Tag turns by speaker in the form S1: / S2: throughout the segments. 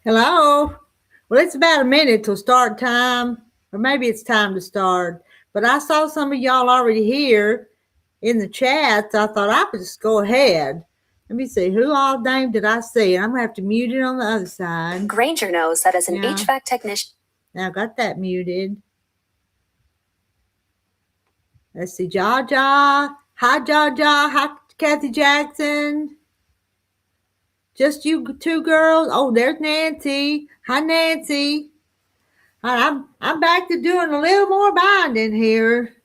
S1: Hello. Well, it's about a minute till start time, or maybe it's time to start. But I saw some of y'all already here in the chat, so I thought I would just go ahead. Let me see, who all name did I see? I'm going to have to mute it on the other side.
S2: Granger knows that as an HVAC technician.
S1: Now I got that muted. Let's see, Jaja. Hi, Jaja. Hi, Kathy Jackson. Just you two girls. Oh, there's Nancy. Hi, Nancy. I'm back to doing a little more binding here.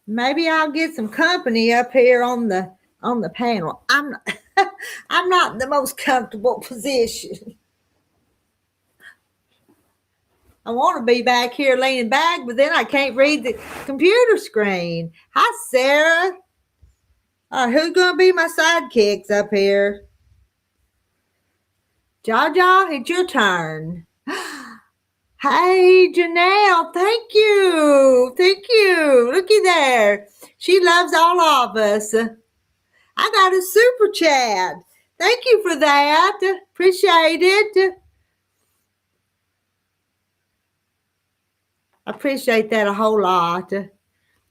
S1: Maybe I'll get some company up here on the panel. I'm not in the most comfortable position. I want to be back here leaning back, but then I can't read the computer screen. Hi, Sarah. Who's gonna be my sidekicks up here? Jaja, it's your turn. Hey, Janelle, thank you. Thank you. Looky there. She loves all of us. I got a super chat. Thank you for that. Appreciate it. I appreciate that a whole lot.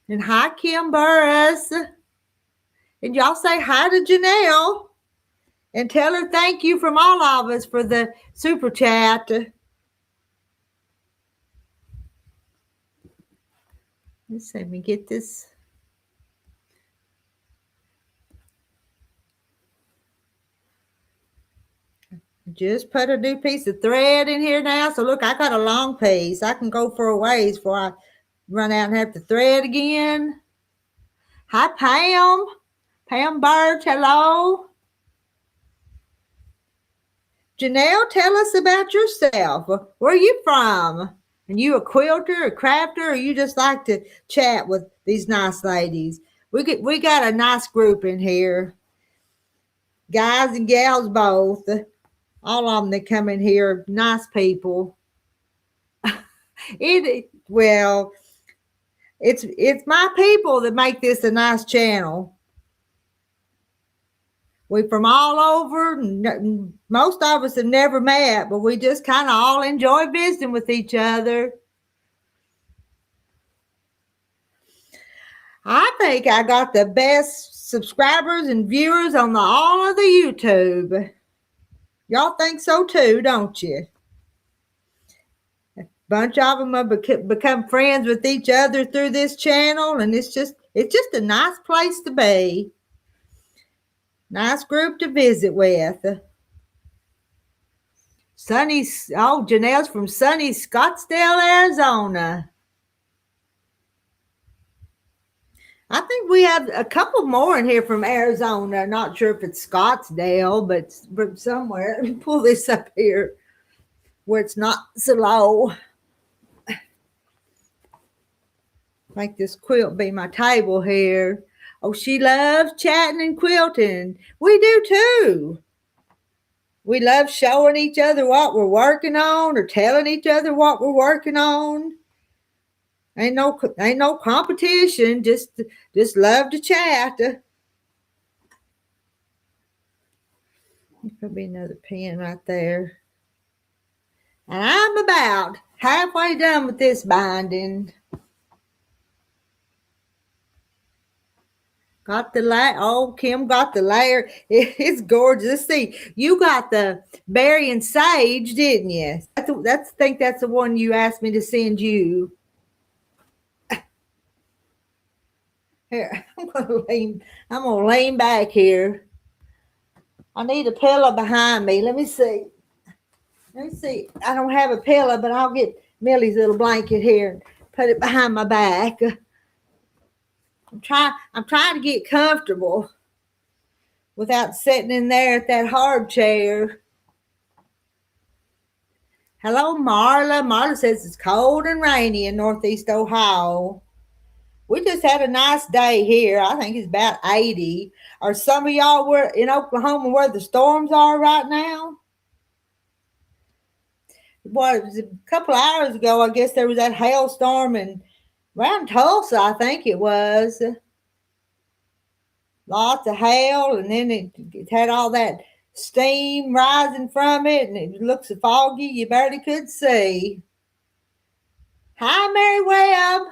S1: And hi, Kim Burris. And y'all say hi to Janelle. And tell her thank you from all of us for the super chat. Let's see, let me get this. Just put a new piece of thread in here now. So look, I got a long piece. I can go for a ways before I run out and have to thread again. Hi, Pam. Pam Birch, hello. Janelle, tell us about yourself. Where are you from? And you a quilter, a crafter, or you just like to chat with these nice ladies? We got a nice group in here. Guys and gals both. All of them that come in here, nice people. It's my people that make this a nice channel. We from all over. Most of us have never met, but we just kind of all enjoy visiting with each other. I think I got the best subscribers and viewers on all of the YouTube. Y'all think so too, don't you? A bunch of them have become friends with each other through this channel, and it's just a nice place to be. Nice group to visit with. Janelle's from sunny Scottsdale, Arizona. I think we have a couple more in here from Arizona. Not sure if it's Scottsdale, but from somewhere. Let me pull this up here where it's not so low. Make this quilt be my table here. Oh, she loves chatting and quilting. We do too. We love showing each other what we're working on or telling each other what we're working on. Ain't no competition. Just love to chat. There'll be another pen right there. And I'm about halfway done with this binding. Got the layer. Oh, Kim got the layer. It's gorgeous. Let's see. You got the berry and sage, didn't you? I think that's the one you asked me to send you. Here, I'm gonna lean back here. I need a pillow behind me. Let me see. I don't have a pillow, but I'll get Millie's little blanket here and put it behind my back. I'm trying to get comfortable without sitting in there at that hard chair. Hello, Marla. Marla says it's cold and rainy in Northeast Ohio. We just had a nice day here. I think it's about 80. Are some of y'all were in Oklahoma where the storms are right now? Well, it was a couple of hours ago, I guess there was that hailstorm and around Tulsa, I think it was. Lots of hail, and then it had all that steam rising from it, and it looks foggy. You barely could see. Hi, Mary Webb.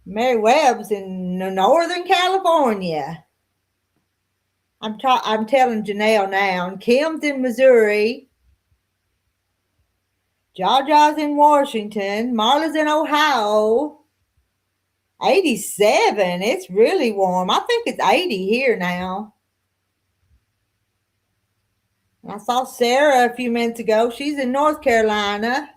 S1: Mary Webb's in Northern California. I'm telling Janelle now. And Kim's in Missouri. Jaja's in Washington. Marla's in Ohio. 87. It's really warm. I think it's 80 here now. I saw Sarah a few minutes ago. She's in North Carolina.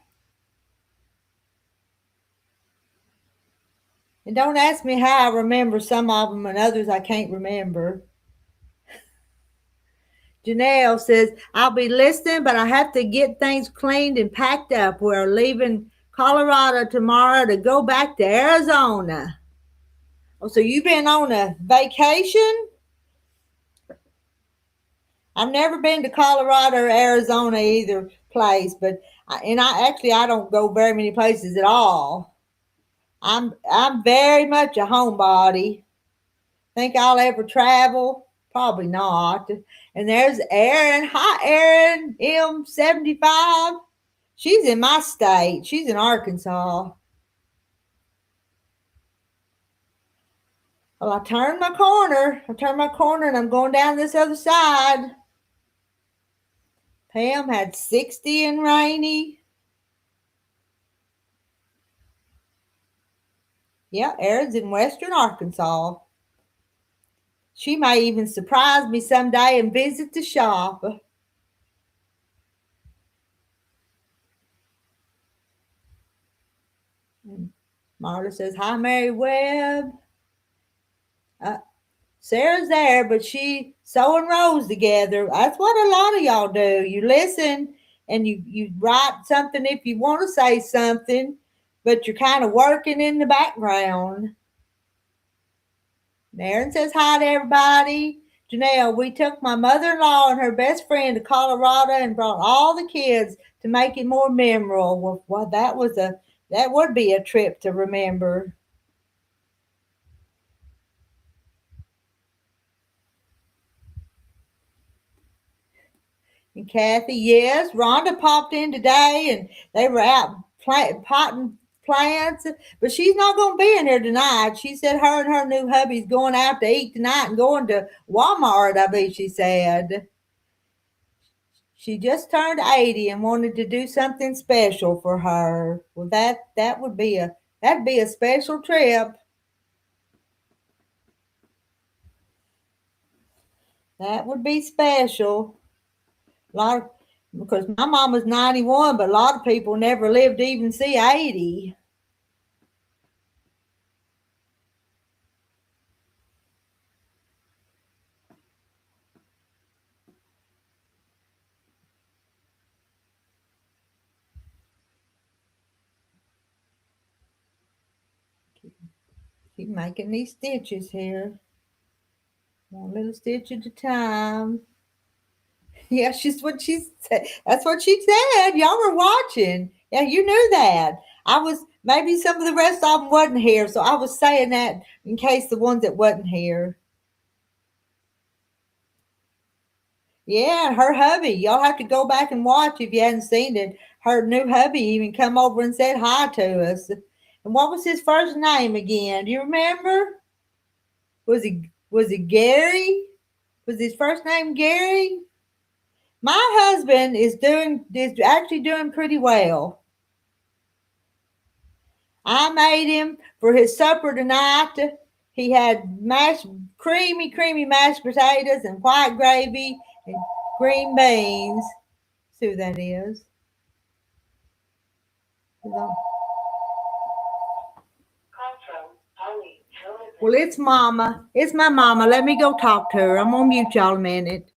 S1: And don't ask me how I remember some of them and others I can't remember. Janelle says, I'll be listening, but I have to get things cleaned and packed up. We're leaving Colorado tomorrow to go back to Arizona. Oh, so you've been on a vacation? I've never been to Colorado or Arizona, either place, but I don't go very many places at all. I'm very much a homebody. Think I'll ever travel? Probably not. And there's Erin. Hi, Erin. M75. She's in my state. She's in Arkansas. Well, I turned my corner. And I'm going down this other side. Pam had 60 and rainy. Yeah, Erin's in western Arkansas. She may even surprise me someday and visit the shop. Marta says, hi, Mary Webb. Sarah's there, but she sewing rows together. That's what a lot of y'all do. You listen and you write something if you want to say something, but you're kind of working in the background. And Erin says hi to everybody. Janelle, we took my mother-in-law and her best friend to Colorado and brought all the kids to make it more memorable. Well, that would be a trip to remember. And Kathy, yes, Rhonda popped in today and they were out potting plants, but she's not going to be in here tonight. She said her and her new hubby's going out to eat tonight and going to Walmart, I believe she said. She just turned 80 and wanted to do something special for her. Well, that'd be a special trip. That would be special. Because my mom was 91, but a lot of people never lived to even see 80. Keep making these stitches here. One little stitch at a time. Yeah, she's what she said. That's what she said. Y'all were watching. Yeah, you knew that. Maybe some of the rest of them wasn't here, so I was saying that in case the ones that wasn't here. Yeah, her hubby. Y'all have to go back and watch if you hadn't seen it. Her new hubby even come over and said hi to us. And what was his first name again? Do you remember? Was it Gary? Was his first name Gary? My husband is actually doing pretty well. I made him for his supper tonight. He had creamy mashed potatoes and white gravy and green beans. See who that is? Well, it's Mama. It's my mama. Let me go talk to her. I'm gonna mute y'all a minute.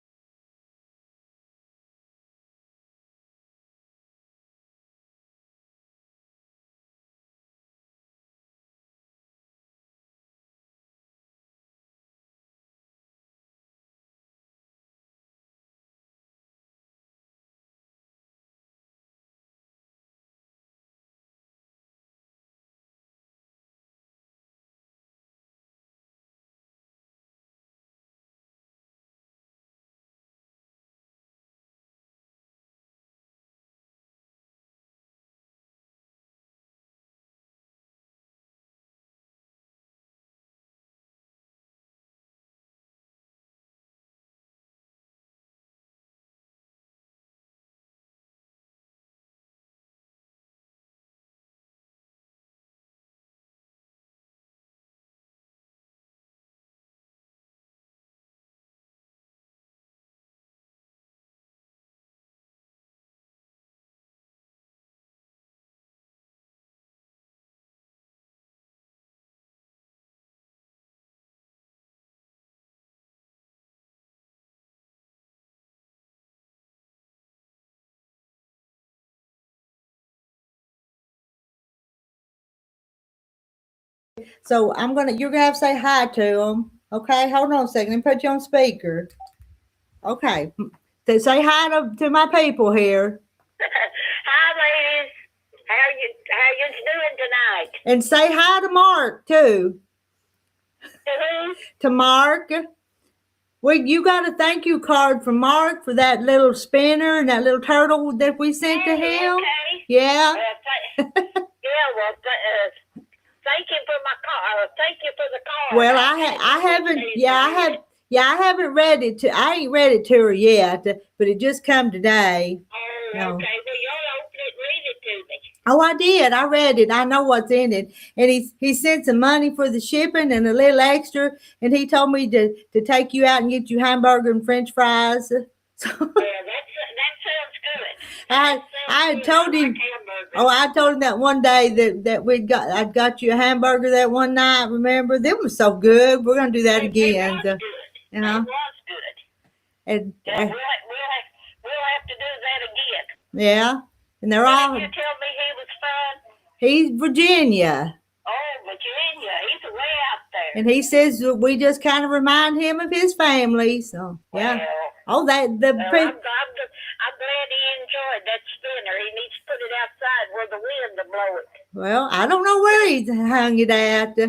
S1: So you're gonna have to say hi to them. Okay, hold on a second. Let me put you on speaker. Okay, so say hi to my people here.
S3: Hi, ladies. How you doing tonight?
S1: And say hi to Mark too.
S3: To who?
S1: To Mark. Well, you got a thank you card from Mark for that little spinner and that little turtle that we sent to him.
S3: Okay.
S1: Yeah.
S3: Well, thank you for my car. Thank you for the card.
S1: Well, I haven't read it I ain't read it to her yet, but it just come today.
S3: Oh,
S1: No.
S3: okay. Well, y'all open it and read it to me.
S1: Oh, I did. I read it. I know what's in it. And he sent some money for the shipping and a little extra. And he told me to take you out and get you hamburger and French fries. So
S3: Yeah, that sounds good.
S1: I had told him. Oh, I told him that one day that I got you a hamburger that one night. Remember, them was so good. We're gonna do that again.
S3: It was good.
S1: You know,
S3: It was good.
S1: and
S3: We'll have to do that again.
S1: yeah, and they're
S3: Did
S1: all.
S3: you tell me he was from?
S1: He's Virginia.
S3: Oh, Virginia. He's way out there.
S1: And he says we just kind of remind him of his family. So yeah.
S3: Well,
S1: Oh,
S3: I'm glad he enjoyed that spinner. He needs to put it outside where the wind will blow it.
S1: Well, I don't know where he's hung it at.
S3: Yeah.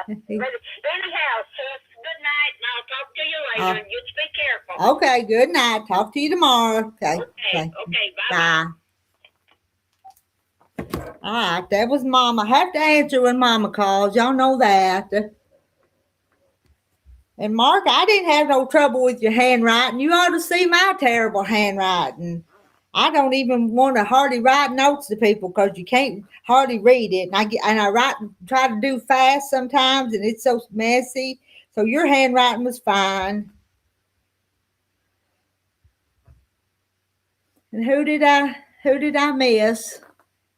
S3: But anyhow, sis, good night, and I'll talk to you later. And just be careful.
S1: Okay, good night. Talk to you tomorrow. Okay.
S3: Okay, bye.
S1: Bye. All right, that was Mama. I have to answer when Mama calls. Y'all know that. And Mark, I didn't have no trouble with your handwriting. You ought to see my terrible handwriting. I don't even want to hardly write notes to people because you can't hardly read it. And I try to do fast sometimes, and it's so messy. So your handwriting was fine. And who did I miss?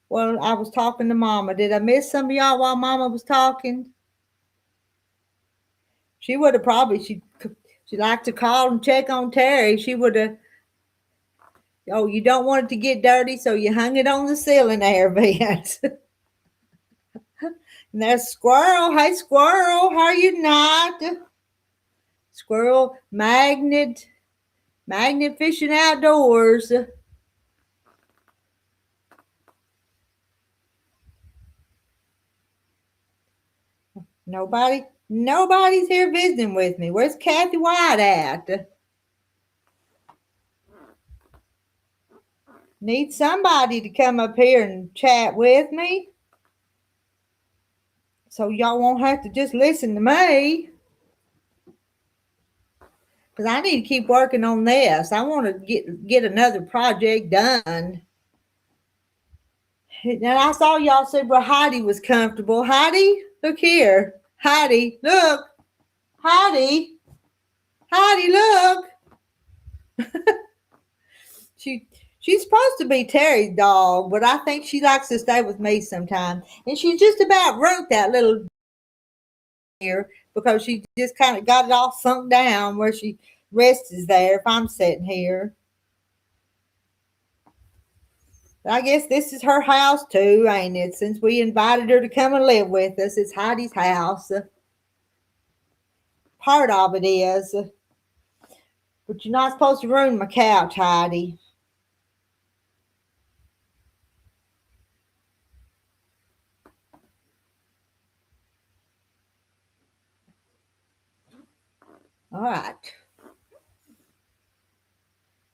S1: Well, I was talking to Mama. Did I miss some of y'all while Mama was talking? She would have probably, she liked to call and check on Terry. She would have, oh, you don't want it to get dirty, so you hung it on the ceiling air vent. And there's Squirrel. Hey, Squirrel, how are you not? Squirrel, Magnet Fishing Outdoors. Nobody's here visiting with me. Where's Kathy White at? Need somebody to come up here and chat with me. So y'all won't have to just listen to me. Because I need to keep working on this. I want to get another project done. And I saw y'all said, well, Heidi was comfortable. Heidi, look here. Heidi, look. Heidi, look. She's supposed to be Terry's dog, but I think she likes to stay with me sometimes. And she just about wrote that little here because she just kind of got it all sunk down where she rests there if I'm sitting here. But I guess this is her house too, ain't it? Since we invited her to come and live with us, it's Heidi's house. Part of it is. But you're not supposed to ruin my couch, Heidi. All right.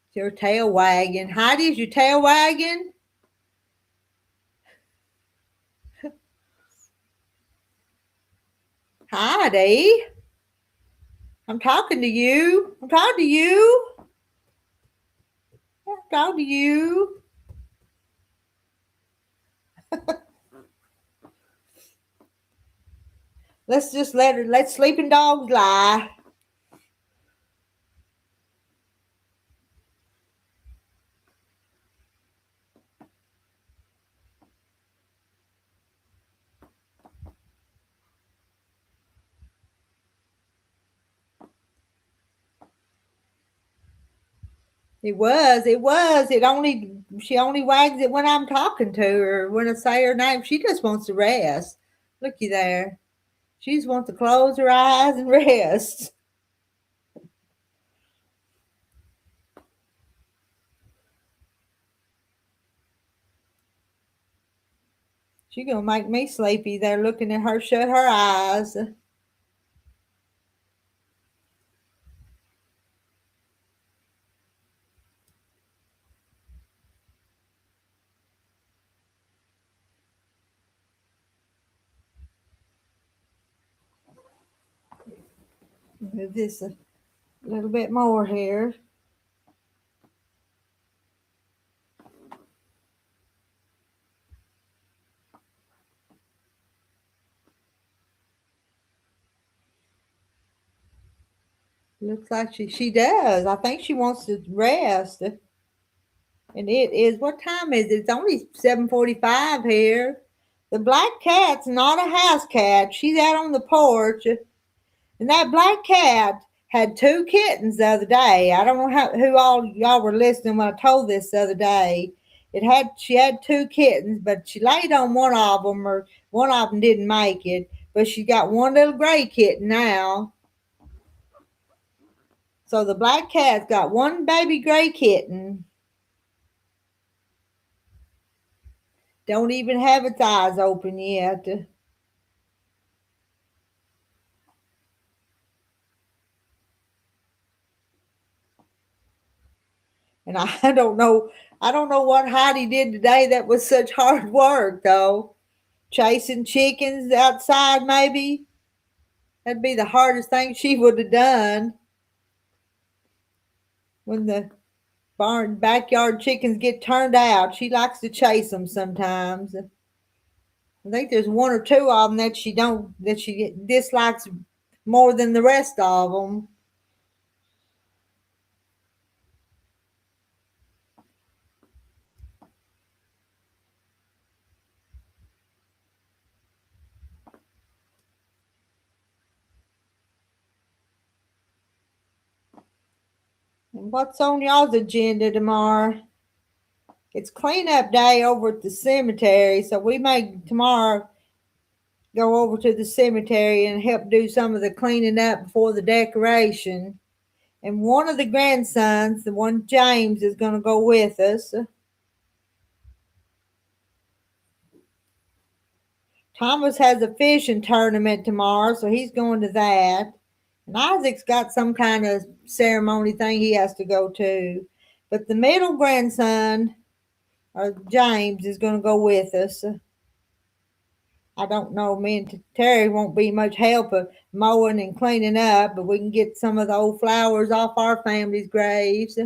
S1: It's your tail wagging. Heidi, is your tail wagging? Heidi, I'm talking to you. I'm talking to you. I'm talking to you. Let's just let sleeping dogs lie. It was. She only wags it when I'm talking to her. When I say her name, she just wants to rest. Looky there. She just wants to close her eyes and rest. She's gonna make me sleepy there looking at her shut her eyes. Move this a little bit more here. Looks like she does. I think she wants to rest. And it is, what time is it? It's only 7:45 here. The black cat's not a house cat. She's out on the porch. And that black cat had two kittens the other day. I don't know who all y'all were listening when I told this the other day. She had two kittens, but she laid on one of them, or one of them didn't make it. But she got one little gray kitten now. So the black cat's got one baby gray kitten. Don't even have its eyes open yet. And I don't know what Heidi did today that was such hard work though. Chasing chickens outside maybe. That'd be the hardest thing she would have done. When the backyard chickens get turned out, she likes to chase them sometimes. I think there's one or two of them that she dislikes more than the rest of them. And what's on y'all's agenda tomorrow? It's cleanup day over at the cemetery, so we may tomorrow go over to the cemetery and help do some of the cleaning up before the decoration. And one of the grandsons, the one James, is going to go with us. Thomas has a fishing tournament tomorrow, so he's going to that. And Isaac's got some kind of ceremony thing he has to go to. But the middle grandson, or James, is going to go with us. I don't know, me and Terry won't be much help of mowing and cleaning up, but we can get some of the old flowers off our family's graves.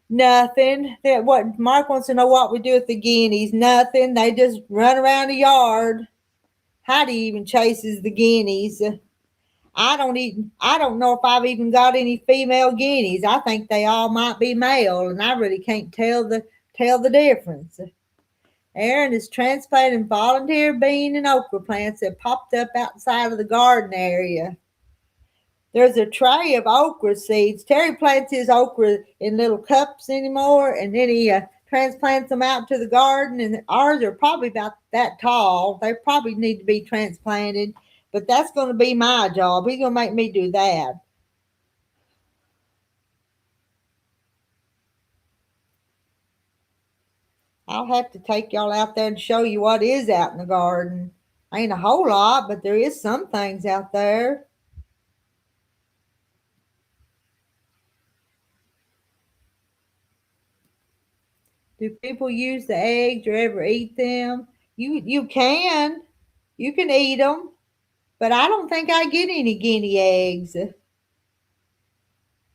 S1: Nothing. What Mark wants to know what we do with the guineas. Nothing. They just run around the yard. Heidi even chases the guineas. I don't know if I've even got any female guineas. I think they all might be male, and I really can't tell the difference. Aaron is transplanting volunteer bean and okra plants that popped up outside of the garden area. There's a tray of okra seeds. Terry plants his okra in little cups anymore, and then he transplants them out to the garden, and ours are probably about that tall. They probably need to be transplanted, but that's going to be my job. He's going to make me do that. I'll have to take y'all out there and show you what is out in the garden. Ain't a whole lot, but there is some things out there. Do people use the eggs or ever eat them? You can. You can eat them, but I don't think I get any guinea eggs.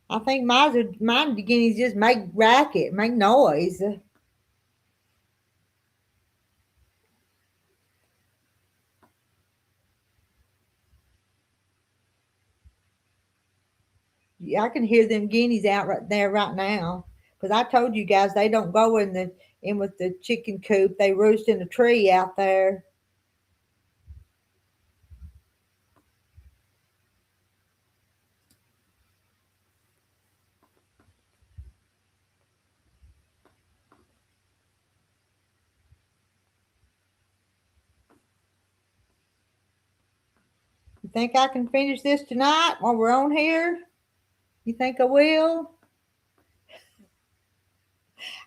S1: I think mine guineas just make racket, make noise. I can hear them guineas out right there right now. Because I told you guys they don't go in with the chicken coop. They roost in a tree out there. think I can finish this tonight while we're on here? You think I will?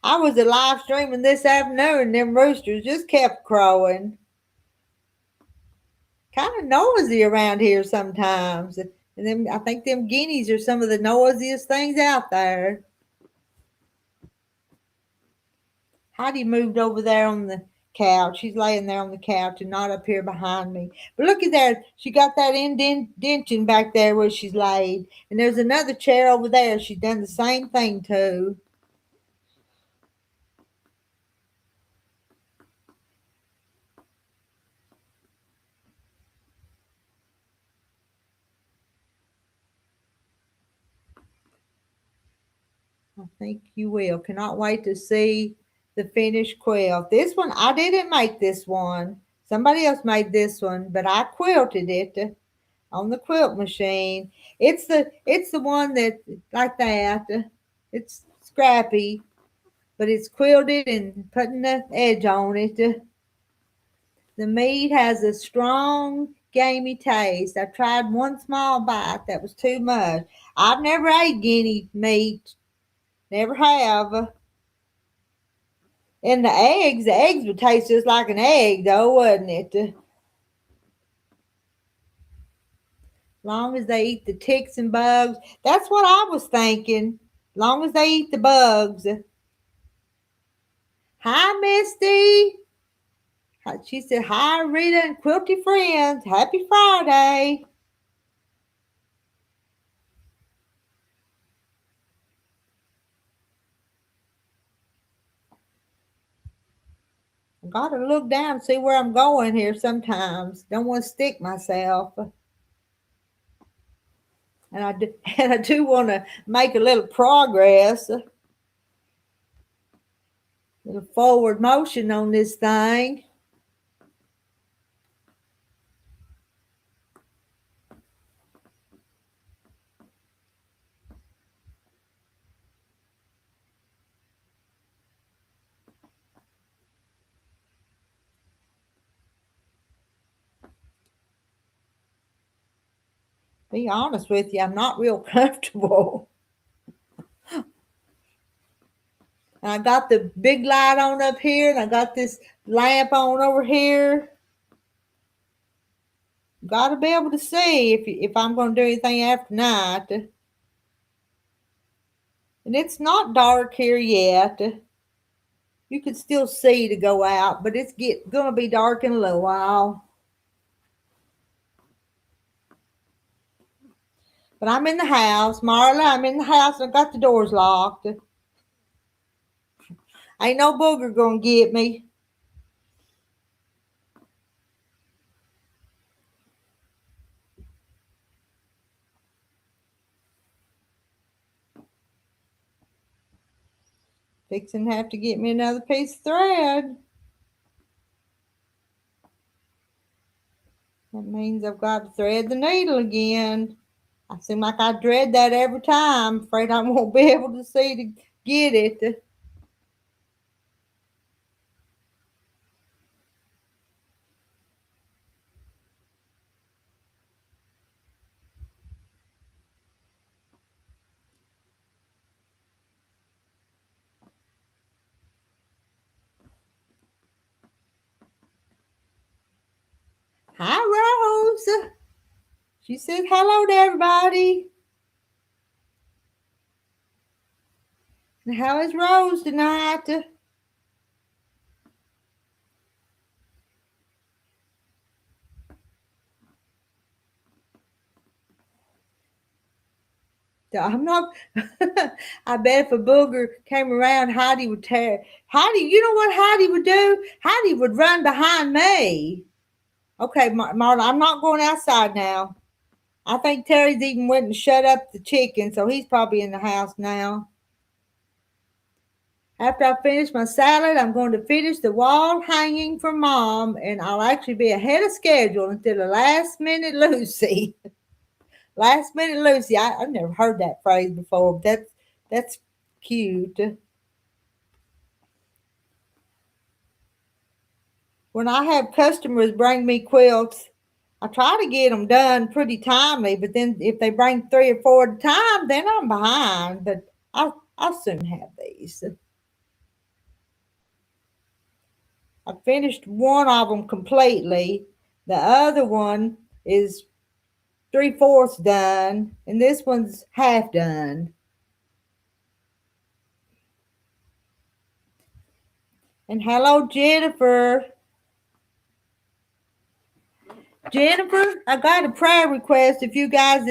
S1: I was a live streaming this afternoon and them roosters just kept crowing. Kind of noisy around here sometimes. And then I think them guineas are some of the noisiest things out there. Heidi moved over there on the couch. She's laying there on the couch and not up here behind me. But look at that. She got that indentation back there where she's laid. And there's another chair over there. She's done the same thing too. I think you will. Cannot wait to see the finished quilt. This one, I didn't make this one. Somebody else made this one, but I quilted it on the quilt machine. It's the one that like that. It's scrappy, but it's quilted and putting the edge on it. The meat has a strong, gamey taste. I tried one small bite. That was too much. I've never ate guinea meat. Never have. And the eggs would taste just like an egg, though, wouldn't it? Long as they eat the ticks and bugs. That's what I was thinking. Long as they eat the bugs. Hi, Misty. She said, hi, Rita and Quilty friends. Happy Friday. I gotta look down and see where I'm going here sometimes. Don't want to stick myself. And I do want to make a little progress. A little forward motion on this thing. Be honest with you, I'm not real comfortable. And I got the big light on up here, and I got this lamp on over here. Got to be able to see if I'm going to do anything after night. And it's not dark here yet. You can still see to go out, but it's going to be dark in a little while. But I'm in the house. Marla, I'm in the house. I got the doors locked. Ain't no booger going to get me. Fixing to have to get me another piece of thread. That means I've got to thread the needle again. I seem like I dread that every time. Afraid I won't be able to see to get it. Hi, Rose. She said hello to everybody. And how is Rose tonight? I'm not. I bet if a booger came around, Heidi would tear. Heidi, you know what Heidi would do? Heidi would run behind me. Okay, Marla, I'm not going outside now. I think Terry's even went and shut up the chicken, so he's probably in the house now. After I finish my salad, I'm going to finish the wall hanging for Mom, and I'll actually be ahead of schedule until the last minute Lucy. Last minute Lucy. I've never heard that phrase before. That's cute. When I have customers bring me quilts, I try to get them done pretty timely, but then if they bring 3 or 4 at a time, then I'm behind. But I'll soon have these. I finished one of them completely. The other one is 3/4 done, and this one's half done. And hello, Jennifer. Jennifer, I got a prayer request. If you guys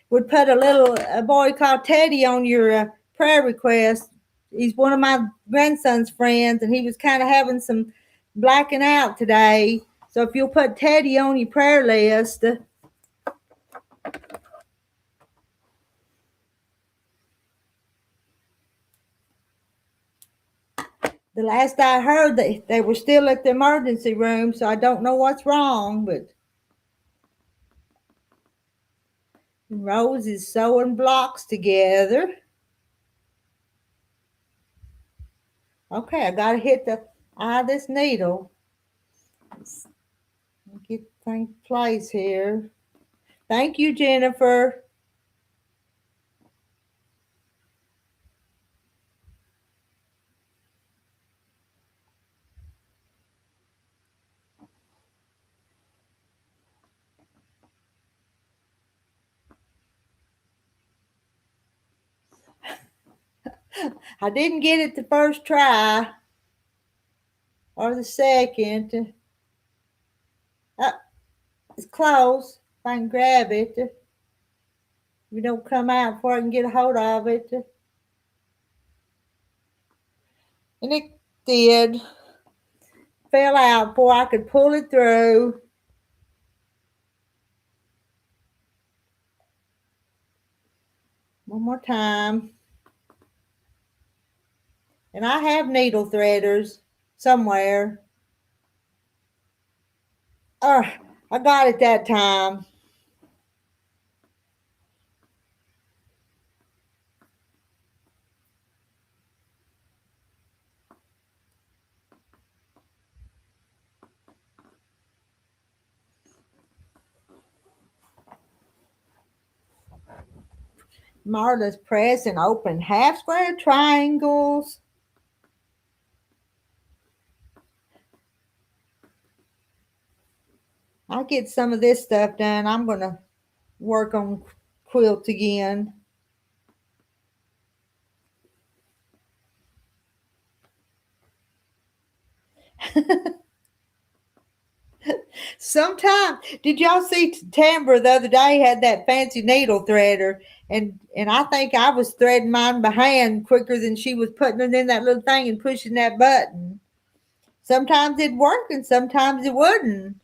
S1: would put a boy called Teddy on your prayer request. He's one of my grandson's friends, and he was kind of having some blacking out today. So if you'll put Teddy on your prayer list. The last I heard, they were still at the emergency room, so I don't know what's wrong, but Rose is sewing blocks together. Okay, I gotta hit the eye of this needle. Let's get things placed here. Thank you, Jennifer. I didn't get it the first try or the second. It's close. If I can grab it. If you don't come out before I can get a hold of it. And it did. Fell out before I could pull it through. One more time. And I have needle threaders somewhere. I got it that time. Marla's press and open half square triangles. I'll get some of this stuff done. I'm going to work on quilt again. Sometime, did y'all see Tambra the other day had that fancy needle threader, and I think I was threading mine by hand quicker than she was putting it in that little thing and pushing that button. Sometimes it'd work and sometimes it wouldn't.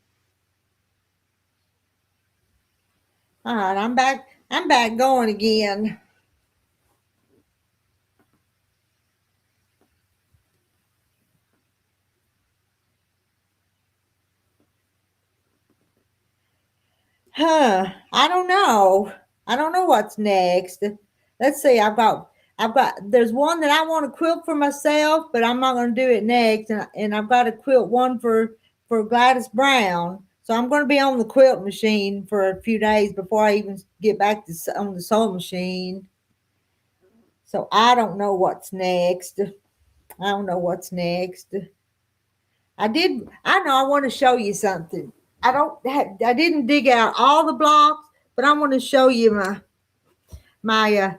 S1: All right, I'm back going again. I don't know. I don't know what's next. Let's see. There's one that I want to quilt for myself, but I'm not going to do it next. And I've got to quilt one for Gladys Brown. So I'm going to be on the quilt machine for a few days before I even get back on the sewing machine. So I don't know what's next. I don't know what's next. I want to show you something. I didn't dig out all the blocks, but I want to show you my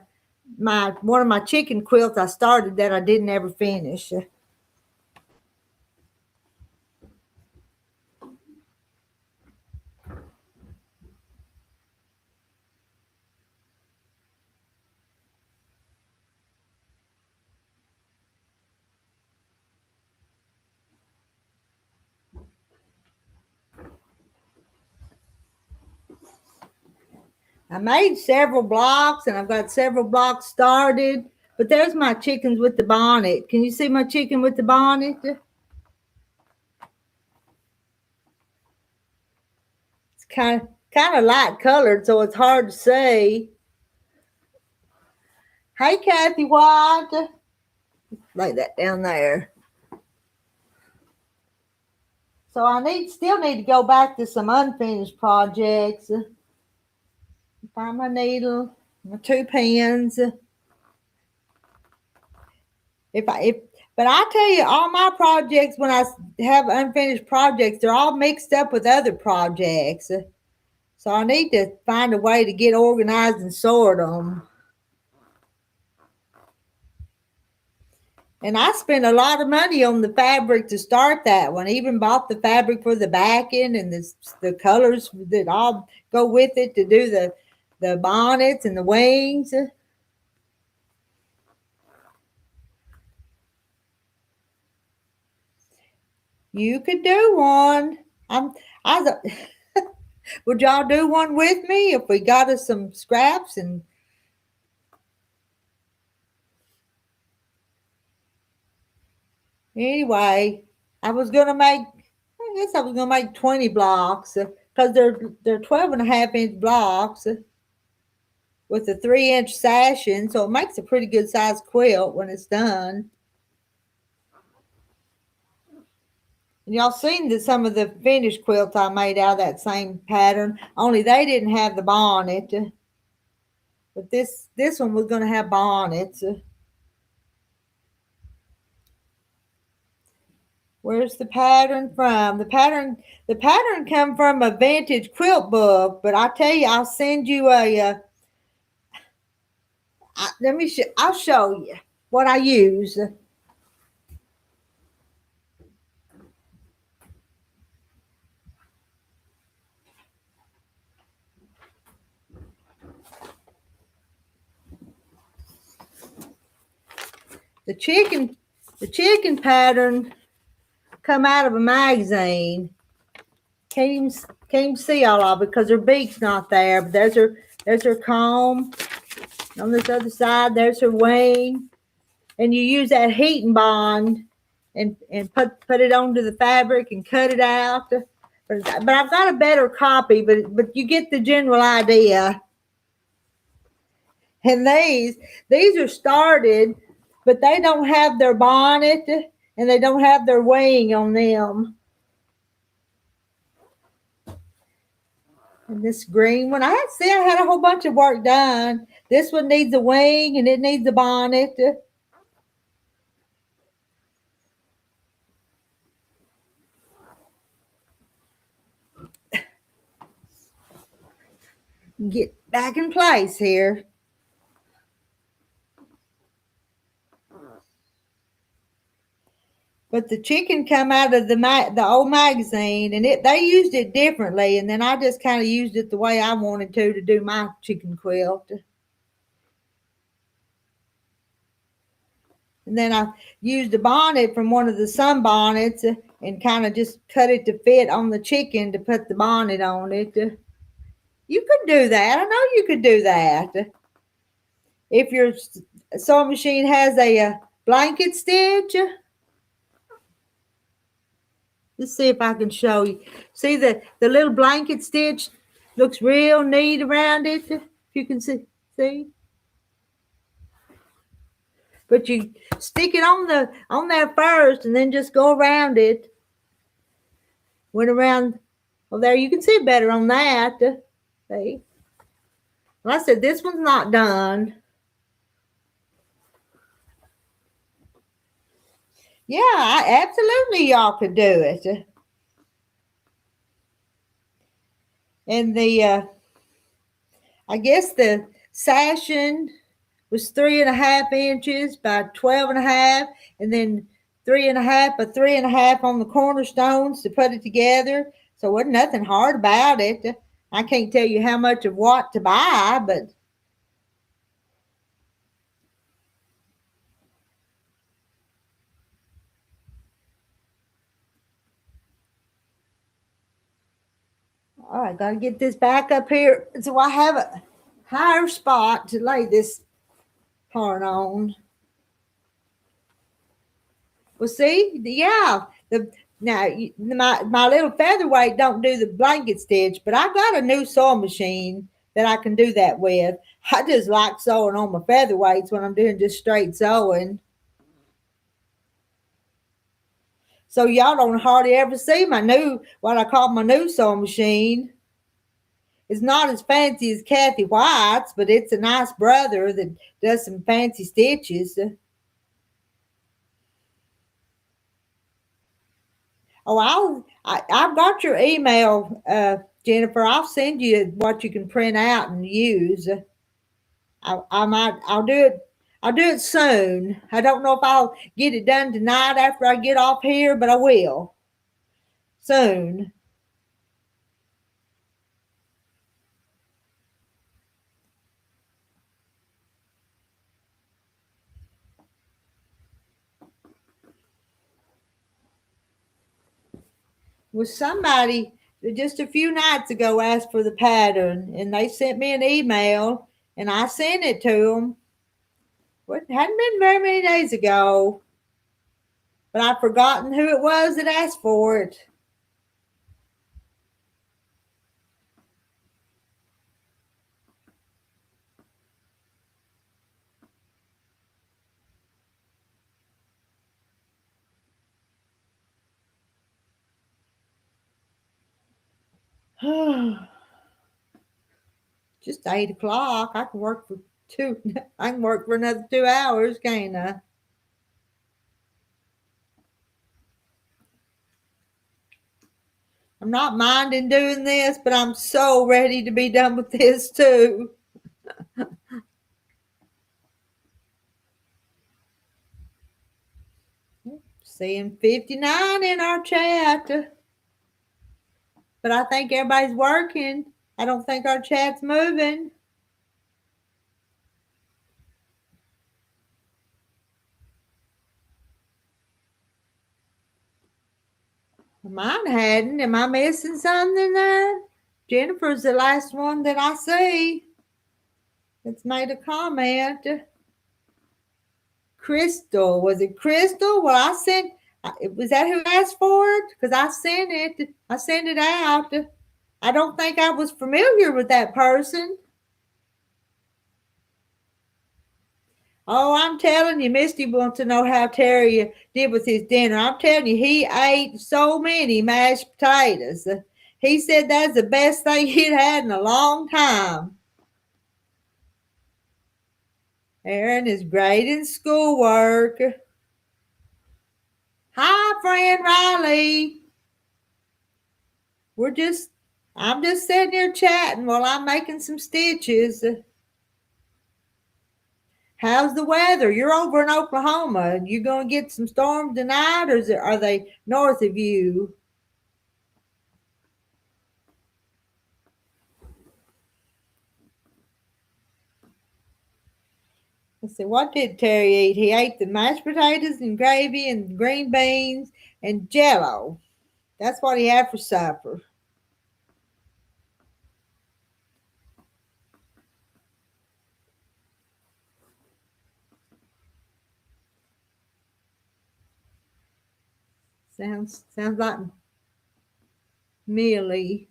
S1: one of my chicken quilts I started that I didn't ever finish. I made several blocks and I've got several blocks started, but there's my chickens with the bonnet. Can you see my chicken with the bonnet? It's kind of light colored, so it's hard to see. Hey, Kathy White. Lay that down there. So I still need to go back to some unfinished projects. Find my needle, my 2 pens. But I tell you, all my projects, when I have unfinished projects, they're all mixed up with other projects. So I need to find a way to get organized and sort them. And I spent a lot of money on the fabric to start that one. Even bought the fabric for the backing and the colors that all go with it to do the bonnets and the wings. You could do one. Would y'all do one with me if we got us some scraps? And anyway, I guess I was gonna make 20 blocks because they're 12.5-inch blocks with a 3-inch sashing, so it makes a pretty good size quilt when it's done. And y'all seen some of the finished quilts I made out of that same pattern, only they didn't have the bonnet. But this one was gonna have bonnets. Where's the pattern from? The pattern come from a vintage quilt book, but I tell you, I'll send you I'll show you what I use. The chicken pattern come out of a magazine. Can't even see all of it because her beak's not there. But there's her comb. On this other side, there's her wing. And you use that heating bond and put it onto the fabric and cut it out. But I've got a better copy, but you get the general idea. And these are started, but they don't have their bonnet and they don't have their wing on them. And this green one, I had a whole bunch of work done. This one needs a wing and it needs a bonnet. Get back in place here. But the chicken come out of the old magazine, and they used it differently, and then I just kind of used it the way I wanted to do my chicken quilt. And then I used a bonnet from one of the sun bonnets and kind of just cut it to fit on the chicken to put the bonnet on it. You could do that. I know you could do that. If your sewing machine has a blanket stitch, let's see if I can show you. See the little blanket stitch looks real neat around it. If you can see. But you stick it on there first and then just go around it. Went around. Well, there you can see it better on that. See? Well, I said this one's not done. Yeah, absolutely y'all could do it. And I guess the sashing was 3.5 inches by 12.5, and then 3.5 by 3.5 on the cornerstones to put it together. So it wasn't nothing hard about it. I can't tell you how much of what to buy, but all right, gotta get this back up here so I have a higher spot to lay this part on. Well, see, yeah, now my little featherweight don't do the blanket stitch, but I got a new sewing machine that I can do that with. I just like sewing on my featherweights when I'm doing just straight sewing. So y'all don't hardly ever see my new, what I call my new sewing machine. It's not as fancy as Kathy White's, but it's a nice brother that does some fancy stitches. Oh, I've got your email, Jennifer. I'll send you what you can print out and use. I'll do it. I'll do it soon. I don't know if I'll get it done tonight after I get off here, but I will soon. Was somebody just a few nights ago asked for the pattern, and they sent me an email, and I sent it to them. It hadn't been very many days ago, but I've forgotten who it was that asked for it. Just 8 o'clock. I can work for two. I can work for another 2 hours, can't I? I'm not minding doing this, but I'm so ready to be done with this too. Seeing 59 in our chat. But I think everybody's working. I don't think our chat's moving. Mine hadn't. Am I missing something there? Jennifer's the last one that I see that's made a comment. Crystal. Was it Crystal? Well, I sent. Was that who asked for it? Because I sent it. I sent it out. I don't think I was familiar with that person. Oh, I'm telling you, Misty wants to know how Terry did with his dinner. I'm telling you, he ate so many mashed potatoes. He said that's the best thing he'd had in a long time. Aaron is grading schoolwork. Hi, friend Riley. I'm just sitting here chatting while I'm making some stitches. How's the weather? You're over in Oklahoma. You going to get some storms tonight, or are they north of you? Let's see, what did Terry eat? He ate the mashed potatoes and gravy and green beans and Jello. That's what he had for supper. Sounds like Millie.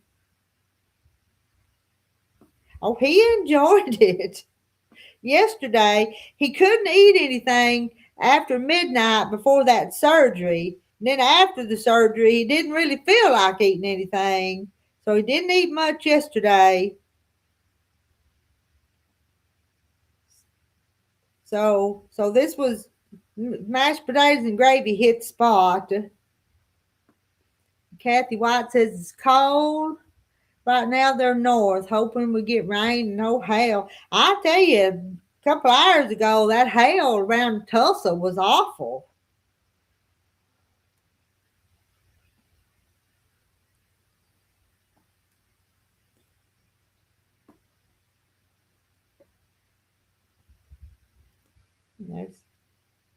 S1: Oh, he enjoyed it. Yesterday, he couldn't eat anything after midnight before that surgery. And then after the surgery, he didn't really feel like eating anything. So he didn't eat much yesterday. So this was mashed potatoes and gravy hit the spot. Kathy White says it's cold. Right now they're north, hoping we get rain and no hail. I tell you, a couple hours ago, that hail around Tulsa was awful.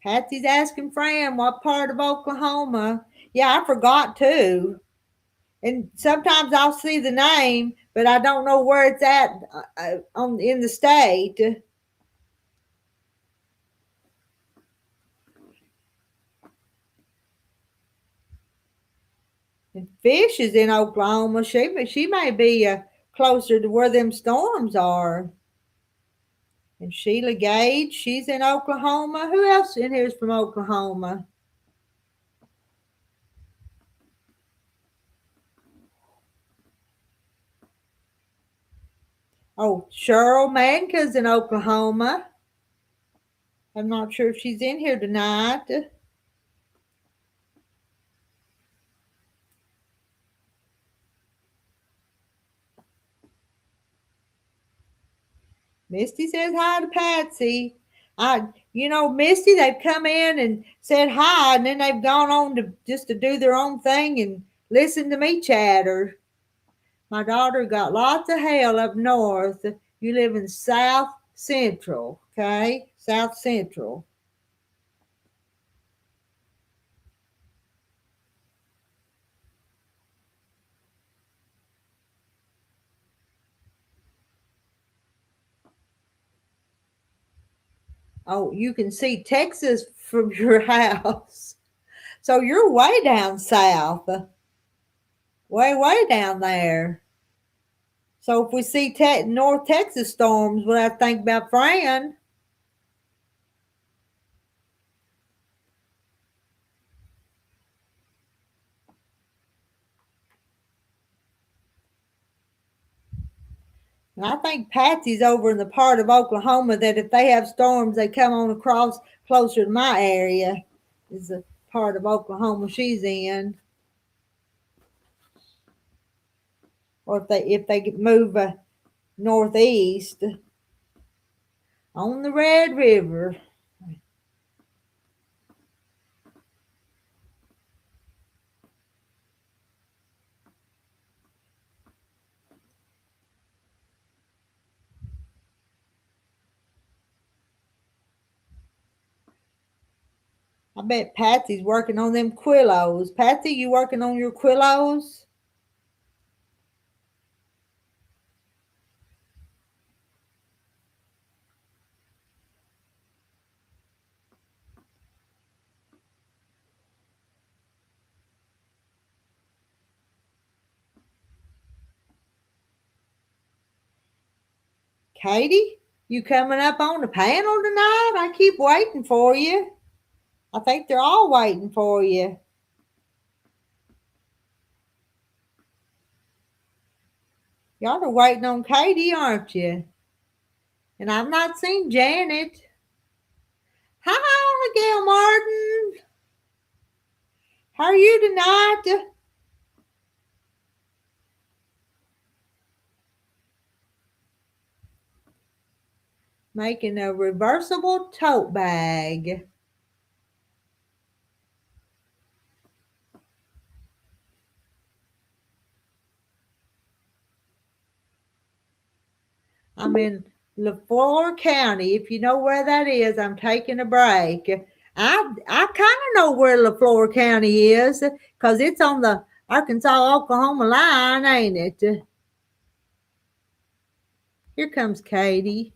S1: Patsy's asking Fran what part of Oklahoma. Yeah, I forgot too. And sometimes I'll see the name, but I don't know where it's at in the state. And Fish is in Oklahoma. She may be closer to where them storms are. And Sheila Gage, she's in Oklahoma. Who else in here is from Oklahoma? Oh, Cheryl Manka's in Oklahoma. I'm not sure if she's in here tonight. Misty says hi to Patsy. Misty, they've come in and said hi, and then they've gone on to do their own thing and listen to me chatter. My daughter got lots of hail up north. You live in South Central, okay? South Central. Oh, you can see Texas from your house. So you're way down south. Way down there. So if we see North Texas storms, we'll have to think about Fran. And I think Patsy's over in the part of Oklahoma that if they have storms, they come on across closer to my area. Is the part of Oklahoma she's in. Or if they move northeast on the Red River. I bet Patsy's working on them quillos. Patsy, you working on your quillos? Katie, you coming up on the panel tonight? I keep waiting for you. I think they're all waiting for you. Y'all are waiting on Katie, aren't you? And I've not seen Janet. Hi, Gail Martin. How are you tonight? Making a reversible tote bag. I'm in LaFleur County. If you know where that is, I'm taking a break. I kind of know where LaFleur County is because it's on the Arkansas-Oklahoma line, ain't it? Here comes Katie.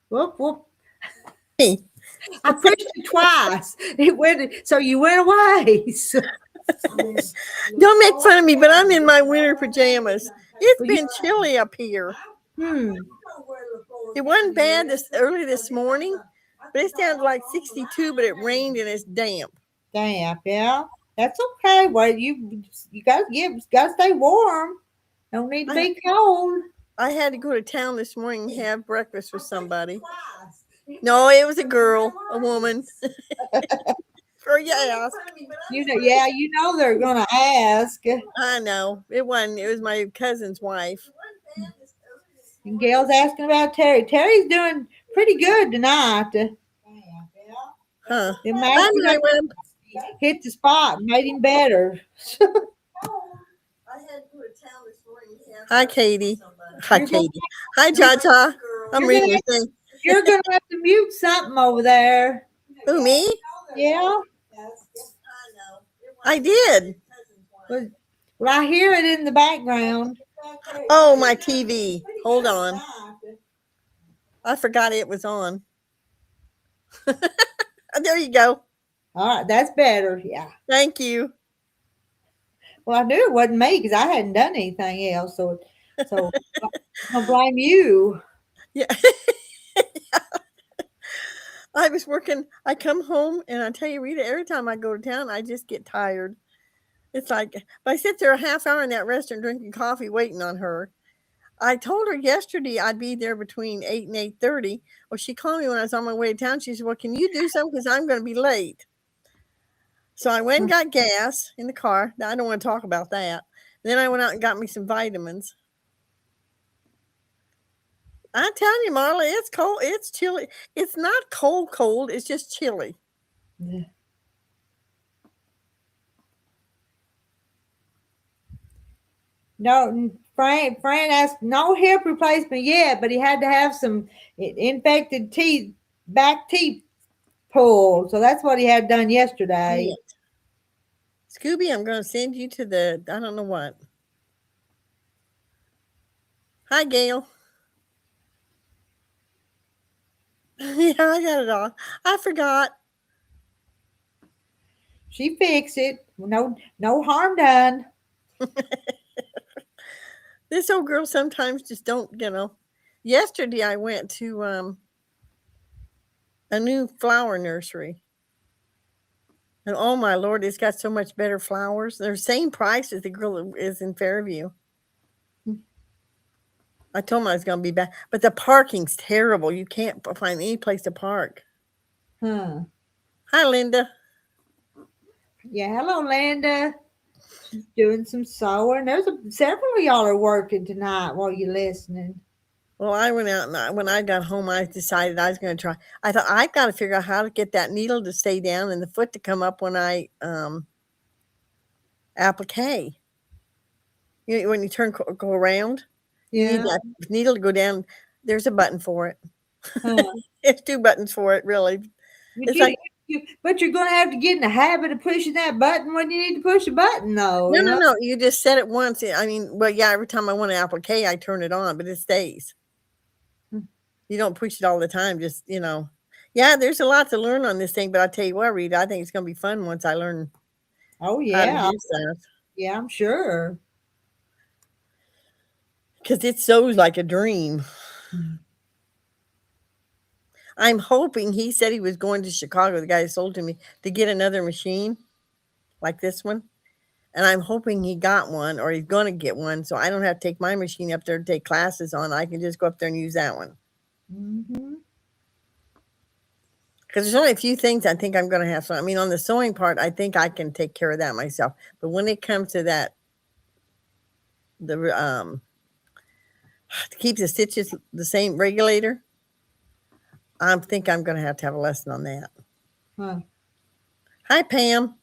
S1: Whoop, whoop. I pushed it twice. So you went away.
S4: Don't make fun of me, but I'm in my winter pajamas. It's been chilly up here. It wasn't bad early this morning, but it's down to like 62, but it rained and it's damp.
S1: Damp, yeah. That's okay. Well, you gotta stay warm. Don't need to be cold.
S4: I had to go to town this morning and have breakfast with somebody. No, it was a girl, a woman. For yes.
S1: You know they're gonna ask.
S4: I know. It wasn't. It was my cousin's wife.
S1: And Gail's asking about Terry. Terry's doing pretty good tonight.
S4: Huh.
S1: Hit the spot and made him better.
S4: Hi, Katie. Hi, Katie. Hi, Jata. I'm reading your thing.
S1: You're going to have to mute something over there.
S4: Who, me?
S1: Yeah.
S4: I did.
S1: Well, I hear it in the background.
S4: Oh, my TV. Hold on. I forgot it was on. There you go.
S1: All right, that's better. Yeah.
S4: Thank you.
S1: Well, I knew it wasn't me because I hadn't done anything else. So I'll blame you.
S4: Yeah. I was working. I come home and I tell you, Rita, every time I go to town, I just get tired. It's like, but I sit there a half hour in that restaurant drinking coffee, waiting on her. I told her yesterday I'd be there between 8 and 8:30. Well, she called me when I was on my way to town. She said, "Well, can you do something? Because I'm going to be late." So I went and got gas in the car. Now, I don't want to talk about that. Then I went out and got me some vitamins. I tell you, Marla, it's cold. It's chilly. It's not cold. It's just chilly.
S1: Yeah. No, Fran asked no hip replacement yet, but he had to have some infected back teeth pulled. So that's what he had done yesterday.
S4: Yeah. Scooby, I'm going to send you to the, I don't know what. Hi, Gail. Yeah, I got it all. I forgot.
S1: She fixed it. No harm done.
S4: This old girl sometimes just don't, Yesterday I went to a new flower nursery. And oh my Lord, it's got so much better flowers. They're the same price as the girl that is in Fairview. I told him I was going to be back, but the parking's terrible. You can't find any place to park.
S1: Huh.
S4: Hi, Linda.
S1: Yeah, hello, Linda. She's doing some sewing. There's several of y'all are working tonight while you're listening.
S4: Well, I went out and when I got home, I decided I was going to try. I thought I got to figure out how to get that needle to stay down and the foot to come up when I applique. You know, when you go around, you need that needle to go down. There's a button for it.
S1: Huh.
S4: It's 2 buttons for it, really.
S1: But you're going to have to get in the habit of pushing that button when you need to push a button, though.
S4: No. You just set it once. I mean, well, yeah, every time I want to applique, I turn it on, but it stays. You don't push it all the time. Just, yeah, there's a lot to learn on this thing, but I'll tell you what, Rita, I think it's going to be fun once I learn
S1: Oh,
S4: how
S1: yeah.
S4: to do stuff.
S1: Yeah, I'm sure.
S4: Because it sews like a dream. I'm hoping, he said he was going to Chicago, the guy who sold to me, to get another machine like this one. And I'm hoping he got one, or he's going to get one, so I don't have to take my machine up there to take classes on. I can just go up there and use that one.
S1: Mm-hmm.
S4: Because there's only a few things I think I'm going to have. So, I mean, on the sewing part, I think I can take care of that myself. But when it comes to that, to keep the stitches the same regulator, I think I'm going to have a lesson on that.
S1: Huh.
S4: Hi, Pam.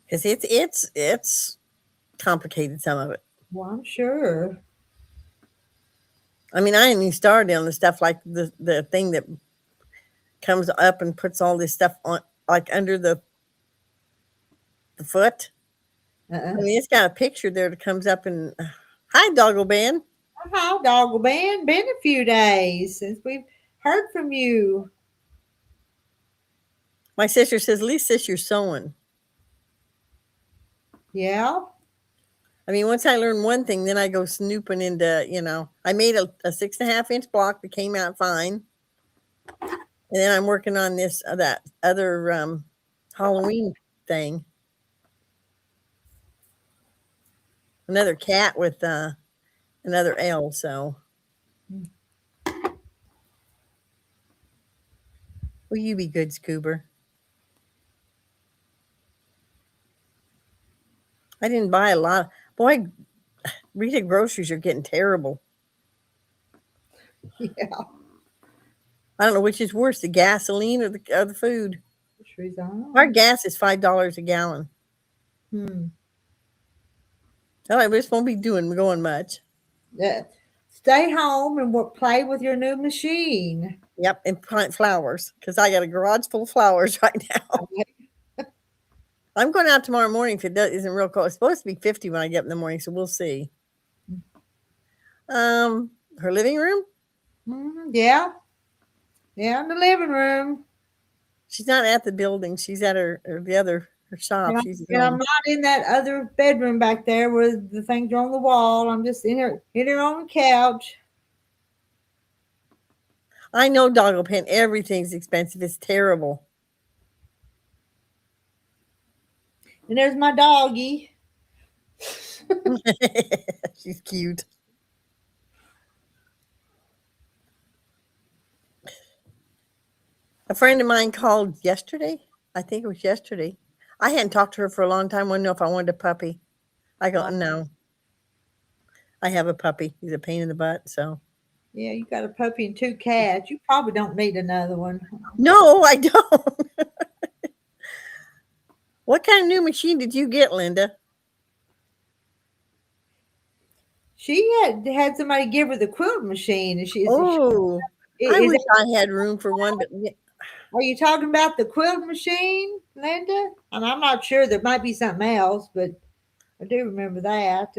S4: Because it's complicated, some of it.
S1: Well, I'm sure.
S4: I mean, I ain't even started on the stuff like the thing that comes up and puts all this stuff on, like under the foot. I mean, it's got a picture there that comes up and hi, Doggle Ben.
S1: Hi, Doggle Ben. Been a few days since we've heard from you.
S4: My sister says, at least sis, you're sewing.
S1: Yeah.
S4: I mean, once I learn one thing, then I go snooping into, I made a 6.5-inch block that came out fine. And then I'm working on that other Halloween thing. Another cat with another L, so. Will you be good, Scoober? I didn't buy a lot. Boy, Rita, groceries are getting terrible.
S1: Yeah.
S4: I don't know which is worse, the gasoline or the food.
S1: Our
S4: gas is $5 a gallon. All right, we just won't be going much.
S1: Stay home and play with your new machine.
S4: Yep, and plant flowers, because I got a garage full of flowers right now. I'm going out tomorrow morning if it isn't real cold. It's supposed to be 50 when I get up in the morning, so we'll see. Her living room?
S1: Yeah. Yeah, in the living room.
S4: She's not at the building. She's at her shop.
S1: I'm not in that other bedroom back there where the things are on the wall. I'm just in here on the couch.
S4: I know, Doggle Pen, everything's expensive. It's terrible.
S1: And there's my doggy.
S4: She's cute. A friend of mine called yesterday. I think it was yesterday. I hadn't talked to her for a long time. I wanted to know if I wanted a puppy. I go, no. I have a puppy. He's a pain in the butt. So
S1: Yeah, you got a puppy and 2 cats. You probably don't need another one.
S4: no, I don't. What kind of new machine did you get, Linda?
S1: She had somebody give her the quilt machine, and
S4: Oh, I
S1: is
S4: wish I had room for one, but
S1: are you talking about the quilt machine, Linda? And I'm not sure. There might be something else, but I do remember that.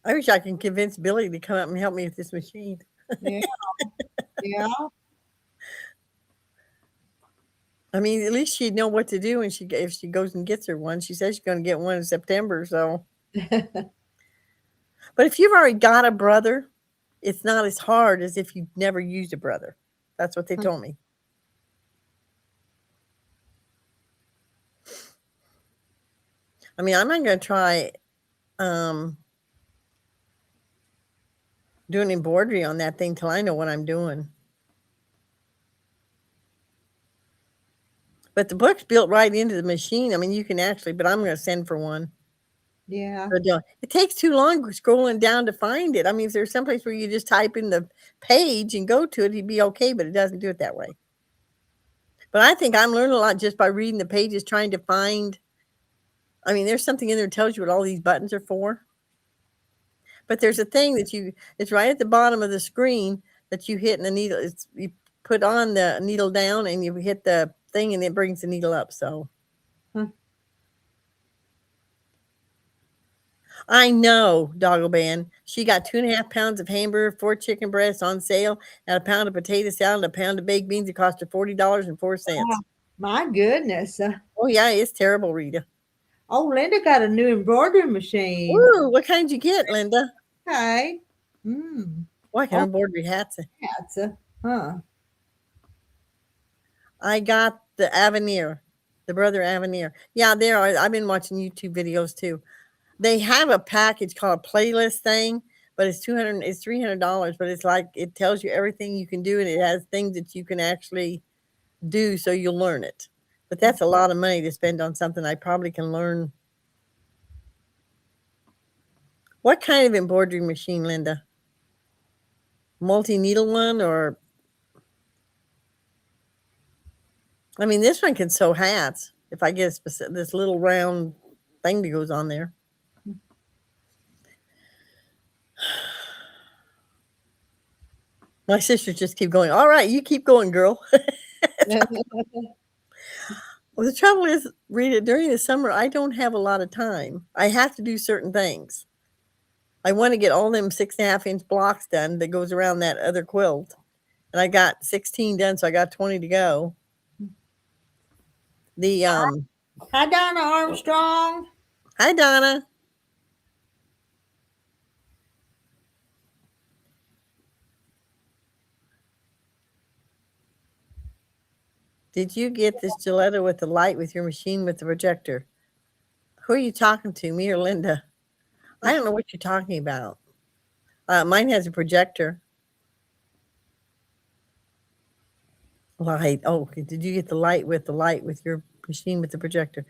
S4: I wish I could convince Billy to come up and help me with this machine.
S1: Yeah, yeah.
S4: I mean, at least she'd know what to do when if she goes and gets her one. She says she's going to get one in September. So, but if you've already got a brother, it's not as hard as if you never used a brother. That's what they told me. I mean, I'm not going to try doing embroidery on that thing till I know what I'm doing. But the book's built right into the machine. I mean, you can actually, but I'm going to send for one.
S1: Yeah.
S4: But it takes too long scrolling down to find it. I mean, if there's someplace where you just type in the page and go to it, it'd be okay, but it doesn't do it that way. But I think I'm learning a lot just by reading the pages, trying to find. I mean, there's something in there that tells you what all these buttons are for. But there's a thing it's right at the bottom of the screen that you hit and the needle, you put on the needle down and you hit the thing and it brings the needle up. So I know, Doggo Band. She got 2.5 pounds of hamburger, 4 chicken breasts on sale, and a pound of potato salad, and a pound of baked beans. It cost her $40.04.
S1: Oh, my goodness.
S4: Oh yeah, it's terrible, Rita.
S1: Oh, Linda got a new embroidery machine.
S4: Ooh, what kind did you get, Linda?
S1: Okay.
S4: Oh, I can embroidery hats.
S1: That's
S4: I got the Avenir, the Brother Avenir. Yeah, there are. I've been watching YouTube videos too. They have a package called a playlist thing, but it's $300, but it's like it tells you everything you can do, and it has things that you can actually do so you'll learn it. But that's a lot of money to spend on something I probably can learn. What kind of embroidery machine, Linda? Multi-needle one or I mean, this one can sew hats if I get this little round thing that goes on there. My sisters just keep going, all right, you keep going, girl. Well, the trouble is, Rita, during the summer, I don't have a lot of time. I have to do certain things. I want to get all them 6.5-inch blocks done that goes around that other quilt. And I got 16 done, so I got 20 to go.
S1: Hi, Donna Armstrong.
S4: Hi, Donna. Did you get this gelato with the light with your machine with the projector? Who are you talking to, me or Linda? I don't know what you're talking about. Mine has a projector. Light. Oh, did you get the light with your machine with the projector?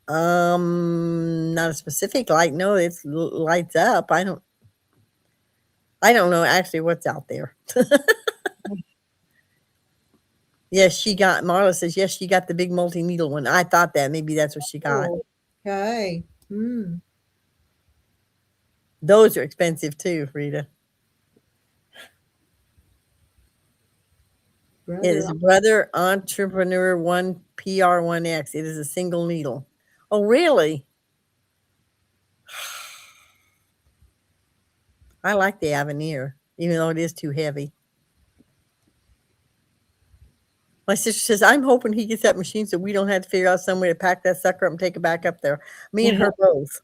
S4: Not a specific light. No, it's lights up. I don't know actually what's out there. Yes, Marla says, yes, she got the big multi-needle one. I thought that maybe that's what she got.
S1: Okay.
S4: Those are expensive too, Rita. It is a Brother Entrepreneur 1 PR1X. It is a single needle. Oh, really? I like the Avenir, even though it is too heavy. My sister says, I'm hoping he gets that machine so we don't have to figure out some way to pack that sucker up and take it back up there. Me and her both.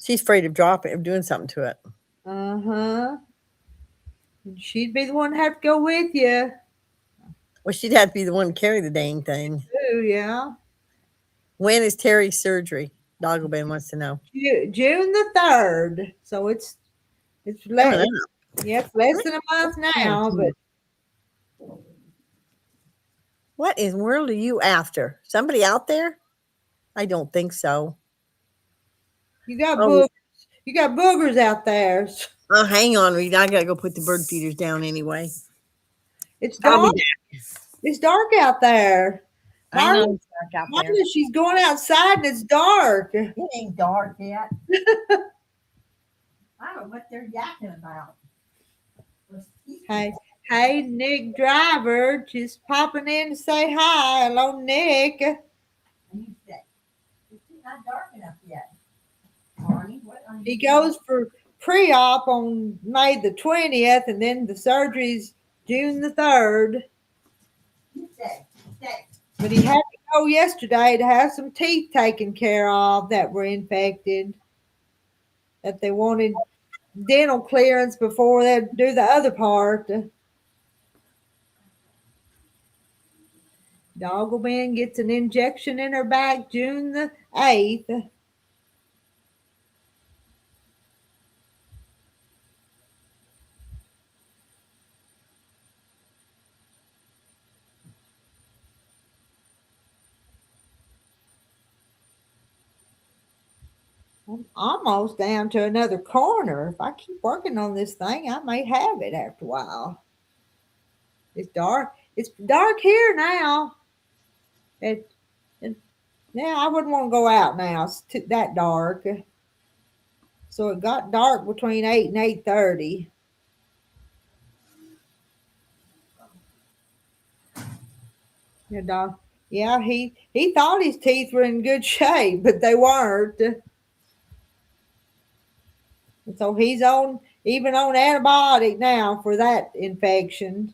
S4: She's afraid of doing something to it.
S1: She'd be the one to have to go with you.
S4: Well, she'd have to be the one to carry the dang thing.
S1: Oh, yeah.
S4: When is Terry's surgery? Dogglebane wants to know.
S1: June the 3rd. So it's
S4: Coming
S1: less.
S4: up.
S1: Yep, less than a month now. But
S4: What in the world are you after? Somebody out there? I don't think so.
S1: you got
S4: Oh,
S1: you got boogers out there.
S4: oh, hang on, Reed. I gotta go put the bird feeders down anyway.
S1: It's
S4: I'll
S1: dark.
S4: be
S1: It's dark out there.
S4: I know
S1: Marla,
S4: it's dark out there.
S1: Marla, she's going outside and it's dark.
S4: It ain't dark yet. I don't know what they're yakking about.
S1: Hey, Nick Driver, just popping in to say hi. Hello, Nick.
S4: It's not dark enough yet. Barney, what are
S1: He goes for pre-op on May the 20th, and then the surgery's June the 3rd. But he had to go yesterday to have some teeth taken care of that were infected. That they wanted dental clearance before they do the other part. Dogglebin gets an injection in her back June the 8th. I'm almost down to another corner. If I keep working on this thing, I may have it after a while. It's dark. It's dark here now. Yeah, I wouldn't want to go out now. It's that dark. So it got dark between 8 and 8:30. Yeah, dog. Yeah, he thought his teeth were in good shape, but they weren't. And so he's even on antibiotic now for that infection.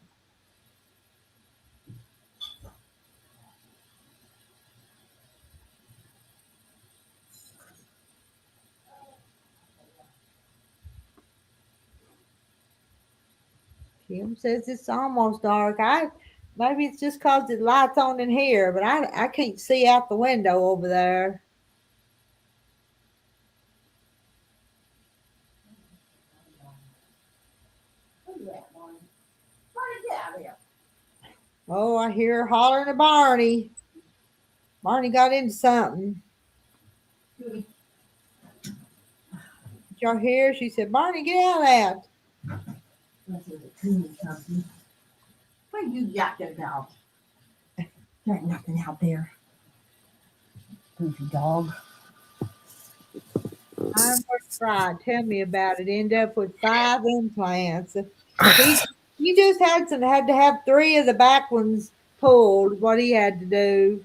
S1: Kim says it's almost dark. Maybe it's just cause the light's on in here, but I can't see out the window over there. Oh, I hear her hollering at Barney. Barney got into something. Did y'all hear? She said, Barney, get out of that.
S4: What are you yakking about? There's nothing out there. Goofy dog.
S1: I'm fried. Tell me about it. End up with 5 implants. He just had to have 3 of the back ones pulled. What he had to do.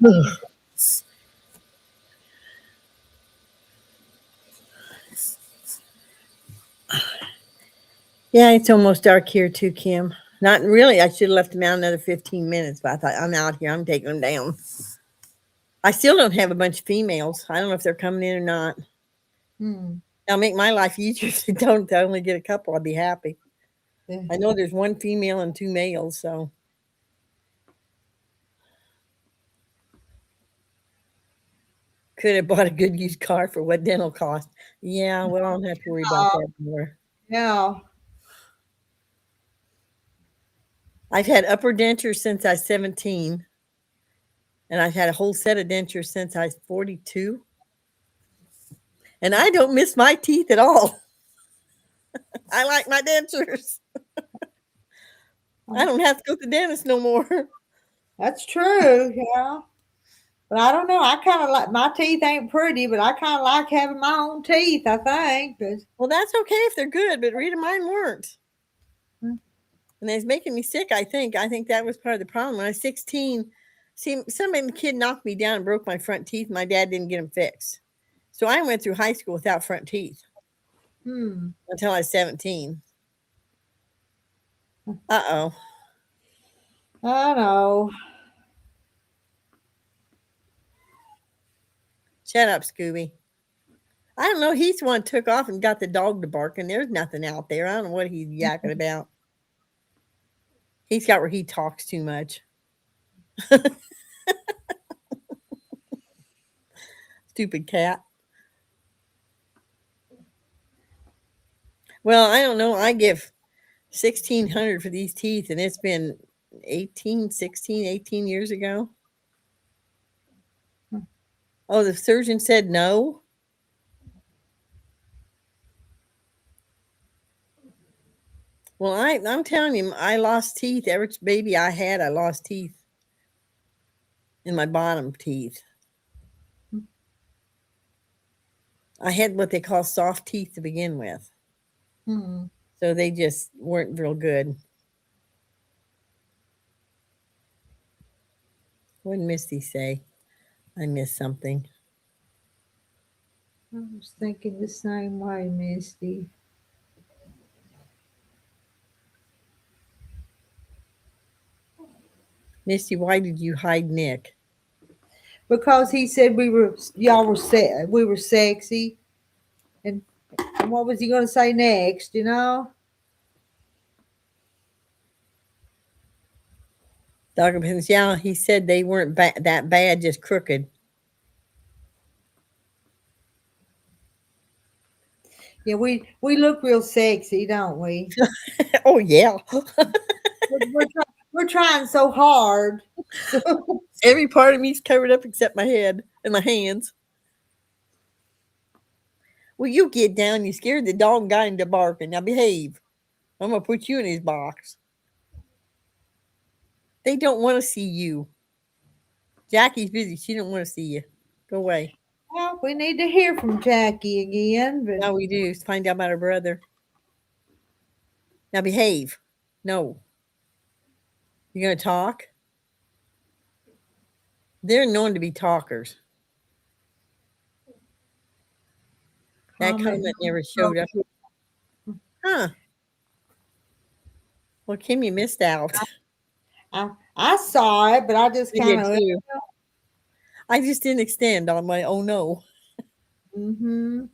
S4: Yeah, it's almost dark here too, Kim. Not really. I should have left them out another 15 minutes, but I thought I'm out here. I'm taking them down. I still don't have a bunch of females. I don't know if they're coming in or not. That'll make my life easier if they don't. I only get a couple. I'll be happy.
S1: Yeah.
S4: I know there's 1 female and 2 males, so. Could have bought a good used car for what dental cost. Yeah, well, I don't have to worry about that anymore.
S1: Yeah.
S4: I've had upper dentures since I was 17. And I've had a whole set of dentures since I was 42. And I don't miss my teeth at all. I like my dentures. I don't have to go to the dentist no more.
S1: That's true. Yeah. But I don't know. I kind of like my teeth ain't pretty, but I kind of like having my own teeth, I think. But
S4: Well, that's okay if they're good, but Rita, mine weren't. And it's making me sick, I think. I think that was part of the problem. When I was 16, see, some kid knocked me down and broke my front teeth. My dad didn't get them fixed. So I went through high school without front teeth until I was 17. Uh-oh.
S1: I know.
S4: Shut up, Scooby. I don't know. He's the one took off and got the dog to bark, and there's nothing out there. I don't know what he's yakking about. He's got where he talks too much. stupid cat. Well, I don't know. I give 1,600 for these teeth, and it's been 18 years ago. Oh, the surgeon said no. Well, I'm telling you, I lost teeth. Every baby I had, I lost teeth in my bottom teeth. I had what they call soft teeth to begin with.
S1: Hmm.
S4: So they just weren't real good. What did Misty say? I missed something.
S1: I was thinking the same way, Misty.
S4: Misty, why did you hide Nick?
S1: Because he said we were sexy, and what was he going to say next? You know?
S4: Dr. Pins, yeah, he said they weren't that bad, just crooked.
S1: Yeah, we look real sexy, don't we?
S4: Oh, yeah.
S1: We're trying so hard. So,
S4: Every part of me's covered up except my head and my hands. Well, you get down. You scared the dog guy into barking. Now behave. I'm going to put you in his box. They don't want to see you. Jackie's busy. She don't want to see you. Go away.
S1: well, we need to hear from Jackie again. But
S4: Now we do. Find out about her brother. Now behave. No. You going to talk? They're known to be talkers. That comment never showed up. Huh. Well, Kim, you missed out.
S1: I saw it, but I just
S4: I
S1: kind
S4: did
S1: of.
S4: too. I just didn't extend on my oh no.
S1: Mm-hmm.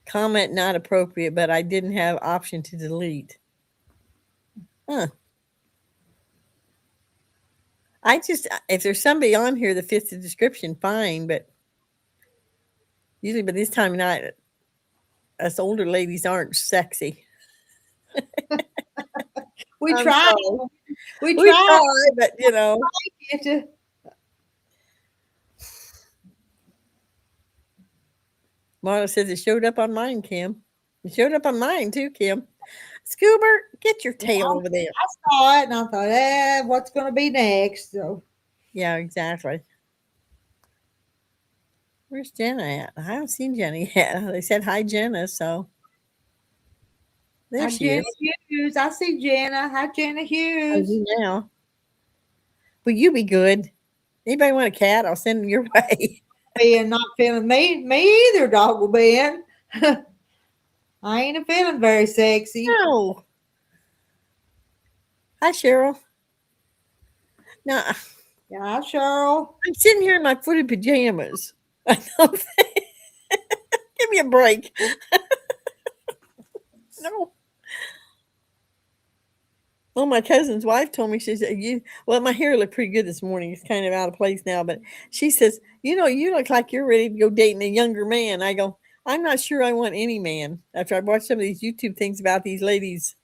S4: Comment not appropriate, but I didn't have option to delete. Huh. I just, if there's somebody on here that fits the description, fine, but usually by this time of night, us older ladies aren't sexy.
S1: We
S4: I'm
S1: tried.
S4: sorry.
S1: We
S4: We
S1: tried.
S4: try, but you know.
S1: To,
S4: Marla says it showed up on mine, Kim. It showed up on mine too, Kim. Scoober, get your tail over there.
S1: I saw it, and I thought, what's going to be next? So
S4: Yeah, exactly. Where's Jenna at? I haven't seen Jenna yet. They said hi, Jenna, so there
S1: hi,
S4: she
S1: Jenna
S4: is.
S1: Hughes. I see Jenna. Hi, Jenna
S4: I
S1: Hughes.
S4: do now. Will you be good? Anybody want a cat? I'll send them your way.
S1: Being not feeling me either, Doggle Ben. I ain't feeling very sexy.
S4: No. Hi, Cheryl. Now,
S1: Yeah, Cheryl.
S4: I'm sitting here in my footed pajamas. I know. Give me a break. No. Well, my cousin's wife told me, she said, well, my hair looked pretty good this morning. It's kind of out of place now, but she says, you look like you're ready to go dating a younger man. I go, I'm not sure I want any man after I watched some of these YouTube things about these ladies.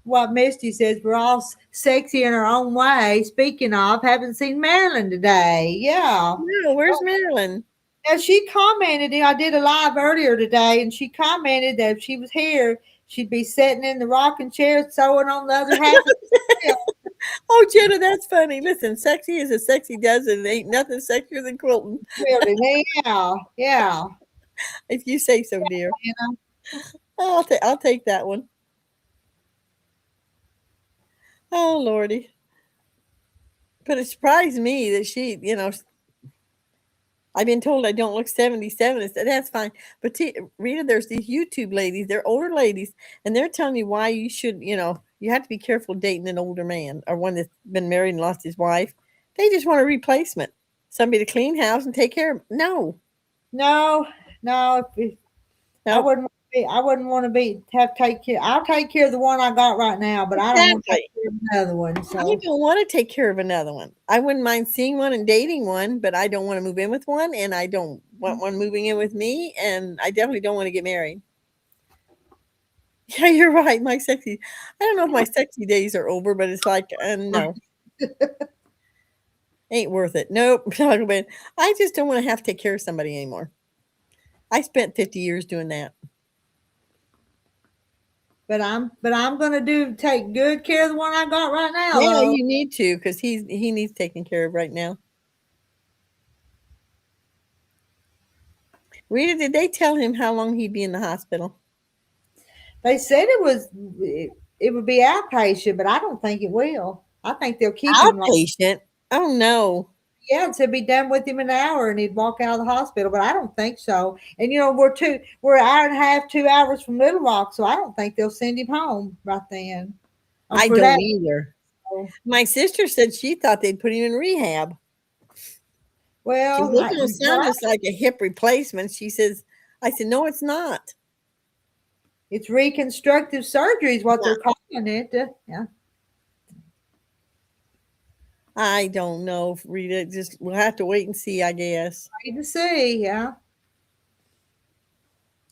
S1: What Misty says, we're all sexy in our own way. Speaking of, haven't seen Marilyn today. Yeah.
S4: No, where's Marilyn?
S1: Now she commented, I did a live earlier today, and she commented that if she was here, she'd be sitting in the rocking chair sewing on the other half of the
S4: Oh, Jenna, that's funny. Listen, sexy is as sexy does it. Ain't nothing sexier than quilting.
S1: building. Yeah.
S4: If you say so, dear.
S1: You know?
S4: I'll take that one. Oh, Lordy. But it surprised me that she, I've been told I don't look 77. I said, that's fine. But Rita, there's these YouTube ladies. They're older ladies, and they're telling you why you should, you have to be careful dating an older man or one that's been married and lost his wife. They just want a replacement. Somebody to clean house and take care of them. No.
S1: No. I wouldn't want I wouldn't want to have to take care. I'll take care of the one I got right now, but I don't want to
S4: Exactly.
S1: take care of another one.
S4: I
S1: So
S4: don't want to take care of another one. I wouldn't mind seeing one and dating one, but I don't want to move in with one, and I don't want one moving in with me, and I definitely don't want to get married. Yeah, you're right. My sexy. I don't know if my sexy days are over, but it's like, no, ain't worth it. Nope. I just don't want to have to take care of somebody anymore. I spent 50 years doing that.
S1: but I'm gonna take good care of the one I got right now,
S4: Yeah,
S1: though.
S4: you need to because he needs taken care of right now. Rita, did they tell him how long he'd be in the hospital?
S1: They said it would be outpatient, but I don't think it will. I think they'll keep him like
S4: Outpatient. Oh no.
S1: yeah, to be done with him in an hour and he'd walk out of the hospital, but I don't think so. And we're an hour and a half, 2 hours from Little Rock, so I don't think they'll send him home right then.
S4: I
S1: For
S4: don't
S1: that,
S4: either. My sister said she thought they'd put him in rehab. She
S1: well,
S4: said, it don't sound just like a hip replacement. She says, I said, no, it's not.
S1: it's reconstructive surgery is what
S4: Yeah.
S1: they're calling it. Yeah.
S4: I don't know, Rita. Just we'll have to wait and see, I guess.
S1: Wait to see, yeah.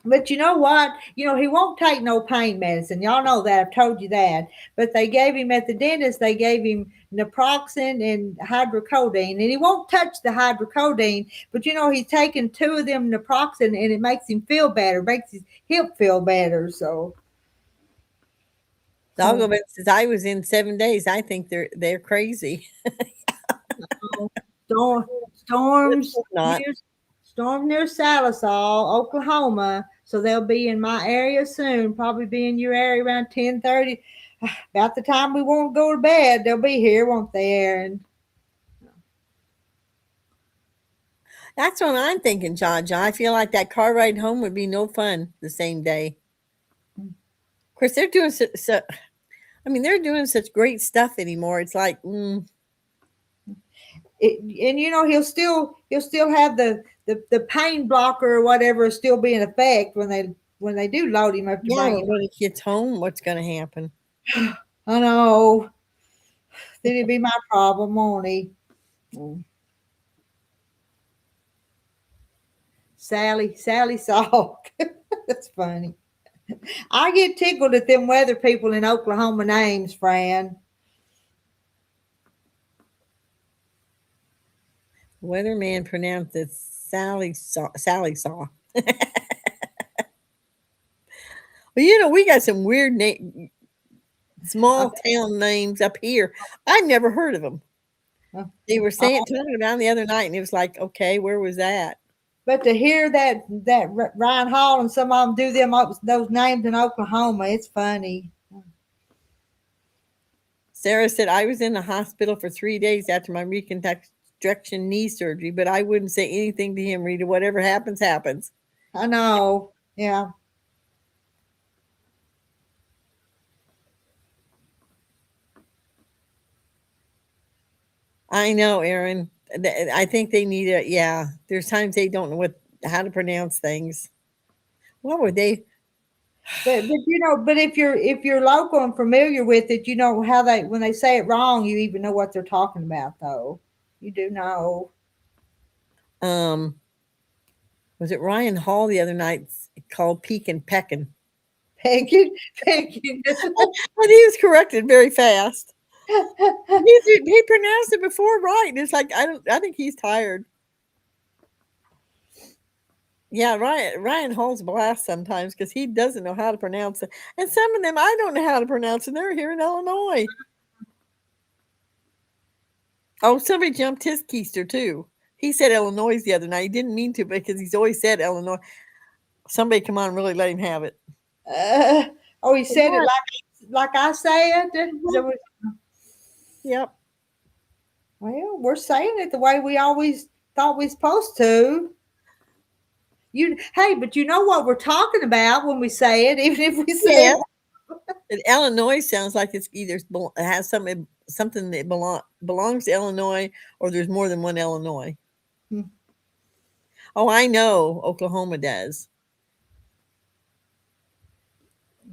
S1: But you know what? He won't take no pain medicine. Y'all know that. I've told you that. But they gave him at the dentist, they gave him naproxen and hydrocodone. And he won't touch the hydrocodone. But he's taking 2 of them naproxen and it makes him feel better, makes his hip feel better. So
S4: I'll go back since I was in 7 days. I think they're crazy.
S1: storms
S4: Not.
S1: near Salisal, Oklahoma. So they'll be in my area soon, probably be in your area around 10:30. About the time we won't go to bed, they'll be here, won't they, Aaron?
S4: That's what I'm thinking, John. I feel like that car ride home would be no fun the same day. Of course, they're doing they're doing such great stuff anymore. It's like,
S1: And he'll still have the pain blocker or whatever still be in effect when they do load him up to
S4: yeah,
S1: bring
S4: but
S1: him.
S4: when he gets home, what's going to happen?
S1: I know. Then it'd be my problem, won't he? Sally Salk. That's funny. I get tickled at them weather people in Oklahoma names, Fran.
S4: Weatherman pronounced it Sally Saw. Well, we got some weird small town names up here. I've never heard of them. They were talking about them the other night, and it was like, okay, where was that?
S1: But to hear that Ryan Hall and some of them do those names in Oklahoma, it's funny.
S4: Sarah said, I was in the hospital for 3 days after my reconstruction knee surgery, but I wouldn't say anything to him, Rita. Whatever happens, happens.
S1: I know. Yeah.
S4: I know, Aaron. I think they need it. Yeah. There's times they don't know how to pronounce things. What were they?
S1: But if you're local and familiar with it, you know how when they say it wrong, you even know what they're talking about, though. You do know.
S4: Was it Ryan Hall the other night called Peek and Peckin?
S1: Pecking.
S4: And he was corrected very fast. He pronounced it before right. And it's like I think he's tired. Yeah, Ryan Hall's a blast sometimes because he doesn't know how to pronounce it. And some of them I don't know how to pronounce, and they're here in Illinois. Oh, somebody jumped his keister too. He said Illinois the other night. He didn't mean to because he's always said Illinois. Somebody come on and really let him have it.
S1: He said it like I said.
S4: Yep.
S1: Well, we're saying it the way we always thought we were supposed to. But you know what we're talking about when we say it, even if we say
S4: it. Illinois sounds like it's either has something that belongs to Illinois, or there's more than one Illinois. Oh, I know Oklahoma does.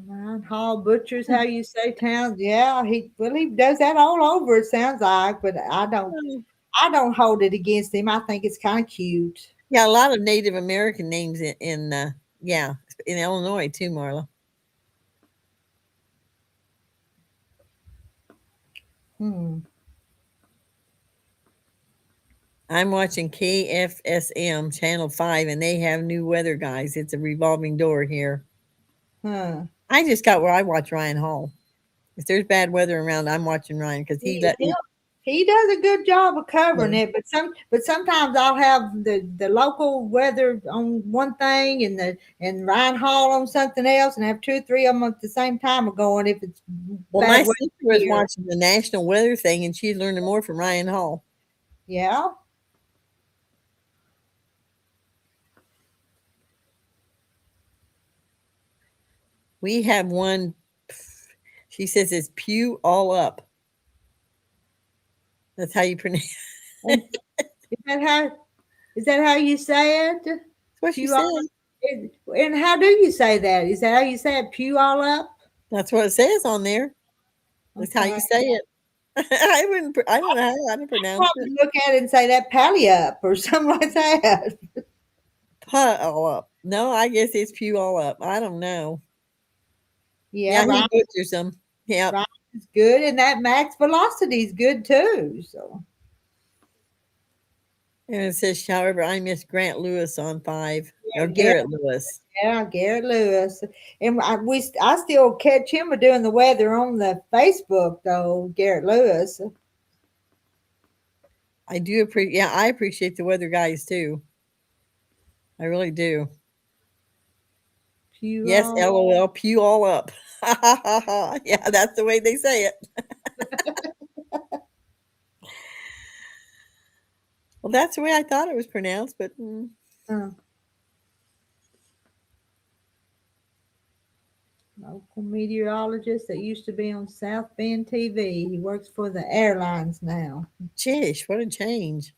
S1: Ryan Hall Butchers, how you say towns? Yeah, he does that all over. It sounds like, but I don't hold it against him. I think it's kind of cute.
S4: Yeah, a lot of Native American names in yeah, in Illinois too, Marla.
S1: Hmm.
S4: I'm watching KFSM Channel 5 and they have new weather guys. It's a revolving door here.
S1: Huh.
S4: I just got where I watch Ryan Hall. If there's bad weather around, I'm watching Ryan because
S1: He does a good job of covering
S4: yeah.
S1: it, but sometimes I'll have the local weather on one thing and Ryan Hall on something else, and have two or three of them at the same time going if it's
S4: Well, my
S1: bad weather
S4: sister was
S1: here.
S4: watching the national weather thing and she's learning more from Ryan Hall.
S1: Yeah.
S4: We have one. She says it's pew all up. That's how you pronounce.
S1: And is that how you say it?
S4: That's what she
S1: Pew
S4: said.
S1: all up? And how do you say that? Is that how you say it? Pew all up?
S4: That's what it says on there. That's how
S1: Okay.
S4: you say it. I wouldn't. I don't know how to pronounce
S1: Probably
S4: it.
S1: look at it and say that pally up or something like that.
S4: Put all up. No, I guess it's pew all up. I don't know.
S1: Yeah,
S4: Yeah, he
S1: Ryan,
S4: butchers them. Yeah.
S1: Ryan is good, and that max velocity is good too. So
S4: And it says, however, I miss Grant Lewis on 5 or
S1: yeah,
S4: Garrett Lewis.
S1: yeah, Garrett Lewis, and I still catch him doing the weather on the Facebook though. Garrett Lewis.
S4: I do appreciate. Yeah, I appreciate the weather guys too. I really do.
S1: You
S4: Yes,
S1: all,
S4: LOL, pew all up. Yeah, that's the way they say it. Well, that's the way I thought it was pronounced, but
S1: uh, local meteorologist that used to be on South Bend TV. He works for the airlines now.
S4: Jish, what a change.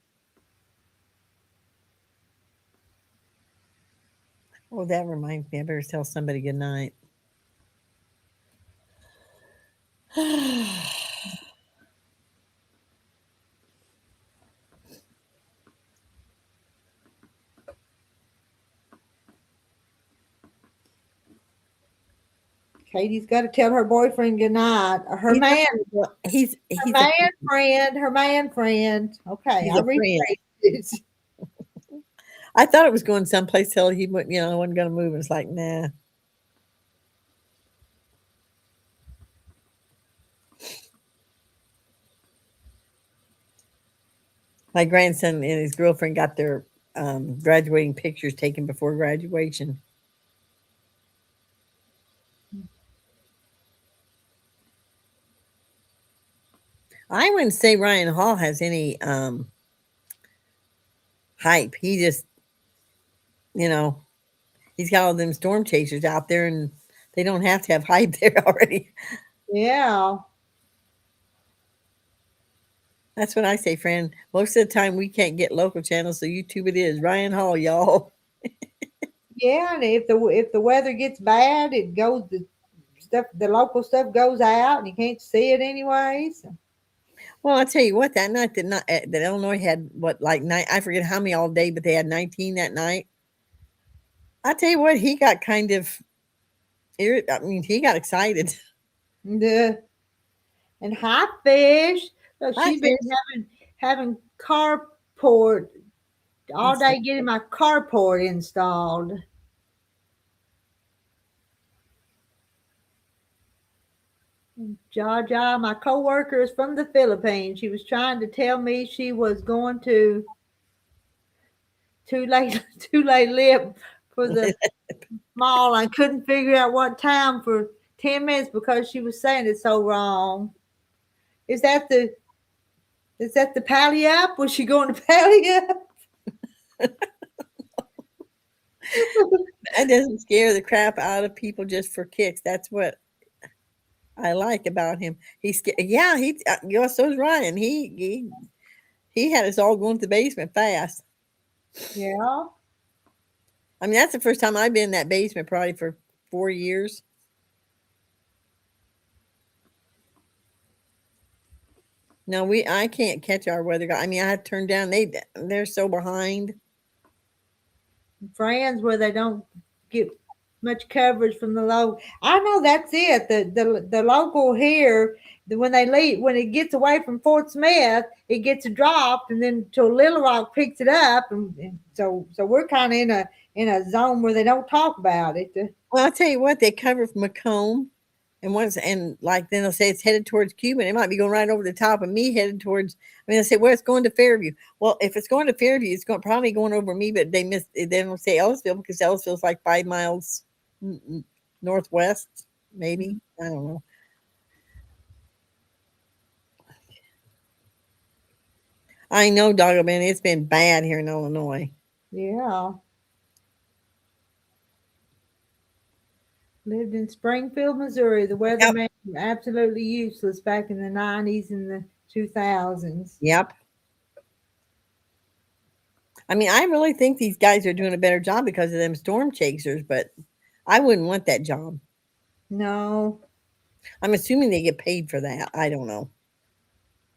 S4: Oh, that reminds me. I better tell somebody good night.
S1: Katie's got to tell her boyfriend goodnight. Her
S4: He's
S1: man,
S4: he's
S1: her
S4: he's a
S1: man friend, her man friend. Okay,
S4: he's
S1: I
S4: a friend.
S1: rephrased it.
S4: I thought it was going someplace till he went, wasn't going to move. It's like, nah. My grandson and his girlfriend got their graduating pictures taken before graduation. I wouldn't say Ryan Hall has any hype. He just, you know, he's got all them storm chasers out there, and they don't have to have hype there already.
S1: Yeah,
S4: That's what I say, friend. Most of the time, we can't get local channels, so YouTube it is. Ryan Hall, y'all.
S1: yeah. And if the weather gets bad, it goes the local stuff goes out, and you can't see it anyways.
S4: Well, I'll tell you what, that night that Illinois had, what, like nine, I forget how many all day, but they had 19 that night. I tell you what, he got kind of, I mean, he got excited.
S1: The and hot fish. Look,
S4: I
S1: she's been having carport all
S4: think
S1: day getting my carport installed. Jaja, my coworker is from the Philippines. She was trying to tell me she was going to too late lip for the mall. I couldn't figure out what time for 10 minutes because she was saying it so wrong. Is that the pally up? Was she going to pally up?
S4: That doesn't scare the crap out of people just for kicks. That's what I like about him. Yeah, so is Ryan. He had us all going to the basement fast.
S1: Yeah.
S4: I mean, that's the first time I've been in that basement probably for 4 years. No, I can't catch our weather guy. I mean, I have to turn down. They're so behind.
S1: Friends where they don't get much coverage from the local. I know that's it. The local here, when they leave, when it gets away from Fort Smith, it gets dropped, and then till Little Rock picks it up, and so we're kind of in a zone where they don't talk about it.
S4: Well, I'll tell you what, they cover Macomb, and like then they'll say it's headed towards Cuba, and it might be going right over the top of me, headed towards. I mean, they say, well, it's going to Fairview. Well, if it's going to Fairview, it's probably going over me, but they miss. They don't say Ellisville because Ellisville's like 5 miles northwest, maybe. I don't know. I know, dog man, it's been bad here in Illinois.
S1: Yeah. Lived in Springfield, Missouri. The weatherman was absolutely useless back in the 90s and the 2000s.
S4: Yep. I mean, I really think these guys are doing a better job because of them storm chasers, but I wouldn't want that job.
S1: No.
S4: I'm assuming they get paid for that. I don't know.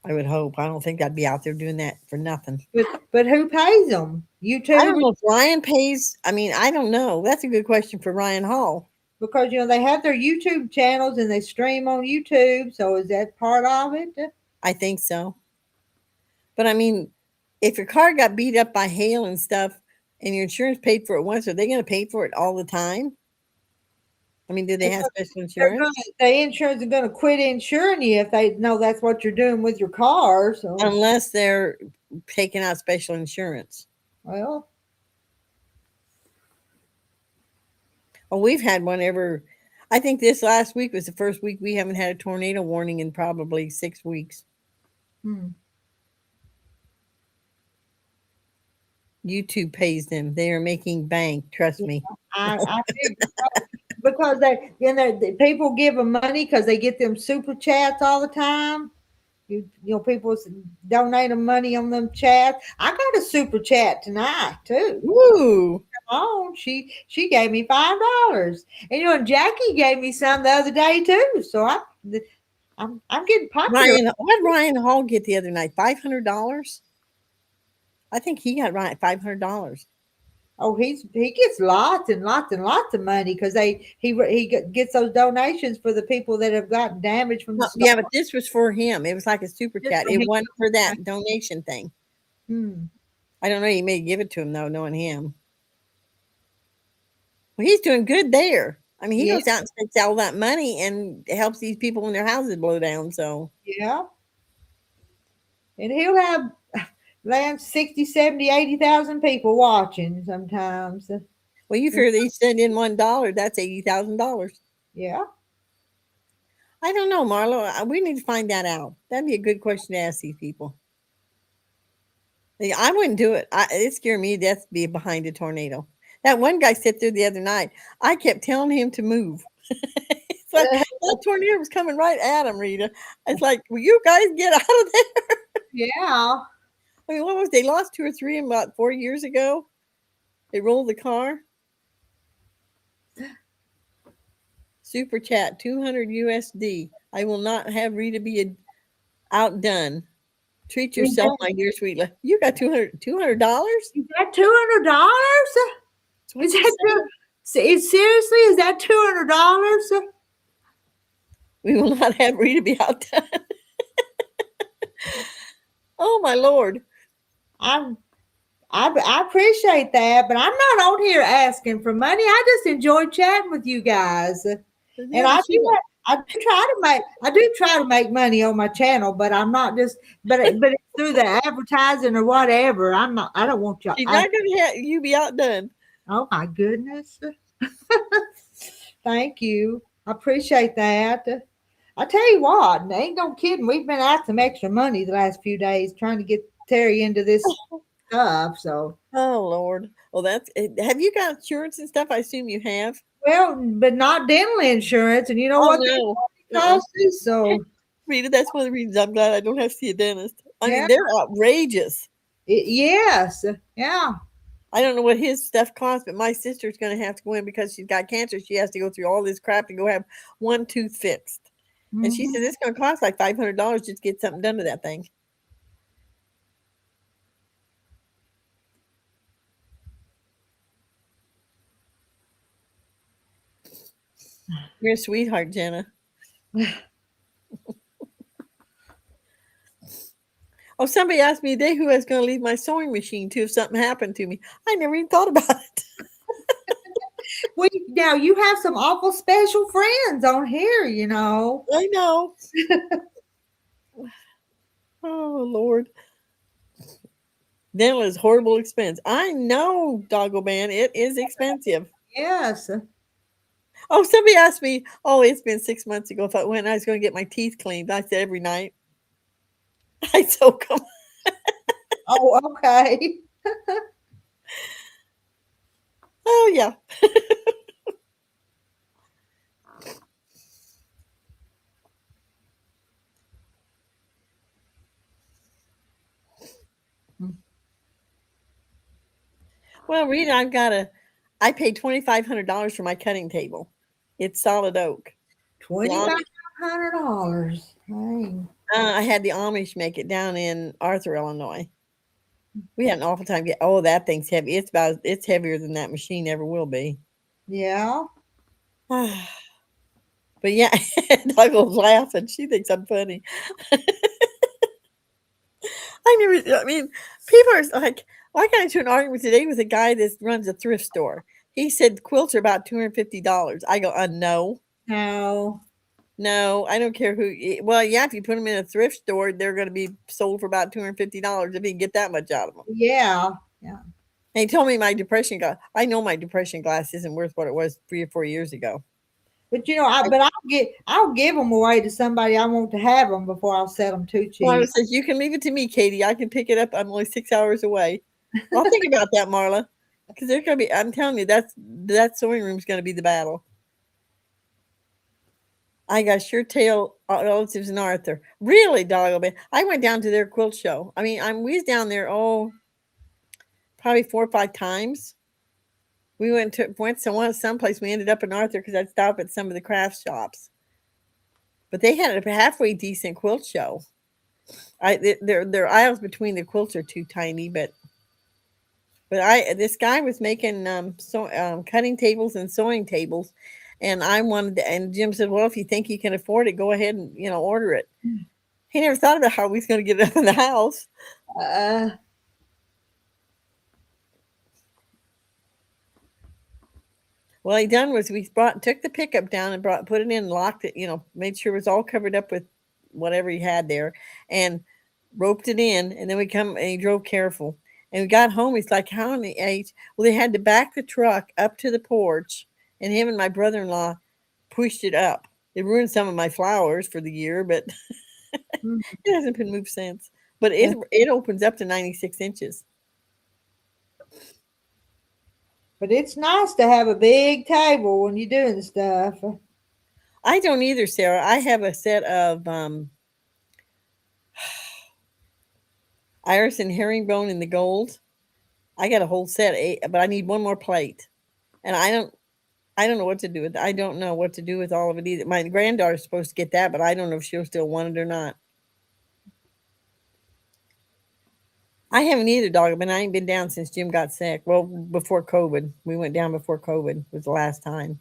S4: I would hope. I don't think I'd be out there doing that for nothing.
S1: But who pays them? YouTube?
S4: I don't know if Ryan pays. I mean, I don't know. That's a good question for Ryan Hall.
S1: Because they have their YouTube channels and they stream on YouTube. So is that part of it?
S4: I think so. But I mean, if your car got beat up by hail and stuff and your insurance paid for it once, are they going to pay for it all the time? I mean, do they have special insurance?
S1: The insurance is going to quit insuring you if they know that's what you're doing with your car. So
S4: unless they're taking out special insurance.
S1: Well,
S4: we've had one ever. I think this last week was the first week we haven't had a tornado warning in probably 6 weeks. YouTube pays them. They are making bank. Trust me.
S1: I think because the people give them money because they get them super chats all the time. People donate them money on them chats. I got a super chat tonight too.
S4: Woo!
S1: Come on, she gave me $5, and Jackie gave me some the other day too. So I'm getting popular.
S4: What did Ryan Hall get the other night? $500. I think he got right $500.
S1: Oh, he gets lots and lots and lots of money because he gets those donations for the people that have gotten damage from the storm.
S4: Yeah, but this was for him. It was like a super chat. It wasn't for that donation thing. I don't know. You may give it to him though, knowing him. Well, he's doing good there. I mean, he goes out and spends all that money and helps these people when their houses blow down. So
S1: yeah, and he'll have 60, 70, 80,000 people watching sometimes.
S4: Well, you figure they send in $1, that's $80,000.
S1: Yeah.
S4: I don't know, Marlo. We need to find that out. That'd be a good question to ask these people. I wouldn't do it. It scared me to death to be behind a tornado. That one guy sat there the other night. I kept telling him to move. It's like that tornado was coming right at him, Rita. It's like, will you guys get out of there?
S1: Yeah.
S4: I mean, what was they lost 2 or 3 about 4 years ago? They rolled the car. Super chat, 200 USD. I will not have Rita be outdone. Treat yourself, my dear sweetla. You got $200.
S1: Is that $200? Is that seriously? Is that $200?
S4: We will not have Rita be outdone. Oh my Lord.
S1: I appreciate that, but I'm not on here asking for money. I just enjoy chatting with you guys, and I do try to make money on my channel, but I'm not just, but it's through the advertising or whatever. I don't want you.
S4: She's not going to have you be outdone.
S1: Oh my goodness. Thank you. I appreciate that. I tell you what, ain't no kidding. We've been out some extra money the last few days trying to get Terry into this stuff. So,
S4: oh Lord. Well, have you got insurance and stuff? I assume you have.
S1: Well, but not dental insurance, and you know what
S4: no.
S1: that costs. So,
S4: Rita, that's one of the reasons I'm glad I don't have to see a dentist. I mean, they're outrageous.
S1: Yes, yeah.
S4: I don't know what his stuff costs, but my sister's going to have to go in because she's got cancer. She has to go through all this crap to go have one tooth fixed. And she
S1: Mhm.
S4: said it's going to cost like $500 just to get something done to that thing. You're a sweetheart, Jenna. Oh, somebody asked me today who I was going to leave my sewing machine to if something happened to me. I never even thought about it.
S1: Now you have some awful special friends on here, you know.
S4: I know. Oh, Lord. Dental is horrible expense. I know, Doggo Man. It is expensive.
S1: Yes.
S4: Oh, somebody asked me, oh, it's been 6 months ago if I went, I was going to get my teeth cleaned. I said every night. I soak them.
S1: Oh, okay.
S4: Oh, yeah. Well, Rita, I paid $2,500 for my cutting table. It's solid oak. The
S1: $2,500. Dang.
S4: I had the Amish make it down in Arthur, Illinois. We had an awful time. Oh, that thing's heavy. It's heavier than that machine ever will be.
S1: Yeah.
S4: But yeah, Douglas laughing. She thinks I'm funny. I mean, people are like, well, I got into an argument today with a guy that runs a thrift store. He said quilts are about $250. I go, no,
S1: No.
S4: no, I don't care who. Well, yeah, if you put them in a thrift store, they're going to be sold for about $250 if you can get that much out of them.
S1: Yeah. Yeah.
S4: And he told me my depression glass. I know my depression glass isn't worth what it was 3 or 4 years ago.
S1: But you know, I'll give them away to somebody I want to have them before I'll sell them too
S4: Marla
S1: cheap.
S4: says, you can leave it to me, Katie. I can pick it up. I'm only 6 hours away. Well, I'll think about that, Marla. Because they're going to be, I'm telling you, that sewing room's going to be the battle. I got sure tail relatives in Arthur. Really, Doggo Man. I went down to their quilt show. I mean, we was down there, probably 4 or 5 times. We went someplace. We ended up in Arthur because I'd stop at some of the craft shops. But they had a halfway decent quilt show. Their aisles between the quilts are too tiny, but this guy was making cutting tables and sewing tables, and and Jim said, well, if you think you can afford it, go ahead and order it. He never thought about how we was going to get it up in the house. What he done was took the pickup down and put it in, locked it, made sure it was all covered up with whatever he had there, and roped it in. And then we come and he drove careful. And we got home. He's like, how in the H? Well, they had to back the truck up to the porch, and him and my brother-in-law pushed it up. It ruined some of my flowers for the year, but it hasn't been moved since. But it opens up to 96 inches.
S1: But it's nice to have a big table when you're doing stuff.
S4: I don't either, Sarah. I have a set of iris and herringbone in the gold. I got a whole set, but I need one more plate, and I don't know what to do with it. I don't know what to do with all of it either. My granddaughter's supposed to get that, but I don't know if she'll still want it or not. I haven't either, dog. But I ain't been down since Jim got sick. Well, before COVID. We went down before COVID was the last time.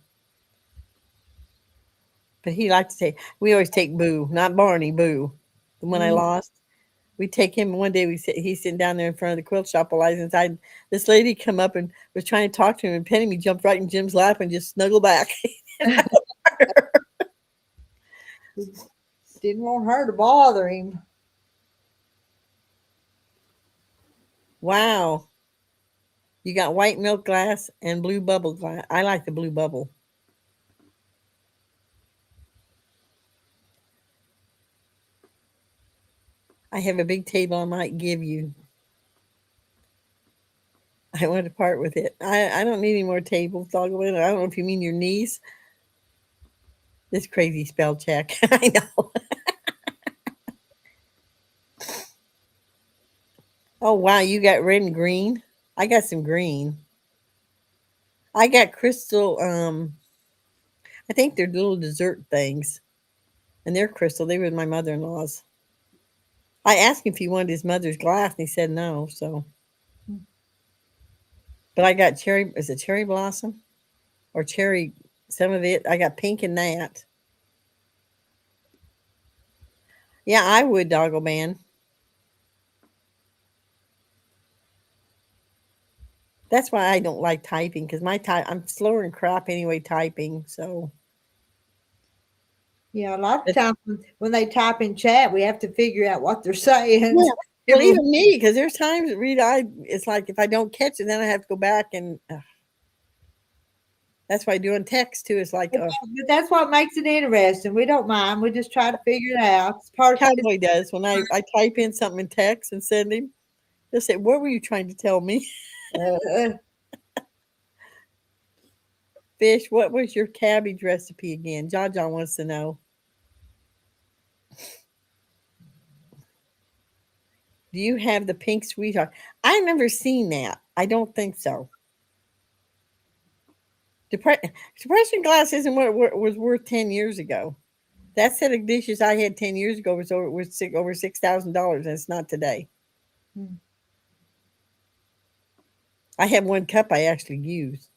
S4: But he liked to take, we always take Boo, not Barney, Boo. The one I lost. We take him one day. He's sitting down there in front of the quilt shop while I was inside. This lady come up and was trying to talk to him, and Penny me jumped right in Jim's lap and just snuggled back.
S1: Didn't want her to bother him.
S4: Wow. You got white milk glass and blue bubble glass. I like the blue bubble. I have a big table I might give you. I want to part with it. I don't need any more tables, Doggo. I don't know if you mean your niece. This crazy spell check. I know. Oh, wow. You got red and green. I got some green. I got crystal. I think they're little dessert things. And they're crystal. They were my mother-in-law's. I asked him if he wanted his mother's glass, and he said no. So, but I got cherry. Is it cherry blossom or cherry? Some of it. I got pink in that. Yeah, I would, doggle man. That's why I don't like typing because I'm slower than crap anyway typing. So
S1: Yeah, a lot of times when they type in chat, we have to figure out what they're saying.
S4: yeah. Well, even me, because there's times it's like if I don't catch it, then I have to go back and that's why doing text too is like
S1: But that's what makes it interesting. We don't mind. We just try to figure it out. It's part of
S4: Cowboy does when I type in something in text and send him. He'll say, "What were you trying to tell me?"
S1: uh,
S4: Fish, what was your cabbage recipe again? John wants to know. Do you have the pink sweetheart? I've never seen that. I don't think so. Depression glass isn't what it was worth 10 years ago. That set of dishes I had 10 years ago was over $6,000, and it's not today. I have one cup I actually use.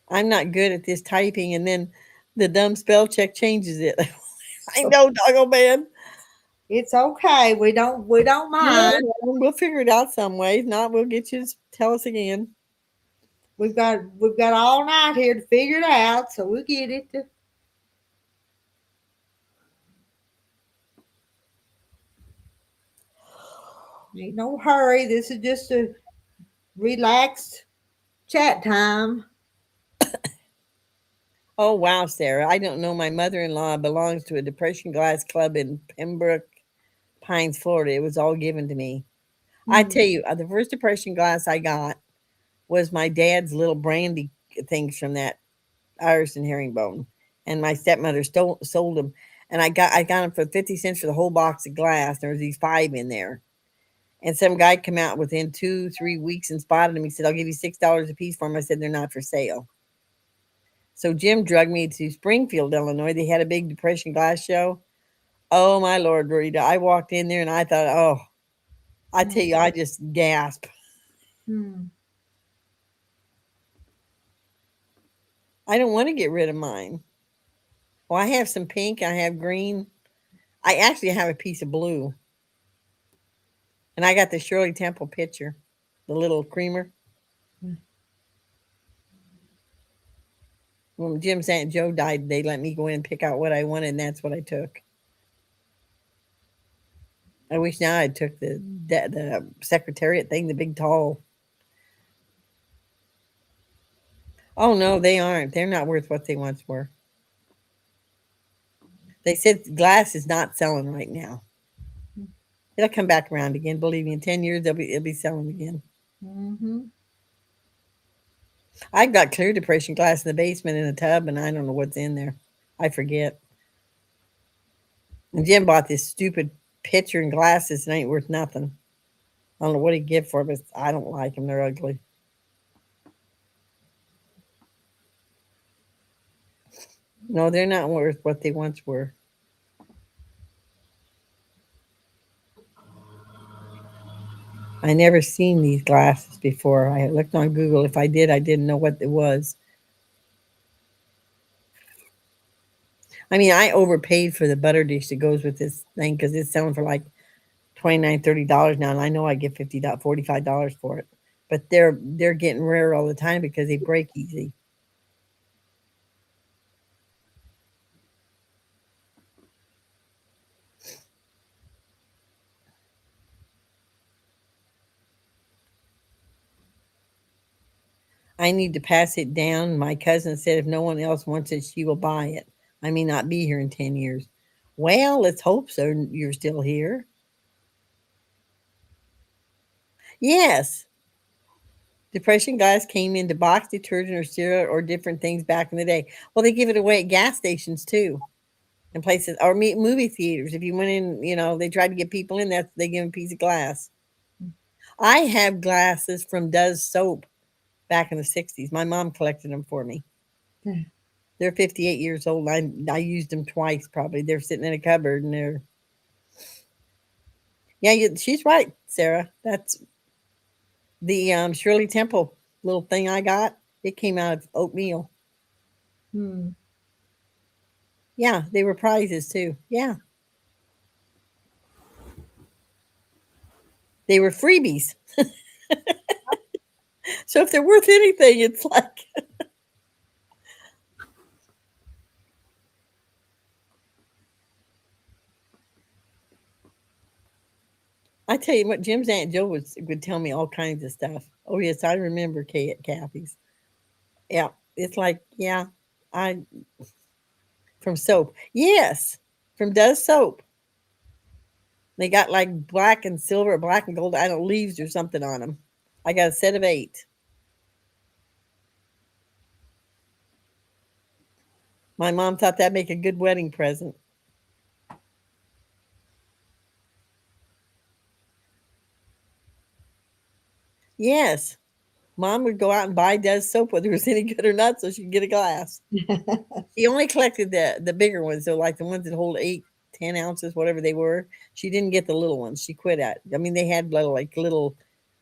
S4: I'm not good at this typing, and then the dumb spell check changes it. I know, doggo man.
S1: it's okay. We don't mind.
S4: Yeah, we'll figure it out some way. If not, we'll get you to tell us again.
S1: We've got all night here to figure it out, so we'll get it. Ain't no hurry. This is just a relaxed chat time.
S4: Oh, wow, Sarah. I don't know. My mother in law belongs to a Depression Glass Club in Pembroke Pines, Florida. It was all given to me. I tell you, the first Depression Glass I got was my dad's little brandy things from that Irish and herringbone. And my stepmother sold them. And I got them for 50 cents for the whole box of glass. There was these 5 in there. And some guy come out within 2-3 weeks and spotted them. He said, "I'll give you $6 a piece for them." I said, "They're not for sale." So Jim drugged me to Springfield, Illinois. They had a big Depression Glass show. Oh my Lord, Rita! I walked in there and I thought, oh, I tell you, I just gasped. I don't want to get rid of mine. Well, I have some pink. I have green. I actually have a piece of blue. And I got the Shirley Temple picture, the little creamer. When Jim's Aunt Joe died, they let me go in and pick out what I wanted, and that's what I took. I wish now I took the secretariat thing, the big tall. Oh no, they aren't. They're not worth what they once were. They said glass is not selling right now. It'll come back around again. Believe me, in 10 years it'll be selling again. I've got clear Depression glass in the basement in a tub, and I don't know what's in there. I forget. And Jim bought this stupid pitcher and glasses and ain't worth nothing. I don't know what he'd give for it, but I don't like them. They're ugly. No, they're not worth what they once were. I never seen these glasses before. I looked on Google. If I did, I didn't know what it was. I mean, I overpaid for the butter dish that goes with this thing because it's selling for like $29, $30 now, and I know I get $45 for it. But they're getting rare all the time because they break easy. I need to pass it down. My cousin said if no one else wants it, she will buy it. I may not be here in 10 years. Well, let's hope so. You're still here. Yes. Depression guys came into box detergent or cereal or different things back in the day. Well, they give it away at gas stations too, and places or movie theaters. If you went in, they tried to get people in. They give them a piece of glass. I have glasses from Does soap back in the '60s. My mom collected them for me. They're 58 years old. I used them twice probably. They're sitting in a cupboard and they're yeah. She's right, Sarah. That's the Shirley Temple little thing I got. It came out of oatmeal.
S1: Hmm.
S4: Yeah, they were prizes too. Yeah, they were freebies. So if they're worth anything, it's like I tell you what, Jim's Aunt Joe would tell me all kinds of stuff. Oh yes, I remember Kathy's. Yeah, it's like yeah, I from soap. Yes, from Does Soap. They got like black and silver, black and gold. I don't leaves or something on them. I got a set of 8. My mom thought that'd make a good wedding present. Yes, Mom would go out and buy Does soap whether it was any good or not, so she could get a glass. She only collected the bigger ones, so like the ones that hold 8, 10 ounces, whatever they were. She didn't get the little ones. She quit at. I mean, they had little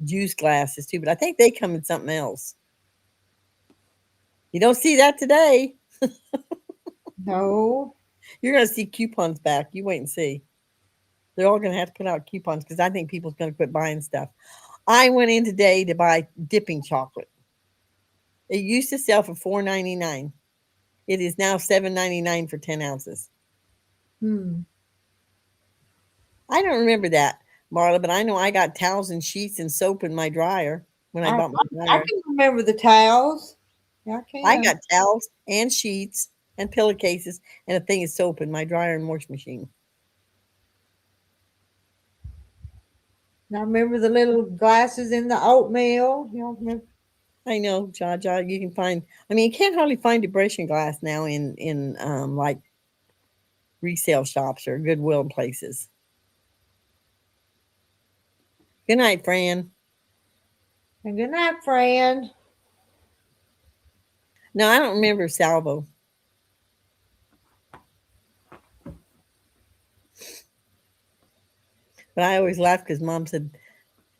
S4: juice glasses too, but I think they come in something else. You don't see that today.
S1: No.
S4: You're gonna see coupons back. You wait and see. They're all gonna have to put out coupons because I think people's gonna quit buying stuff. I went in today to buy dipping chocolate. It used to sell for $4.99. It is now $7.99 for 10 ounces.
S1: Hmm.
S4: I don't remember that, Marla, but I know I got towels and sheets and soap in my dryer when I bought my
S1: I
S4: dryer.
S1: can remember the towels. Yeah, I
S4: I
S1: can.
S4: got towels and sheets and pillowcases and a thing of soap in my dryer and wash machine.
S1: I remember the little glasses in the oatmeal. You don't remember?
S4: I know, Jaja. You can find. I mean, you can't hardly find depression glass now in like resale shops or Goodwill places. Good night, Fran.
S1: And good night, friend.
S4: No, I don't remember Salvo, but I always laugh because Mom said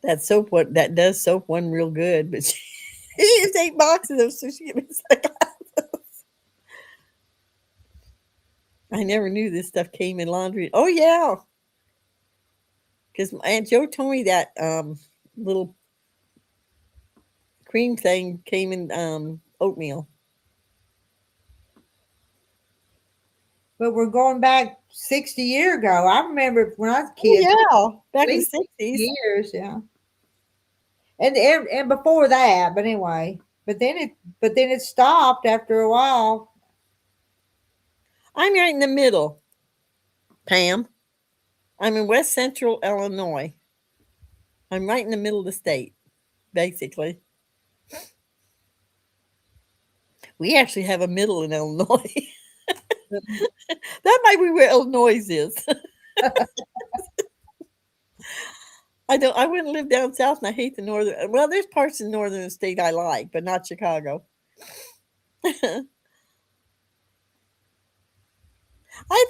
S4: that soap what that does soap wasn't real good, but she used 8 boxes of so she gave me some glasses. I never knew this stuff came in laundry. Oh yeah, because Aunt Joe told me that little cream thing came in oatmeal.
S1: But we're going back 60 years ago. I remember when I was a
S4: Oh
S1: kid,
S4: yeah,
S1: at
S4: back in the
S1: least
S4: 60s.
S1: years, yeah. And before that, but anyway. But then it stopped after a while.
S4: I'm right in the middle, Pam. I'm in West Central Illinois. I'm right in the middle of the state, basically. We actually have a middle in Illinois. That might be where Illinois is. I wouldn't live down south and I hate the northern well, there's parts of the northern state I like, but not Chicago. I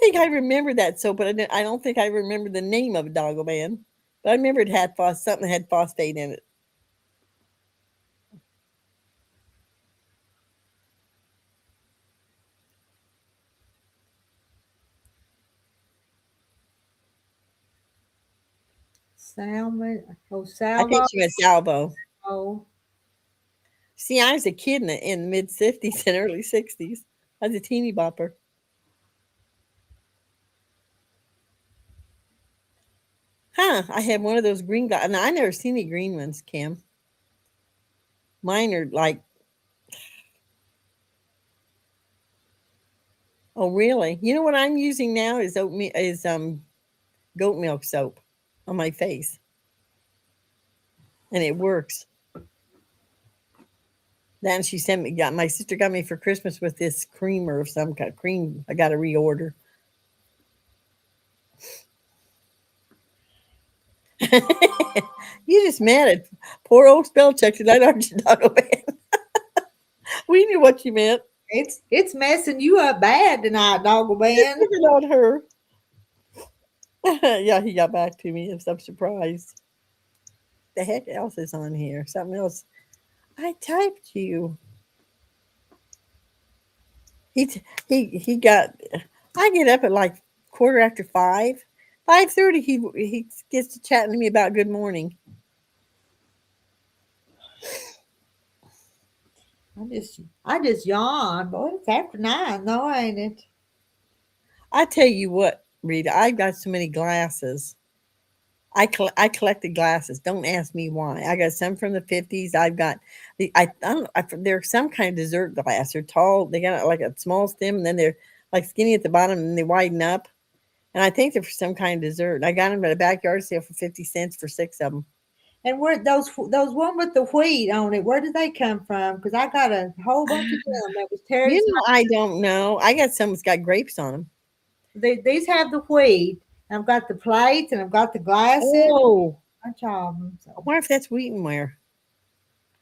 S4: think I remember that soap, but I don't think I remember the name of it, Doggo Man. But I remember it had something had phosphate in it.
S1: Salmon. Oh,
S4: I think
S1: salvo.
S4: she meant Salvo.
S1: Oh,
S4: See, I was a kid in the mid 50s and early 60s. I was a teeny bopper. Huh, I had one of those green guys. And I never seen any green ones, Kim. Mine are like, oh really? You know what I'm using now is oatmeal is goat milk soap on my face. And it works. Then she sent me got my sister got me for Christmas with this creamer of some kind cream I gotta reorder. You just mad at poor old spell check tonight, aren't you, Doggo Man? We knew what you meant.
S1: It's messing you up bad tonight, Doggle Man.
S4: Look at on her. Yeah, he got back to me. I'm surprised. The heck else is on here? Something else. I typed you. He got. I get up at like 5:15. 5:30. He gets to chatting to me about good morning.
S1: I just yawned. Boy, it's after 9 though, ain't it?
S4: I tell you what, Rita. I've got so many glasses. I collected glasses. Don't ask me why. I got some from the 50s. I've got I don't they're some kind of dessert glass. They're tall. They got like a small stem, and then they're like skinny at the bottom, and they widen up. And I think they're for some kind of dessert. I got them at a backyard sale for 50 cents for 6 of them.
S1: And where those one with the wheat on it, where did they come from? Because I got a whole bunch of them. That was Terry's.
S4: I don't know. I got some that's got grapes on them.
S1: These have the wheat. I've got the plates and I've got the glasses.
S4: Oh,
S1: Bunch of them.
S4: I wonder if that's Wheatonware.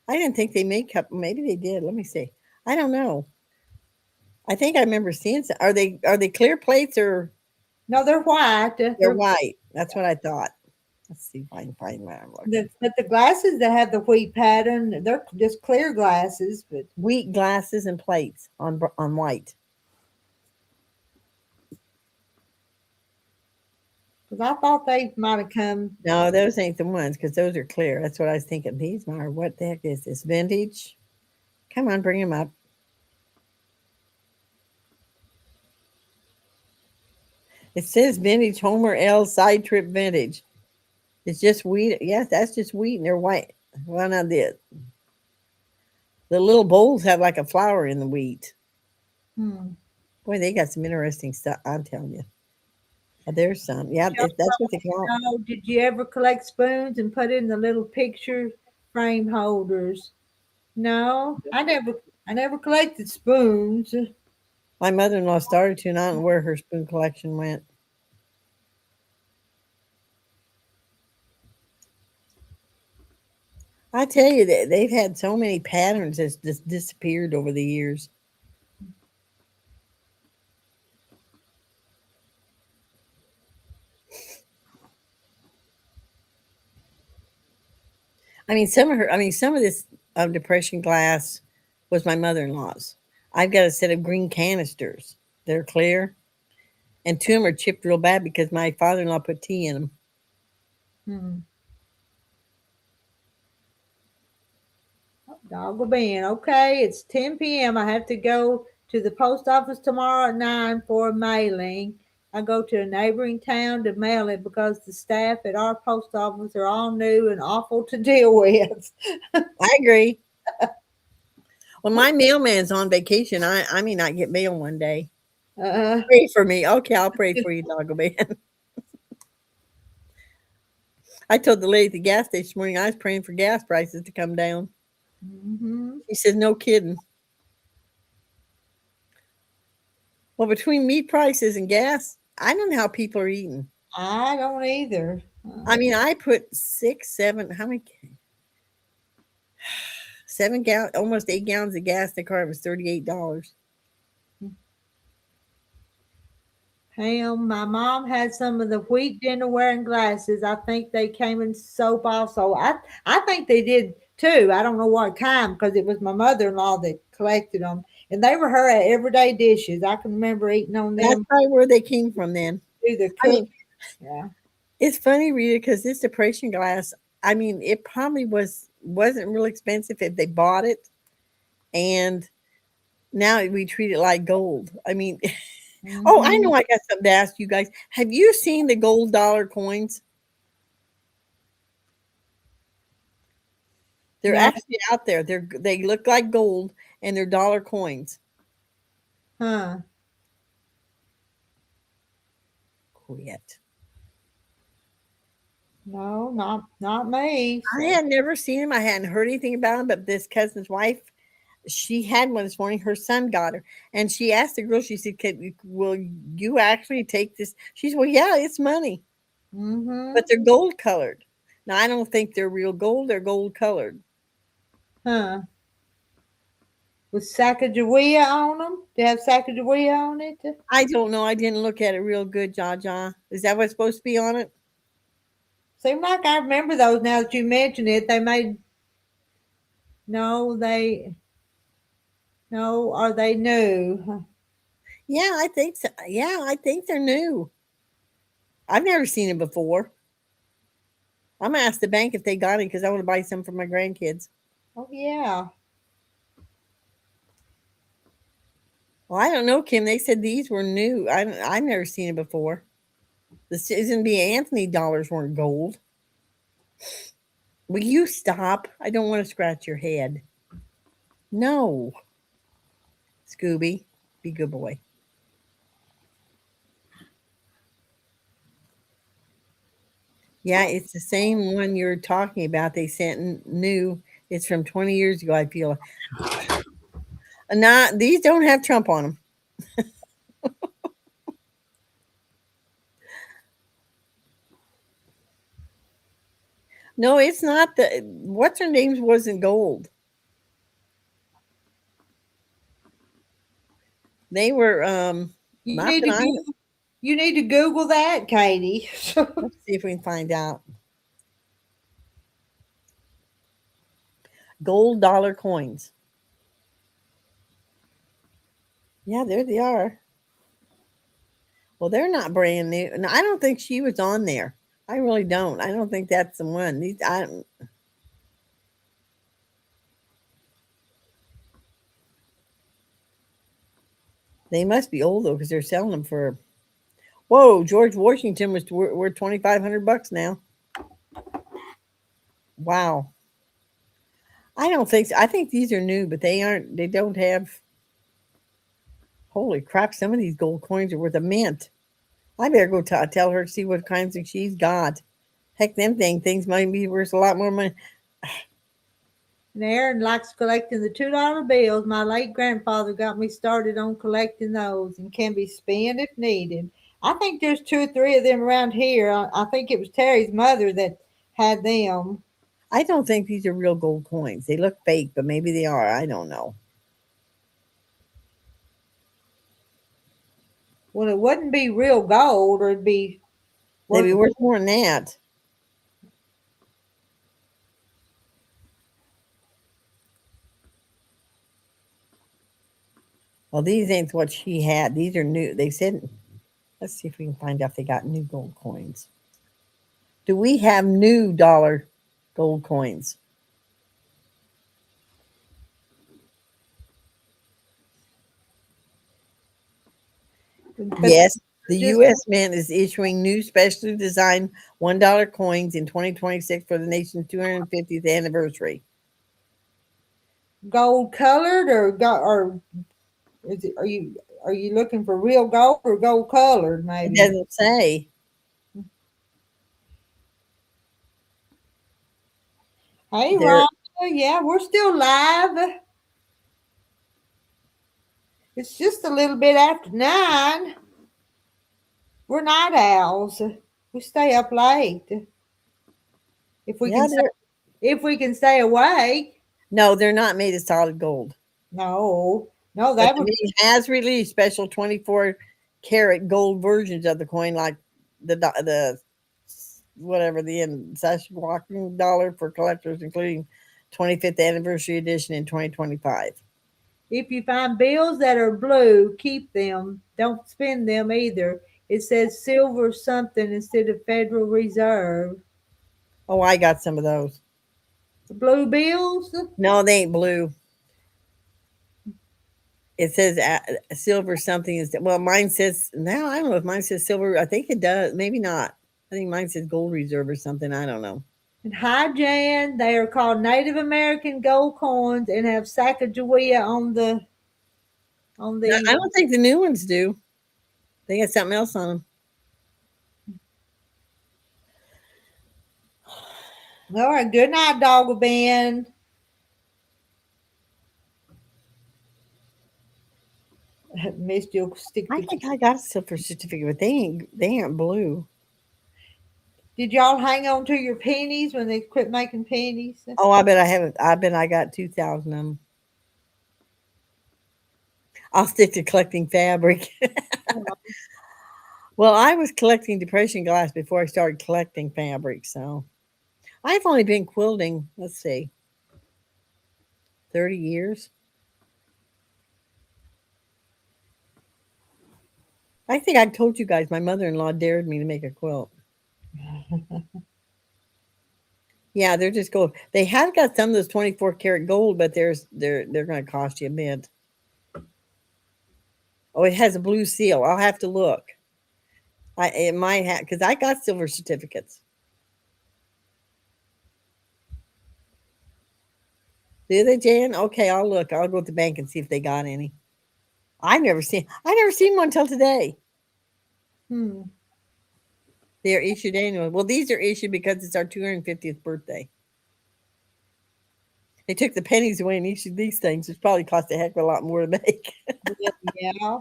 S4: I didn't think they made cup. Maybe they did. Let me see. I don't know. I think I remember seeing some. Are they clear plates or?
S1: No, they're white.
S4: They're white. That's what I thought. Let's see if I can find where I'm looking.
S1: But the glasses that have the wheat pattern, they're just clear glasses. But
S4: Wheat glasses and plates on white.
S1: because I thought they might have come.
S4: No, those ain't the ones because those are clear. That's what I was thinking. These are what the heck is this? Vintage? Come on, bring them up. It says vintage Homer L side trip vintage. It's just wheat. Yes, that's just wheat and they're white. Well, now the little bowls have like a flower in the wheat. Boy, they got some interesting stuff. I'm telling you. There's some. Yeah, that's what they call it.
S1: No, did you ever collect spoons and put in the little picture frame holders? No, I never collected spoons.
S4: My mother-in-law started to, and I don't know where her spoon collection went. I tell you that they've had so many patterns that's just disappeared over the years. Some of this depression glass was my mother-in-law's. I've got a set of green canisters. They're clear, and 2 of them are chipped real bad because my father-in-law put tea in them.
S1: Doggle Ben. Okay, it's 10 p.m. I have to go to the post office tomorrow at 9 for a mailing. I go to a neighboring town to mail it because the staff at our post office are all new and awful to deal with.
S4: I agree. When my mailman's on vacation, I may not get mail one day. Pray for me. Okay, I'll pray for you, Doggle Man. I told the lady at the gas station this morning I was praying for gas prices to come down. She said, no kidding. Well, between meat prices and gas, I don't know how people are eating.
S1: I don't either.
S4: I put 6, 7, how many? 7 gallons, almost 8 gallons of gas in the car. It was $38.
S1: Pam, my mom had some of the wheat dinnerware and glasses. I think they came in soap also. I think they did too. I don't know what kind because it was my mother-in-law that collected them. And they were her everyday dishes. I can remember eating on them.
S4: That's probably where they came from then.
S1: Yeah.
S4: It's funny, Rita, because this depression glass, it probably wasn't real expensive if they bought it. And now we treat it like gold. Oh, I know I got something to ask you guys. Have you seen the gold dollar coins? They're actually out there. They look like gold and they're dollar coins.
S1: Huh.
S4: Quit.
S1: No, not me.
S4: I had never seen them. I hadn't heard anything about them, but this cousin's wife, she had one this morning. Her son got her, and she asked the girl. She said, "Will you actually take this?" She said, "Well, yeah, it's money, but they're gold colored." Now, I don't think they're real gold. They're gold colored.
S1: Huh. with Sacagawea on them. Do you have Sacagawea on it?
S4: I don't know. I didn't look at it real good, Jaja. Is that what's supposed to be on it?
S1: Seem like I remember those now that you mention it. They made no, are they new?
S4: Yeah, I think so. Yeah, I think they're new. I've never seen it before. I'm gonna ask the bank if they got it because I want to buy some for my grandkids.
S1: Oh yeah.
S4: Well, I don't know, Kim. They said these were new. I've never seen it before. The Susan B. Anthony dollars weren't gold. Will you stop? I don't want to scratch your head. No, Scooby, be good boy. Yeah, it's the same one you're talking about. They sent new. It's from 20 years ago. I feel. Not these don't have Trump on them. No, it's not the what's her name's wasn't gold. They were
S1: You
S4: not
S1: need
S4: that
S1: to
S4: I
S1: you need to Google that, Katie.
S4: let's see if we can find out. Gold dollar coins. Yeah, there they are. Well, they're not brand new. No, I don't think she was on there. I really don't. I don't think that's the one. They must be old though because they're selling them for. Whoa, George Washington was worth $2,500 now. Wow. I don't think so. I think these are new, but they aren't. They don't have. Holy crap! Some of these gold coins are worth a mint. I better go tell her see what kinds of she's got. Heck, them things might be worth a lot more money.
S1: And Aaron likes collecting the $2 bills. My late grandfather got me started on collecting those and can be spent if needed. I think there's two or three of them around here. I think it was Terry's mother that had them.
S4: I don't think these are real gold coins. They look fake, but maybe they are. I don't know.
S1: Well, it wouldn't be real gold, or it'd be
S4: They'd be
S1: worth.
S4: worth more than that. Well, these ain't what she had. These are new. They said, let's see if we can find out if they got new gold coins. Do we have new dollar gold coins?
S1: But
S4: Yes. The
S1: just
S4: U.S. Mint is issuing new specially designed $1 coins in 2026 for the nation's 250th anniversary.
S1: gold colored, or is it? Are you looking for real gold or gold colored?
S4: It
S1: Maybe.
S4: doesn't say.
S1: Hey,
S4: They're,
S1: Rhonda. Yeah, we're still live. It's just a little bit after 9. We're night owls. We stay up late if we
S4: yeah,
S1: can.
S4: they're,
S1: If we can stay awake.
S4: no, they're not made of solid gold.
S1: No, no,
S4: But
S1: that
S4: the
S1: would.
S4: Mint has released special 24 karat gold versions of the coin, like the whatever the walking dollar for collectors, including 25th anniversary edition in 2025.
S1: If you find bills that are blue, keep them. Don't spend them either. It says silver something instead of Federal Reserve.
S4: Oh, I got some of those.
S1: The blue bills.
S4: No, they ain't blue. It says silver something is well. Mine says now. I don't know if mine says silver. I think it does. Maybe not. I think mine says gold reserve or something. I don't know.
S1: And hi, Jan. They are called Native American gold coins and have Sacagawea on
S4: No, I
S1: the.
S4: don't think the new ones do. They got something else on them.
S1: All right. Good night, Doggle Ben. Missed you'll stick
S4: I
S1: the.
S4: think I got a silver certificate, but they aren't blue.
S1: Did y'all hang on to your pennies when they quit making pennies?
S4: Oh, I bet I haven't. I bet I got 2,000 of them. I'll stick to collecting fabric. Well, I was collecting depression glass before I started collecting fabric, so I've only been quilting, let's see, 30 years. I think I told you guys my mother-in-law dared me to make a quilt. Yeah, they're just gold. They have got some of those 24 karat gold, but they're going to cost you a bit. Oh, it has a blue seal. I'll have to look. It might have because I got silver certificates. Do they, Jan? Okay, I'll look. I'll go to the bank and see if they got any. I never seen one until today. They are issued annually. Well, these are issued because it's our 250th birthday. They took the pennies away and issued these things, which probably cost a heck of a lot more to make.
S1: Yeah.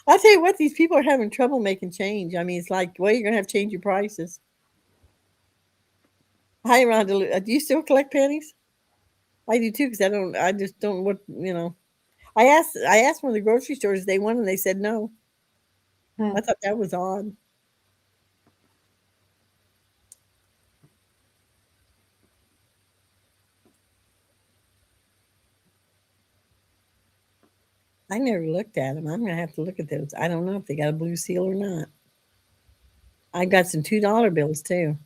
S4: I'll tell you what, these people are having trouble making change. I mean, it's like, well, you're gonna have to change your prices. Hi, Rhonda. Do you still collect pennies? I do too, because I just don't what you know. I asked one of the grocery stores if they wanted, and they said no. I thought that was odd. I never looked at them. I'm gonna have to look at those. I don't know if they got a blue seal or not. I got some $2 bills too.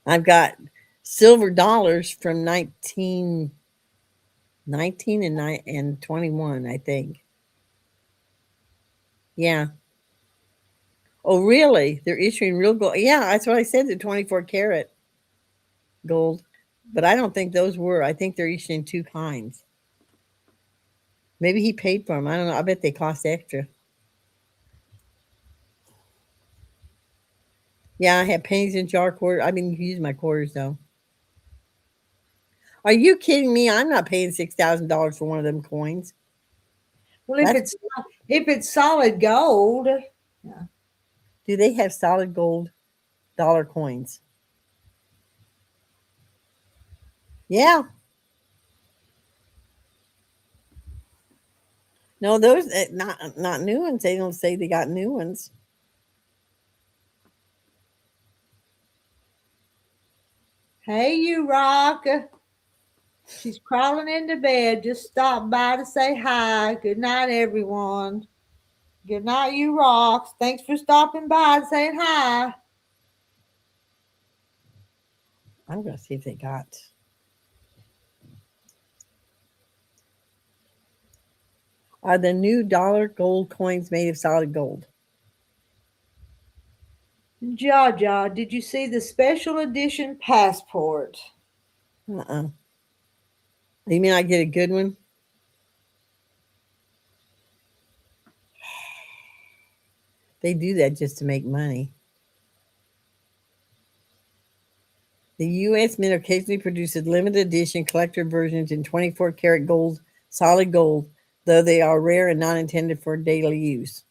S4: I've got silver dollars from 1919 and 21, I think. Yeah. Oh, really? They're issuing real gold. Yeah, that's what I said. The 24 karat gold, but I don't think those were. I think they're issuing two kinds. Maybe he paid for them. I don't know. I bet they cost extra. Yeah, I have pennies and jar quarters. I mean, you can use my quarters though. Are you kidding me? I'm not paying $6,000 for one of them coins.
S1: Well, if it's solid gold. Yeah.
S4: Do they have solid gold dollar coins? Yeah. No, those not new ones. They don't say they got new ones.
S1: Hey, you rock. She's crawling into bed. Just stopped by to say hi. Good night, everyone. Good night, you rocks. Thanks for stopping by and saying hi.
S4: I'm gonna see if they got. Are the new dollar gold coins made of solid gold?
S1: Jaja, did you see the special edition passport?
S4: Uh-uh. You mean I get a good one? They do that just to make money. The U.S. Mint occasionally produces limited edition collector versions in 24 karat gold, solid gold, though they are rare and not intended for daily use.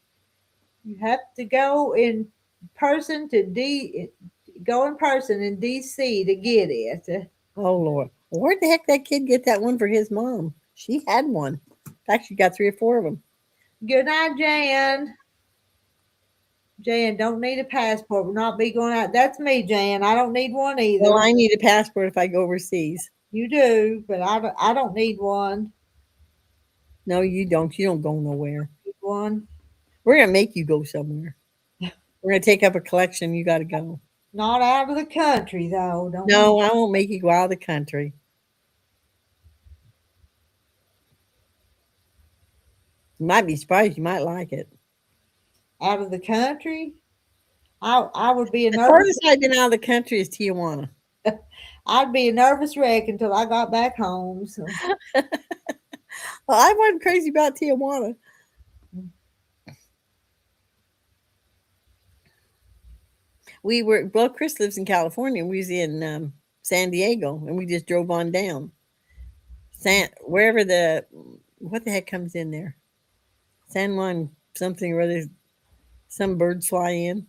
S1: You have to go in person in DC to get it.
S4: Oh Lord, where the heck that kid get that one for his mom? She had one. In fact, she got 3 or 4 of them.
S1: Good night, Jan. Jan, don't need a passport. Will not be going out. That's me, Jan. I don't need one either.
S4: Well, I need a passport if I go overseas.
S1: You do, but I don't need one.
S4: No, you don't. You don't go nowhere.
S1: Need one.
S4: We're gonna make you go somewhere. We're gonna take up a collection. You got to go.
S1: Not out of the country though. Don't.
S4: No, I won't make you go out of the country. You might be surprised. You might like it.
S1: Out of the country. I would be a
S4: The
S1: nervous.
S4: furthest I've been out of the country is Tijuana.
S1: I'd be a nervous wreck until I got back home. So.
S4: Well, I wasn't crazy about Tijuana. Well, Chris lives in California. We was in San Diego, and we just drove on down. Wherever what the heck comes in there? San Juan something or other. Some birds fly in.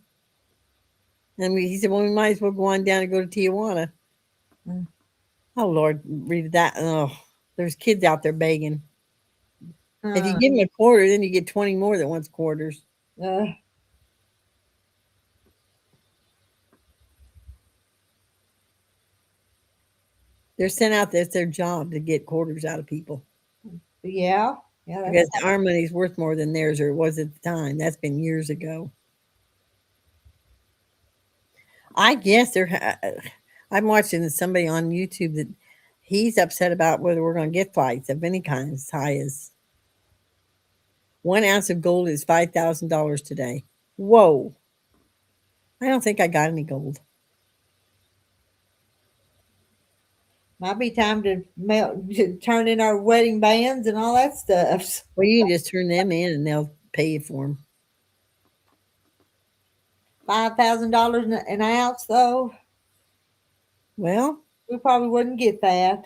S4: And he said, well, we might as well go on down and go to Tijuana.
S1: Mm.
S4: Oh, Lord, read that. Oh, there's kids out there begging. If you
S1: Uh,
S4: give them a quarter, then you get 20 more that wants quarters.
S1: uh,
S4: They're sent out there. It's their job to get quarters out of people
S1: yeah. Yeah,
S4: because our money's worth more than theirs, or it was at the time. That's been years ago. I guess I'm watching somebody on YouTube that he's upset about whether we're going to get flights of any kind as high as 1 ounce of gold is $5,000 today. Whoa. I don't think I got any gold.
S1: might be time to turn in our wedding bands and all that stuff.
S4: Well, you can just turn them in and they'll pay you for them.
S1: $5,000 an ounce, though.
S4: Well,
S1: We probably wouldn't get that.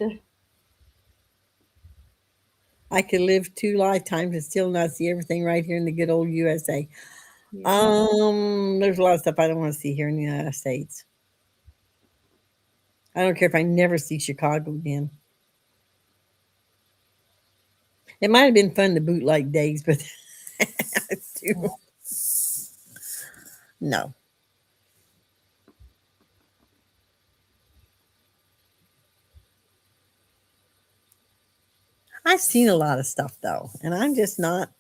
S4: I could live 2 lifetimes and still not see everything right here in the good old USA.
S1: Yeah.
S4: There's a lot of stuff I don't want to see here in the United States. I don't care if I never see Chicago again. It might have been fun the bootleg days, but no. I've seen a lot of stuff though, and I'm just not.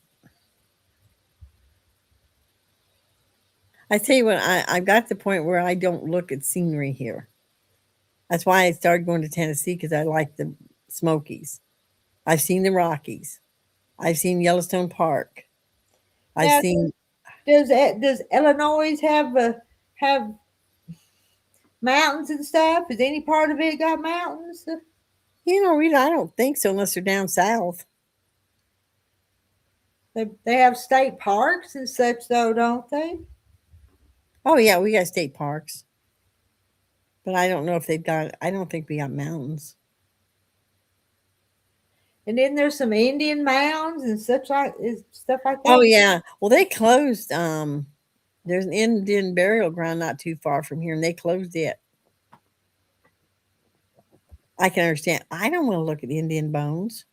S4: I tell you what, I've got to the point where I don't look at scenery here. That's why I started going to Tennessee because I like the Smokies. I've seen the Rockies. I've seen Yellowstone Park. I've
S1: Now,
S4: seen.
S1: does Illinois have mountains and stuff? Is any part of it got mountains?
S4: Rita, I don't think so unless they're down south.
S1: They have state parks and such, though, don't they?
S4: Oh yeah, we got state parks, but I don't know if they've got. I don't think we got mountains.
S1: And then there's some Indian mounds and such stuff like that.
S4: Oh yeah, well they closed. There's an Indian burial ground not too far from here, and they closed it. I can understand. I don't want to look at Indian bones.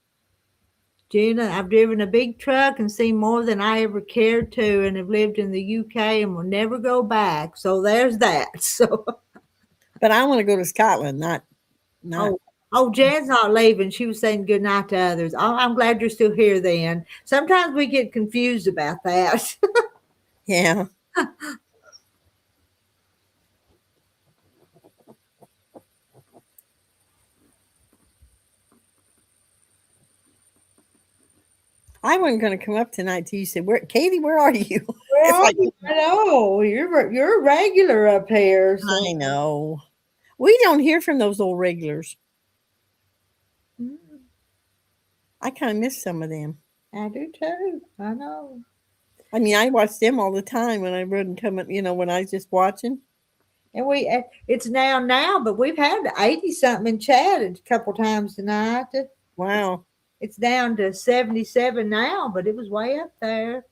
S1: Gina, I've driven a big truck and seen more than I ever cared to, and have lived in the UK and will never go back. So there's that. So,
S4: But I want to go to Scotland, not.
S1: Jan's not leaving. She was saying good night to others. Oh, I'm glad you're still here. Then sometimes we get confused about that.
S4: Yeah. I wasn't going to come up tonight till you said, "Where, Katie? Where are you?"
S1: Well, I know you're a regular up here. So.
S4: I know. We don't hear from those old regulars. I kind of miss some of them.
S1: I do too. I know.
S4: I mean, I watch them all the time when I wouldn't come, when I was just watching.
S1: And it's now, but we've had 80 something in chat a couple times tonight.
S4: Wow.
S1: It's down to 77 now, but it was way up there.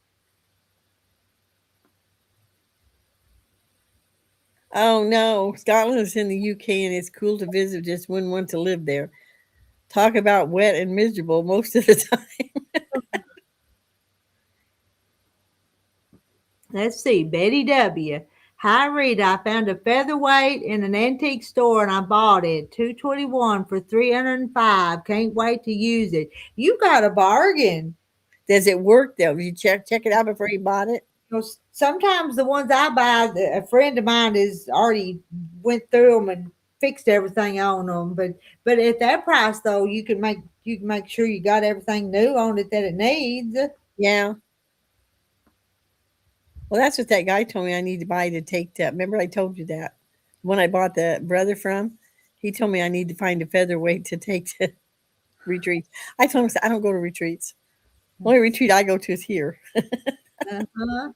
S4: Oh no, Scotland is in the UK and it's cool to visit. Just wouldn't want to live there. Talk about wet and miserable most of the time.
S1: Let's see, Betty W. Hi Rita, I found a featherweight in an antique store and I bought it. $221 for $305. Can't wait to use it. You got a bargain.
S4: Does it work though? You check it out before you bought it?
S1: Sometimes the ones I buy, a friend of mine has already went through them and fixed everything on them. But at that price though, you can make sure you got everything new on it that it needs.
S4: Yeah. Well, that's what that guy told me I need to buy to take to. Remember I told you that when I bought the brother from, he told me I need to find a featherweight to take to retreats. I told him I don't go to retreats. The only retreat I go to is here.
S1: Uh-huh.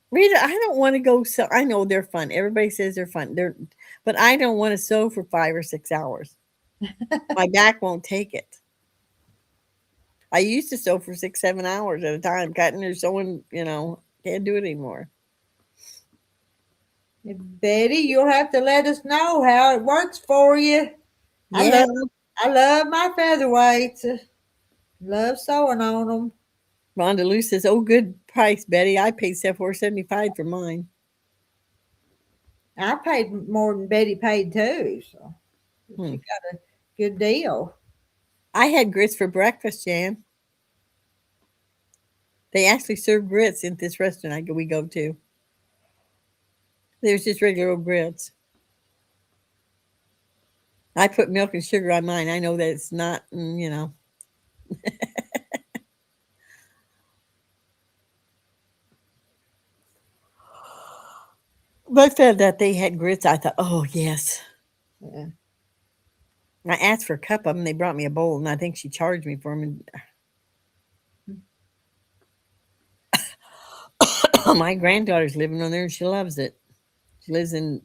S4: Rita, I don't want to go. So I know they're fun. Everybody says they're fun. But I don't want to sew for 5 or 6 hours. My back won't take it. I used to sew for 6, 7 hours at a time, cutting or sewing. Can't do it anymore.
S1: Betty, you'll have to let us know how it works for you.
S4: Yeah.
S1: I love my featherweights. Love sewing on them.
S4: Rhonda Lou says, "Oh, good price, Betty. I paid $4.75 for mine."
S1: I paid more than Betty paid too, so
S4: Hmm.
S1: she got a good deal.
S4: I had grits for breakfast, Jan. They actually serve grits in this restaurant we go to. There's just regular old grits. I put milk and sugar on mine. I know that it's not, you know. But I found that they had grits. I thought, oh, yes.
S1: Yeah.
S4: I asked for a cup of them. They brought me a bowl, and I think she charged me for them. And my granddaughter's living on there, and she loves it. She lives in.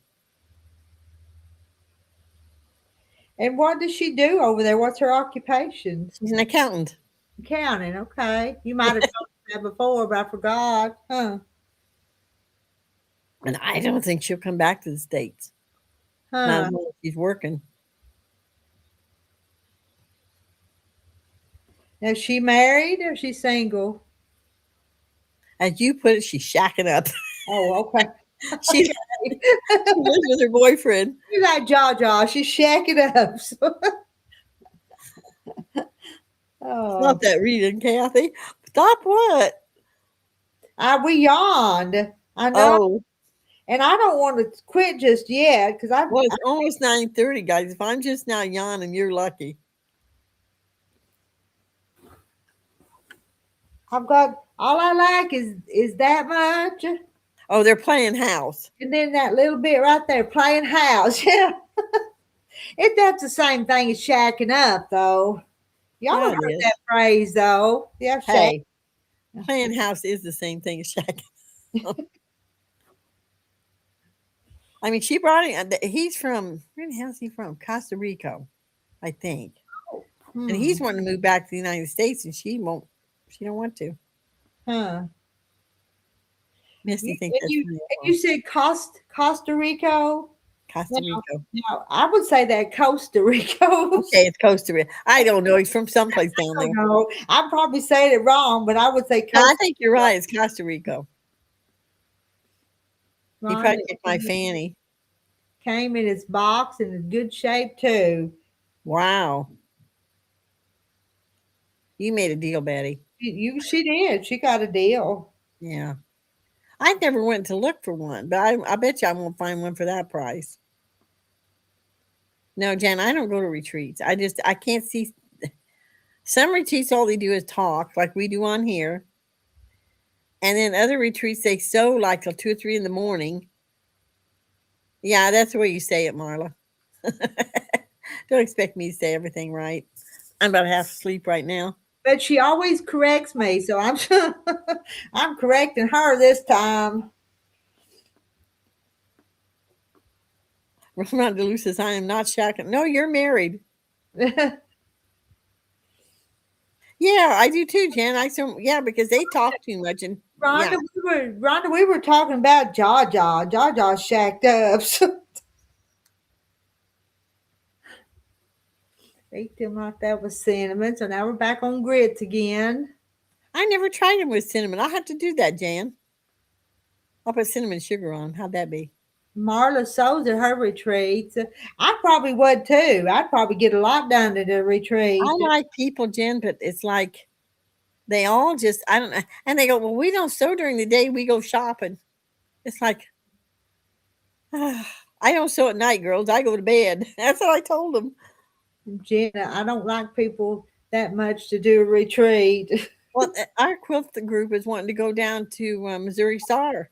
S1: And what does she do over there? What's her occupation?
S4: She's an accountant.
S1: Accounting, okay. You might have told me that before, but I forgot. Huh.
S4: And I don't think she'll come back to the States. Not
S1: Huh.
S4: as long as she's working.
S1: Is she married or is she single?
S4: As you put it, she's shacking up.
S1: Oh, okay.
S4: She lives with her boyfriend.
S1: You got Jaja. She's shacking up. Oh,
S4: Stop that reading, Kathy. Stop what?
S1: we yawned. I know,
S4: Oh,
S1: and I don't want to quit just yet because
S4: well, it's almost 9:30, guys. If I'm just now yawning, you're lucky.
S1: I've got all I like is that much,
S4: Oh, they're playing house.
S1: and then that little bit right there playing house. Yeah, that's the same thing as shacking up, though. Y'all
S4: Yeah,
S1: have
S4: it
S1: heard
S4: is.
S1: that phrase, though. Yeah, shack.
S4: Hey, playing house is the same thing as shacking. I mean, she brought him. He's from where the hell is he from? Costa Rica, I think. And he's
S1: Hmm.
S4: wanting to move back to the United States, and she won't. She don't want to.
S1: Huh.
S4: Misty
S1: You,
S4: thinks
S1: and
S4: that's
S1: you,
S4: really
S1: and
S4: cool.
S1: you said Costa Rica?
S4: Costa
S1: No,
S4: Rica.
S1: no, I would say that Costa Rica.
S4: Okay, it's Costa Rica. I don't know. He's from someplace down
S1: I
S4: there.
S1: don't know. I'm probably saying it wrong, but I would say
S4: No, I
S1: Costa
S4: think you're right. It's Costa Rica. He
S1: Rica.
S4: probably kicked my fanny.
S1: Came in its box and in good shape too.
S4: Wow. You made a deal, Betty.
S1: She did. She got a deal.
S4: Yeah. I never went to look for one, but I bet you I won't find one for that price. No, Jan, I don't go to retreats. I can't see. Some retreats, all they do is talk like we do on here. And then other retreats, they sew like till 2 or 3 in the morning. Yeah, that's the way you say it, Marla. Don't expect me to say everything right. I'm about half asleep right now.
S1: But she always corrects me, so I'm I'm correcting her this time.
S4: Ronald DeLu says, I am not shacking. No, you're married.
S1: Rhonda,
S4: Yeah, I do too, Jan. Yeah, because they talk too much and yeah.
S1: we were talking about Jaja. Jaja shacked up. So ate them like that with cinnamon. So now we're back on grits again.
S4: I never tried them with cinnamon. I'll have to do that, Jan. I'll put cinnamon sugar on. How'd that be?
S1: Marla sews at her retreats. I probably would too. I'd probably get a lot done at a retreat.
S4: I like people, Jen, but it's like they all just, I don't know. And they go, well, we don't sew during the day. We go shopping. It's like, I don't sew at night, girls. I go to bed. That's what I told them.
S1: Jenna, I don't like people that much to do a retreat.
S4: Well, our quilt group is wanting to go down to Missouri Star.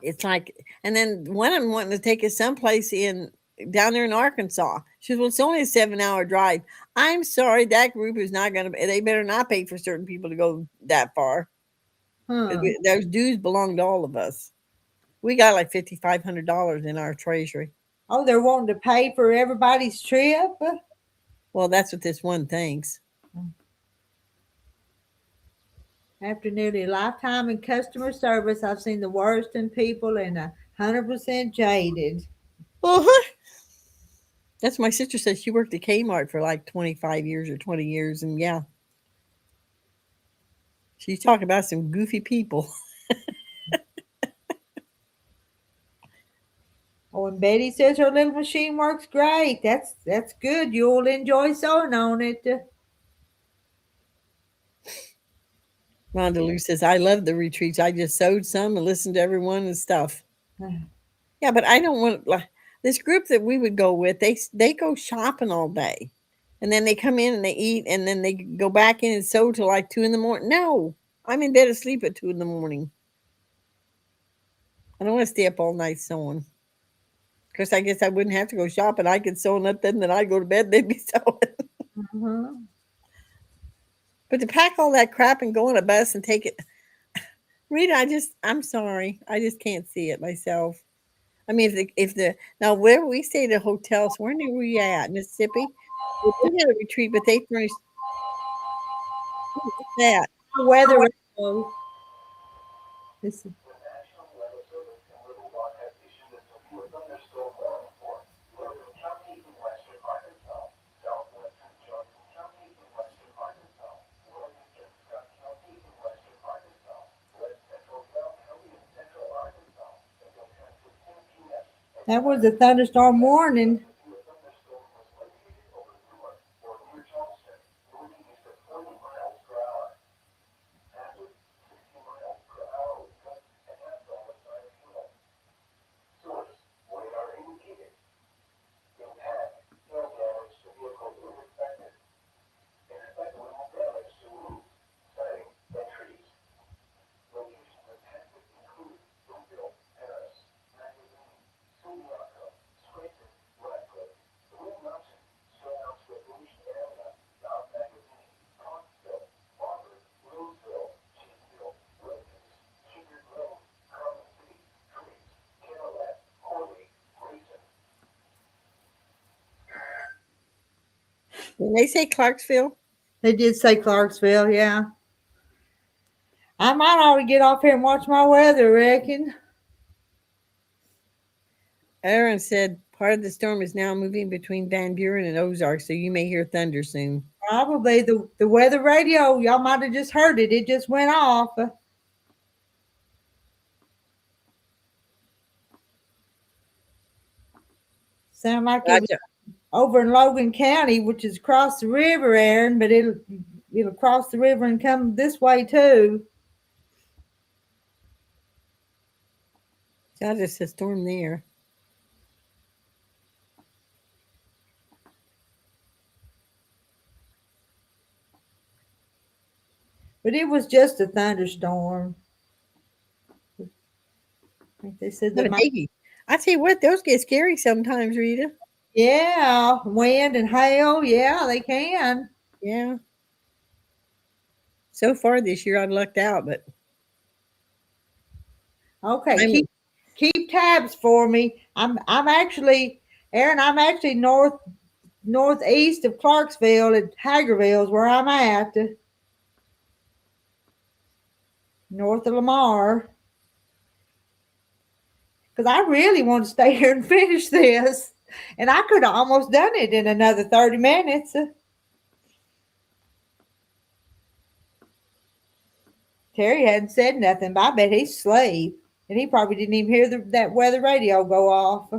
S4: It's like, and then one of them wanting to take us someplace down there in Arkansas. She says, well, it's only a 7-hour drive. I'm sorry, that group is not going to, they better not pay for certain people to go that far.
S1: Huh.
S4: Those dues belong to all of us. We got like $5,500 in our treasury.
S1: Oh, they're wanting to pay for everybody's trip?
S4: Well, that's what this one thinks.
S1: After nearly a lifetime in customer service, I've seen the worst in people and 100% jaded.
S4: Uh-huh. That's my sister said she worked at Kmart for like 25 years or 20 years. And yeah, she's talking about some goofy people.
S1: Oh, and Betty says her little machine works great. That's good. You'll enjoy sewing on it.
S4: Rhonda Lou says, I love the retreats. I just sewed some and listened to everyone and stuff. Yeah, but I don't want like this group that we would go with. They go shopping all day, and then they come in and they eat, and then they go back in and sew till like 2 in the morning. No, I'm in bed asleep at 2 in the morning. I don't want to stay up all night sewing. Because I guess I wouldn't have to go shopping. I could sew and let them. Then I'd go to bed. They'd be sewing.
S1: Uh-huh.
S4: But to pack all that crap and go on a bus and take it, Rita, I'm sorry. I just can't see it myself. I mean, if the now where we stayed at hotels, where were we at? Mississippi. We had a retreat, but they furnished that.
S1: Weather radio. This is, that was a thunderstorm warning.
S4: When they say Clarksville,
S1: They did say Clarksville, yeah. I might ought to get off here and watch my weather, reckon.
S4: Aaron said part of the storm is now moving between Van Buren and Ozark, so you may hear thunder soon.
S1: Probably the weather radio. Y'all might have just heard it. It just went off. Sound like it was
S4: Gotcha.
S1: over in Logan County, which is across the river, Aaron, but it'll cross the river and come this way too.
S4: God, it's a storm there.
S1: But it was just a thunderstorm. I think they said that
S4: I tell you what, those get scary sometimes, Rita.
S1: yeah, wind and hail, yeah, they can.
S4: Yeah. So far this year, I've lucked out, but
S1: Okay, keep tabs for me. I'm actually, Aaron, I'm actually northeast of Clarksville at Hagerville is where I'm at. North of Lamar. Because I really want to stay here and finish this. And I could have almost done it in another 30 minutes. Terry hadn't said nothing, but I bet he's asleep. And he probably didn't even hear that weather radio go off.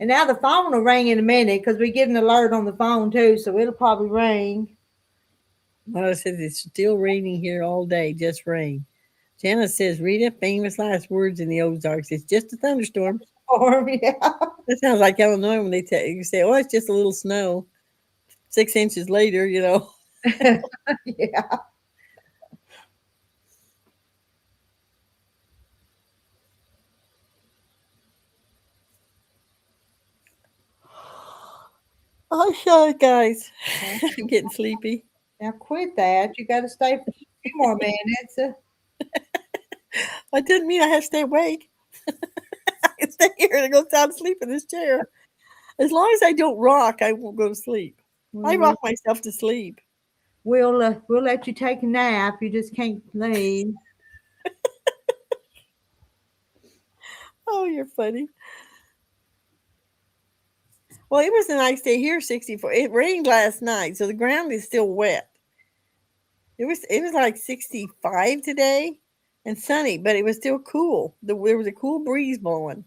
S1: And now the phone will ring in a minute because we get an alert on the phone too, so it'll probably ring.
S4: Mona says it's still raining here all day, just rain. Jana says, Rita, famous last words in the Ozarks. It's just a thunderstorm.
S1: Yeah.
S4: That sounds like Illinois when you say, oh, it's just a little snow. 6 inches later, you know.
S1: Yeah.
S4: Oh, sorry, guys. I'm getting sleepy.
S1: Now quit that. You got to stay for a few more minutes.
S4: I didn't mean I had to stay awake. I can stay here and go down to sleep in this chair. As long as I don't rock, I won't go to sleep. I rock myself to sleep.
S1: we'll let you take a nap. You just can't leave.
S4: Oh, you're funny. Well, it was a nice day here, 64. It rained last night, so the ground is still wet. It was like 65 today and sunny, but it was still cool. There was a cool breeze blowing.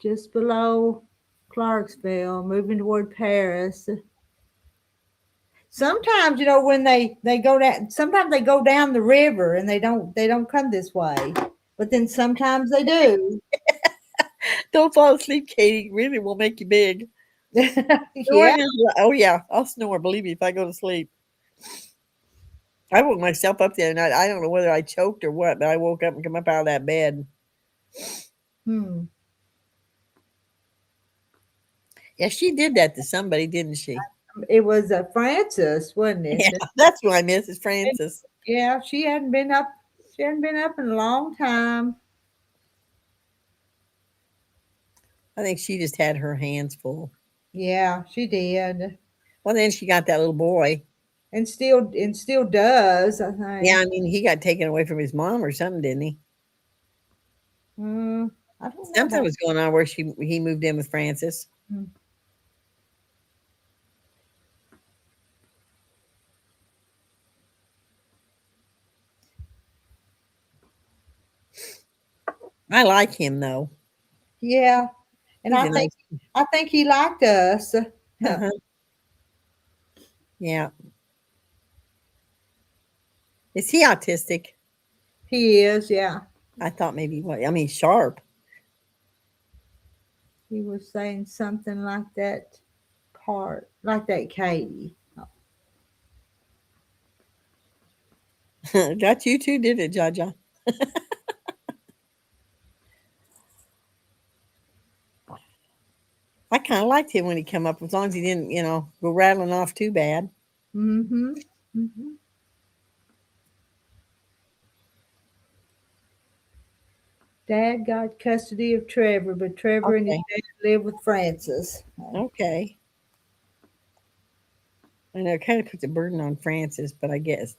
S1: Just below Clarksville, moving toward Paris. Sometimes, when they go down, sometimes they go down the river and they don't come this way. But then sometimes they do.
S4: Don't fall asleep, Katie. Really will make you big.
S1: Yeah.
S4: Oh yeah, I'll snore. Believe me, if I go to sleep. I woke myself up the other night. I don't know whether I choked or what, but I woke up and come up out of that bed.
S1: Hmm.
S4: Yeah, she did that to somebody, didn't she?
S1: It was Frances, wasn't it?
S4: Yeah, that's who I miss is Frances.
S1: Yeah, she hadn't been up. She hadn't been up in a long time.
S4: I think she just had her hands full.
S1: Yeah, she did,
S4: Well, then she got that little boy.
S1: and still does. I think.
S4: Yeah, I mean, he got taken away from his mom or something, didn't he?
S1: I don't know
S4: Something
S1: about.
S4: was going on where he moved in with Frances.
S1: Hmm.
S4: I like him though.
S1: Yeah, and
S4: He's
S1: I
S4: a
S1: think
S4: nice.
S1: I think he liked us.
S4: Uh-huh. Yeah. Is he autistic?
S1: He is. Yeah,
S4: I thought maybe what I mean sharp.
S1: he was saying something like that like that, Katie.
S4: Got you too, did it, Jaja? I kind of liked him when he come up, as long as he didn't, go rattling off too bad.
S1: Mm-hmm. Mm-hmm. Dad got custody of Trevor, but Trevor and his
S4: Okay.
S1: dad live with Frances.
S4: Okay. I know it kind of puts a burden on Francis, but I guess.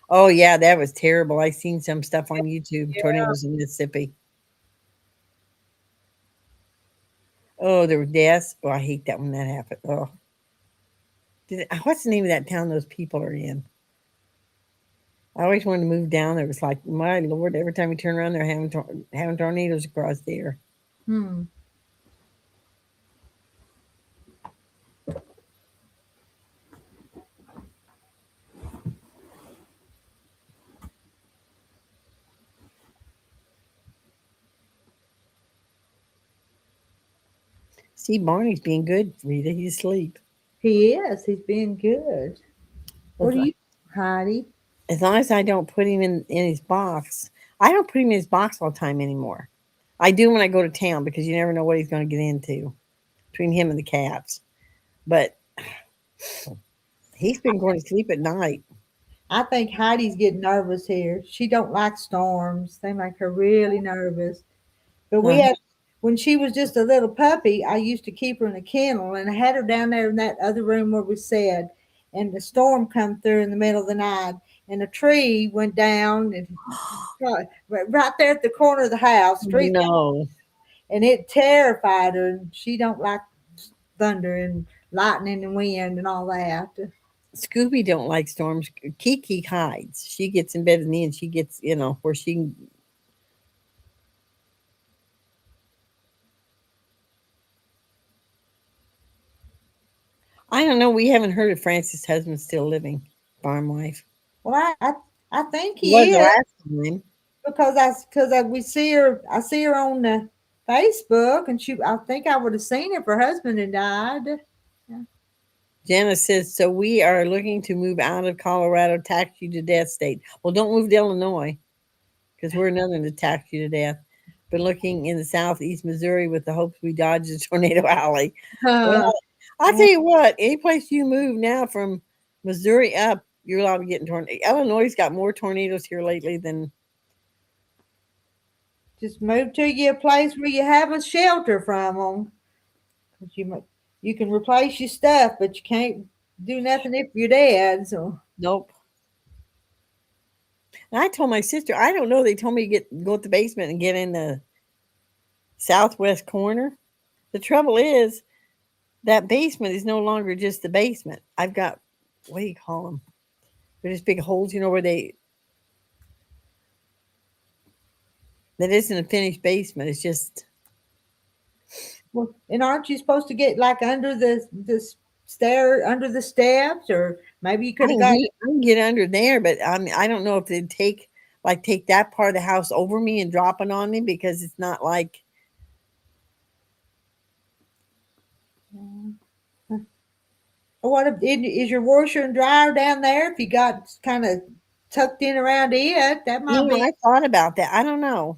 S4: Oh yeah, that was terrible. I seen some stuff on YouTube.
S1: Yeah.
S4: Tornadoes in Mississippi. Oh, there were deaths. Oh, I hate that when that happened. Oh, what's the name of that town those people are in? I always wanted to move down there. It was like, my lord, every time you turn around, they're having tornadoes across there.
S1: Hmm.
S4: See, Barney's being good, Rita. He's asleep.
S1: He is. He's being good. What
S4: As,
S1: do you, Heidi?
S4: as long as I don't put him in his box. I don't put him in his box all the time anymore. I do when I go to town because you never know what he's going to get into between him and the cats. But he's been going to sleep at night.
S1: I think Heidi's getting nervous here. She don't like storms. They make her really nervous. But we
S4: Uh-huh.
S1: had when she was just a little puppy, I used to keep her in a kennel and I had her down there in that other room where we said, and the storm come through in the middle of the night and a tree went down and right there at the corner of the house, street,
S4: No.
S1: and it terrified her. And she don't like thunder and lightning and wind and all that.
S4: Scooby don't like storms. Kiki hides. She gets in bed with me and she gets, where she can. I don't know. We haven't heard if Francis' husband's still living, farm wife.
S1: Well, I think
S4: He
S1: he
S4: was the
S1: is
S4: last time.
S1: because we see her. I see her on the Facebook, and I think I would have seen if her husband had died.
S4: Janice says, so we are looking to move out of Colorado, tax you to death state. Well, don't move to Illinois because we're another to tax you to death. But looking in the southeast Missouri with the hopes we dodge the tornado alley. Well, I'll tell you what, any place you move now from Missouri up, you're allowed to get in tornado. Illinois got more tornadoes here lately than.
S1: Just move to your place where you have a shelter from them. 'Cause you can replace your stuff, but you can't do nothing if you're dead. So
S4: Nope. And I told my sister, I don't know. They told me to go to the basement and get in the southwest corner. The trouble is that basement is no longer just the basement. I've got, what do you call them? They're just big holes, where that isn't a finished basement. It's just.
S1: well, and aren't you supposed to get like under under the steps, or maybe you could have got.
S4: I can get under there, but I don't know if they'd take that part of the house over me and drop it on me, because it's not like.
S1: What is your washer and dryer down there? If you got kind of tucked in around it, that might be.
S4: I thought about that. I don't know.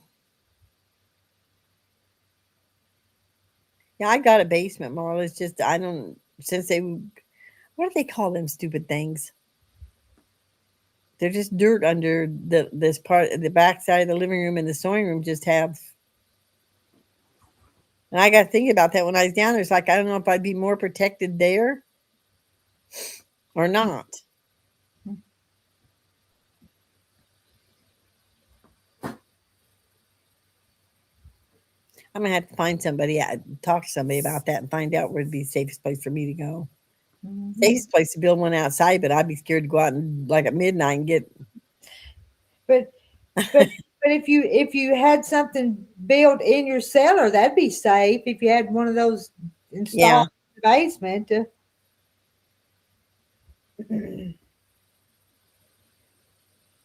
S4: Yeah, I got a basement, Marla. It's just I don't since they. What do they call them stupid things? They're just dirt under this part, the back side of the living room and the sewing room just have. And I got to think about that when I was down there. It's like I don't know if I'd be more protected there or not. I'm gonna have to find somebody, talk to somebody about that, and find out where'd be the safest place for me to go.
S1: Mhm.
S4: Safest place to build one outside, but I'd be scared to go out and like at midnight and get.
S1: But if you had something built in your cellar, that'd be safe. If you had one of those installed in the basement.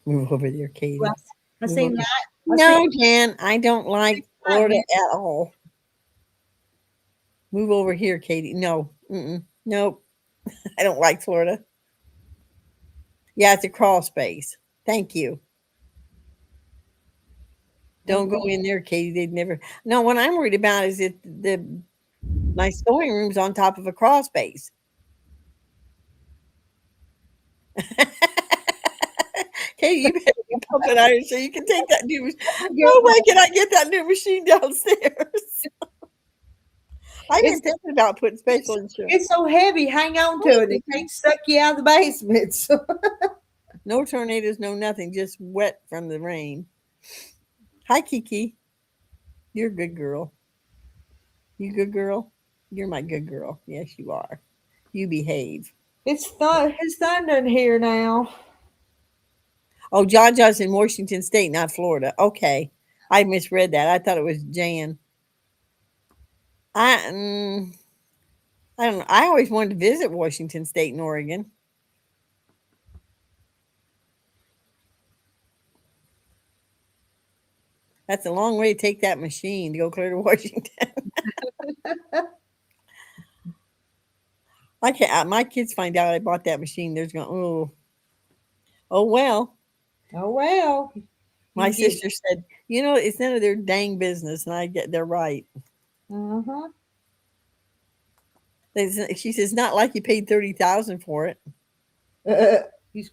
S4: Move over there, Katie.
S1: Well, I
S4: Move
S1: seen
S4: over.
S1: that.
S4: No, Jan, I don't like Florida at all. Move over here, Katie. No, nope. I don't like Florida. Yeah, it's a crawl space. Thank you. Don't go in there, Katie. They'd never. No, what I'm worried about is that my sewing room's on top of a crawl space. Katie, you better be pumping iron so you can take that new. Oh, wait, can I get that new machine downstairs? I've been thinking about putting special insurance.
S1: It's so heavy. Hang on to it. It can't suck you out of the basement. So.
S4: No tornadoes, no nothing. Just wet from the rain. Hi, Kiki. You're a good girl. You good girl? You're my good girl. Yes, you are. You behave.
S1: It's thundering here now.
S4: Oh, Ja's in Washington State, not Florida. Okay. I misread that. I thought it was Jan. I don't know. I always wanted to visit Washington State and Oregon. That's a long way to take that machine to go clear to Washington. I can't. My kids find out I bought that machine. They're going, oh well.
S1: Oh well.
S4: My sister said, it's none of their dang business, and they're right.
S1: Uh-huh.
S4: She says, not like you paid $30,000 for it.
S1: It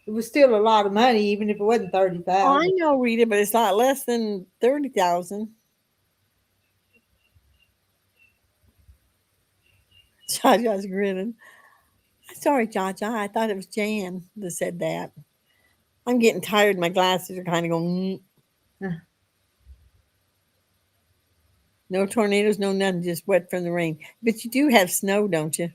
S1: was still a lot of money, even if it wasn't 30,000.
S4: Oh, I know, Rita, but it's not less than 30,000. Jaja's grinning. Sorry, Jaja. I thought it was Jan that said that. I'm getting tired. My glasses are kind of going. No tornadoes, no nothing, just wet from the rain. But you do have snow, don't you?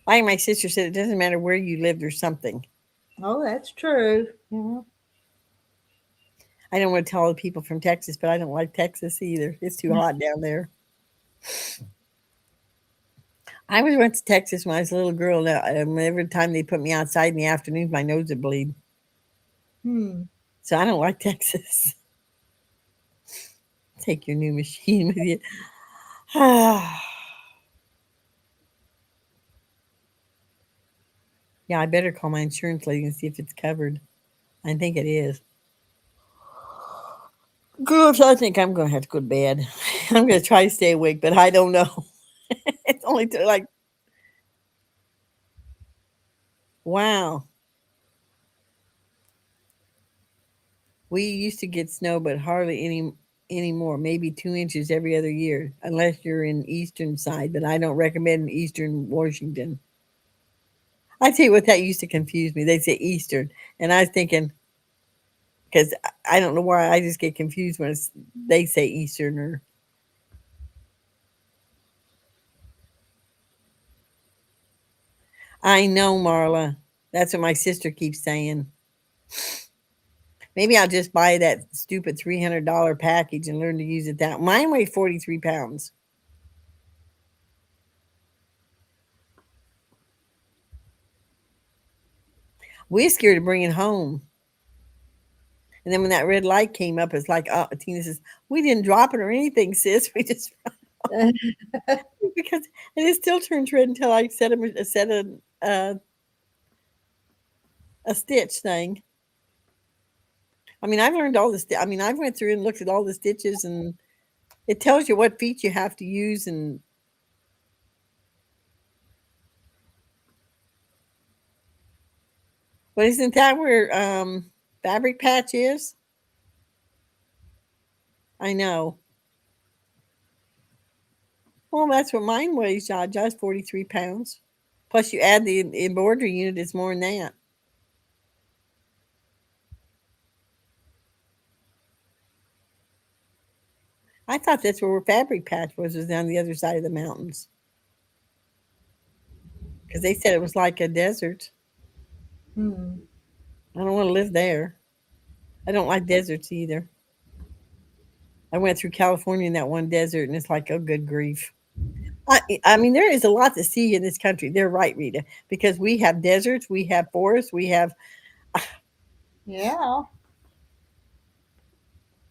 S4: Like my sister said, it doesn't matter where you live, there's something.
S1: Oh, that's true. Yeah.
S4: I don't want to tell the people from Texas, but I don't like Texas either. It's too hot down there. I went to Texas when I was a little girl. Every time they put me outside in the afternoon, my nose would bleed. So I don't like Texas. Take your new machine with you. Yeah, I better call my insurance lady and see if it's covered. I think it is. Gosh, I think I'm going to have to go to bed. I'm going to try to stay awake, but I don't know. It's only wow. We used to get snow, but hardly anymore. Maybe 2 inches every other year, unless you're in eastern side. But I don't recommend eastern Washington. I tell you what, that used to confuse me. They say eastern, and I was thinking because I don't know why I just get confused when they say eastern or. I know, Marla. That's what my sister keeps saying. Maybe I'll just buy that stupid $300 package and learn to use it that. Mine weighs 43 pounds. We're scared to bring it home. And then when that red light came up, it's like, oh, Tina says, we didn't drop it or anything, sis. We just because and it still turns red until I a stitch thing. I mean, I've learned all this. I mean, I've went through and looked at all the stitches, and it tells you what feet you have to use. And but isn't that where fabric patch is? I know. Well, that's what mine weighs, Jaja, 43 pounds. Plus, you add the embroidery unit, it's more than that. I thought that's where fabric patch was down the other side of the mountains. Because they said it was like a desert.
S1: Hmm.
S4: I don't want to live there. I don't like deserts either. I went through California in that one desert, and it's like, oh, good grief. I mean, there is a lot to see in this country. They're right, Rita, because we have deserts, we have forests, we have.
S1: Yeah.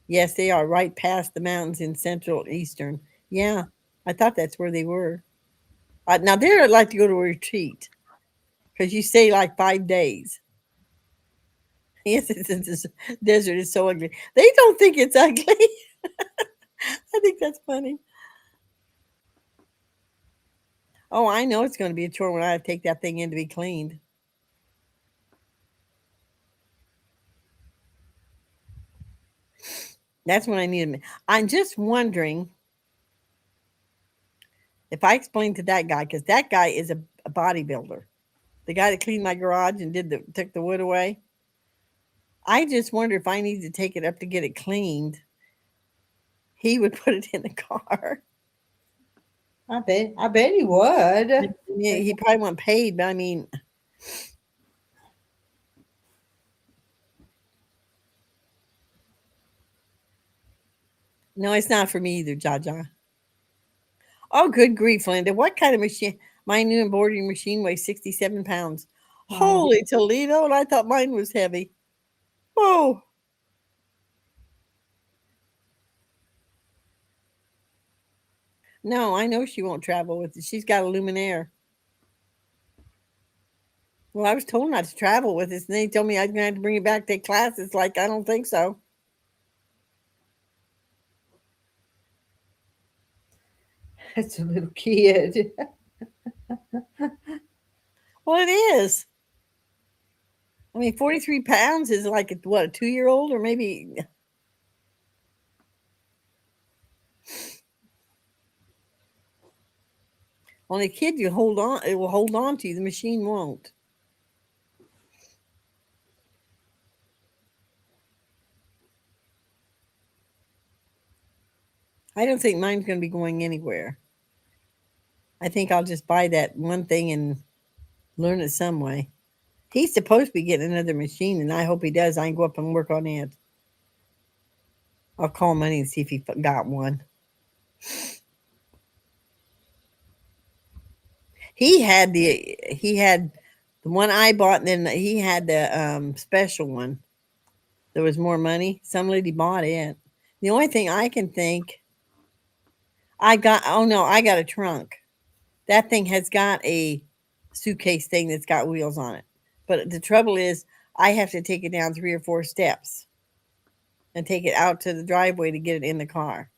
S4: Yes, they are right past the mountains in central eastern. Yeah, I thought that's where they were. Now there, I'd like to go to a retreat because you stay like 5 days. Yes, this desert is so ugly. They don't think it's ugly. I think that's funny. Oh, I know it's going to be a chore when I have to take that thing in to be cleaned. That's when I need them. I'm just wondering if I explain to that guy, because that guy is a bodybuilder, the guy that cleaned my garage and took the wood away. I just wonder if I need to take it up to get it cleaned. He would put it in the car.
S1: I bet he would.
S4: Yeah, he probably won't paid, but I mean, no, it's not for me either, Jaja. Oh, good grief, Linda! What kind of machine? My new embroidery machine weighs 67 pounds.
S1: Oh,
S4: Holy Toledo! And I thought mine was heavy. Whoa! No, I know she won't travel with it. She's got a Luminaire. Well, I was told not to travel with this, and they told me I was going to have to bring it back to take classes. Like, I don't think so.
S1: that's a little kid.
S4: Well, it is. I mean, 43 pounds is like, what, a 2-year-old or maybe. Only kid you hold on, it will hold on to you. The machine won't. I don't think mine's going to be going anywhere. I think I'll just buy that one thing and learn it some way. He's supposed to be getting another machine, and I hope he does. I can go up and work on it. I'll call Money and see if he got one. He had the one I bought, and then he had the special one. There was more money. Some lady bought it. The only thing I can think, I got. Oh no, I got a trunk. That thing has got a suitcase thing that's got wheels on it. But the trouble is, I have to take it down 3 or 4 steps and take it out to the driveway to get it in the car.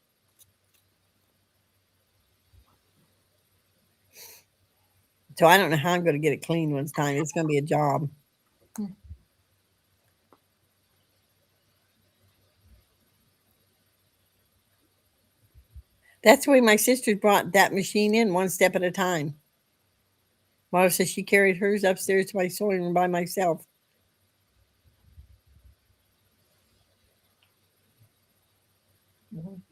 S4: So I don't know how I'm going to get it cleaned one time. It's going to be a job. That's the way my sister brought that machine in, one step at a time. Marla says she carried hers upstairs to my sewing room by myself.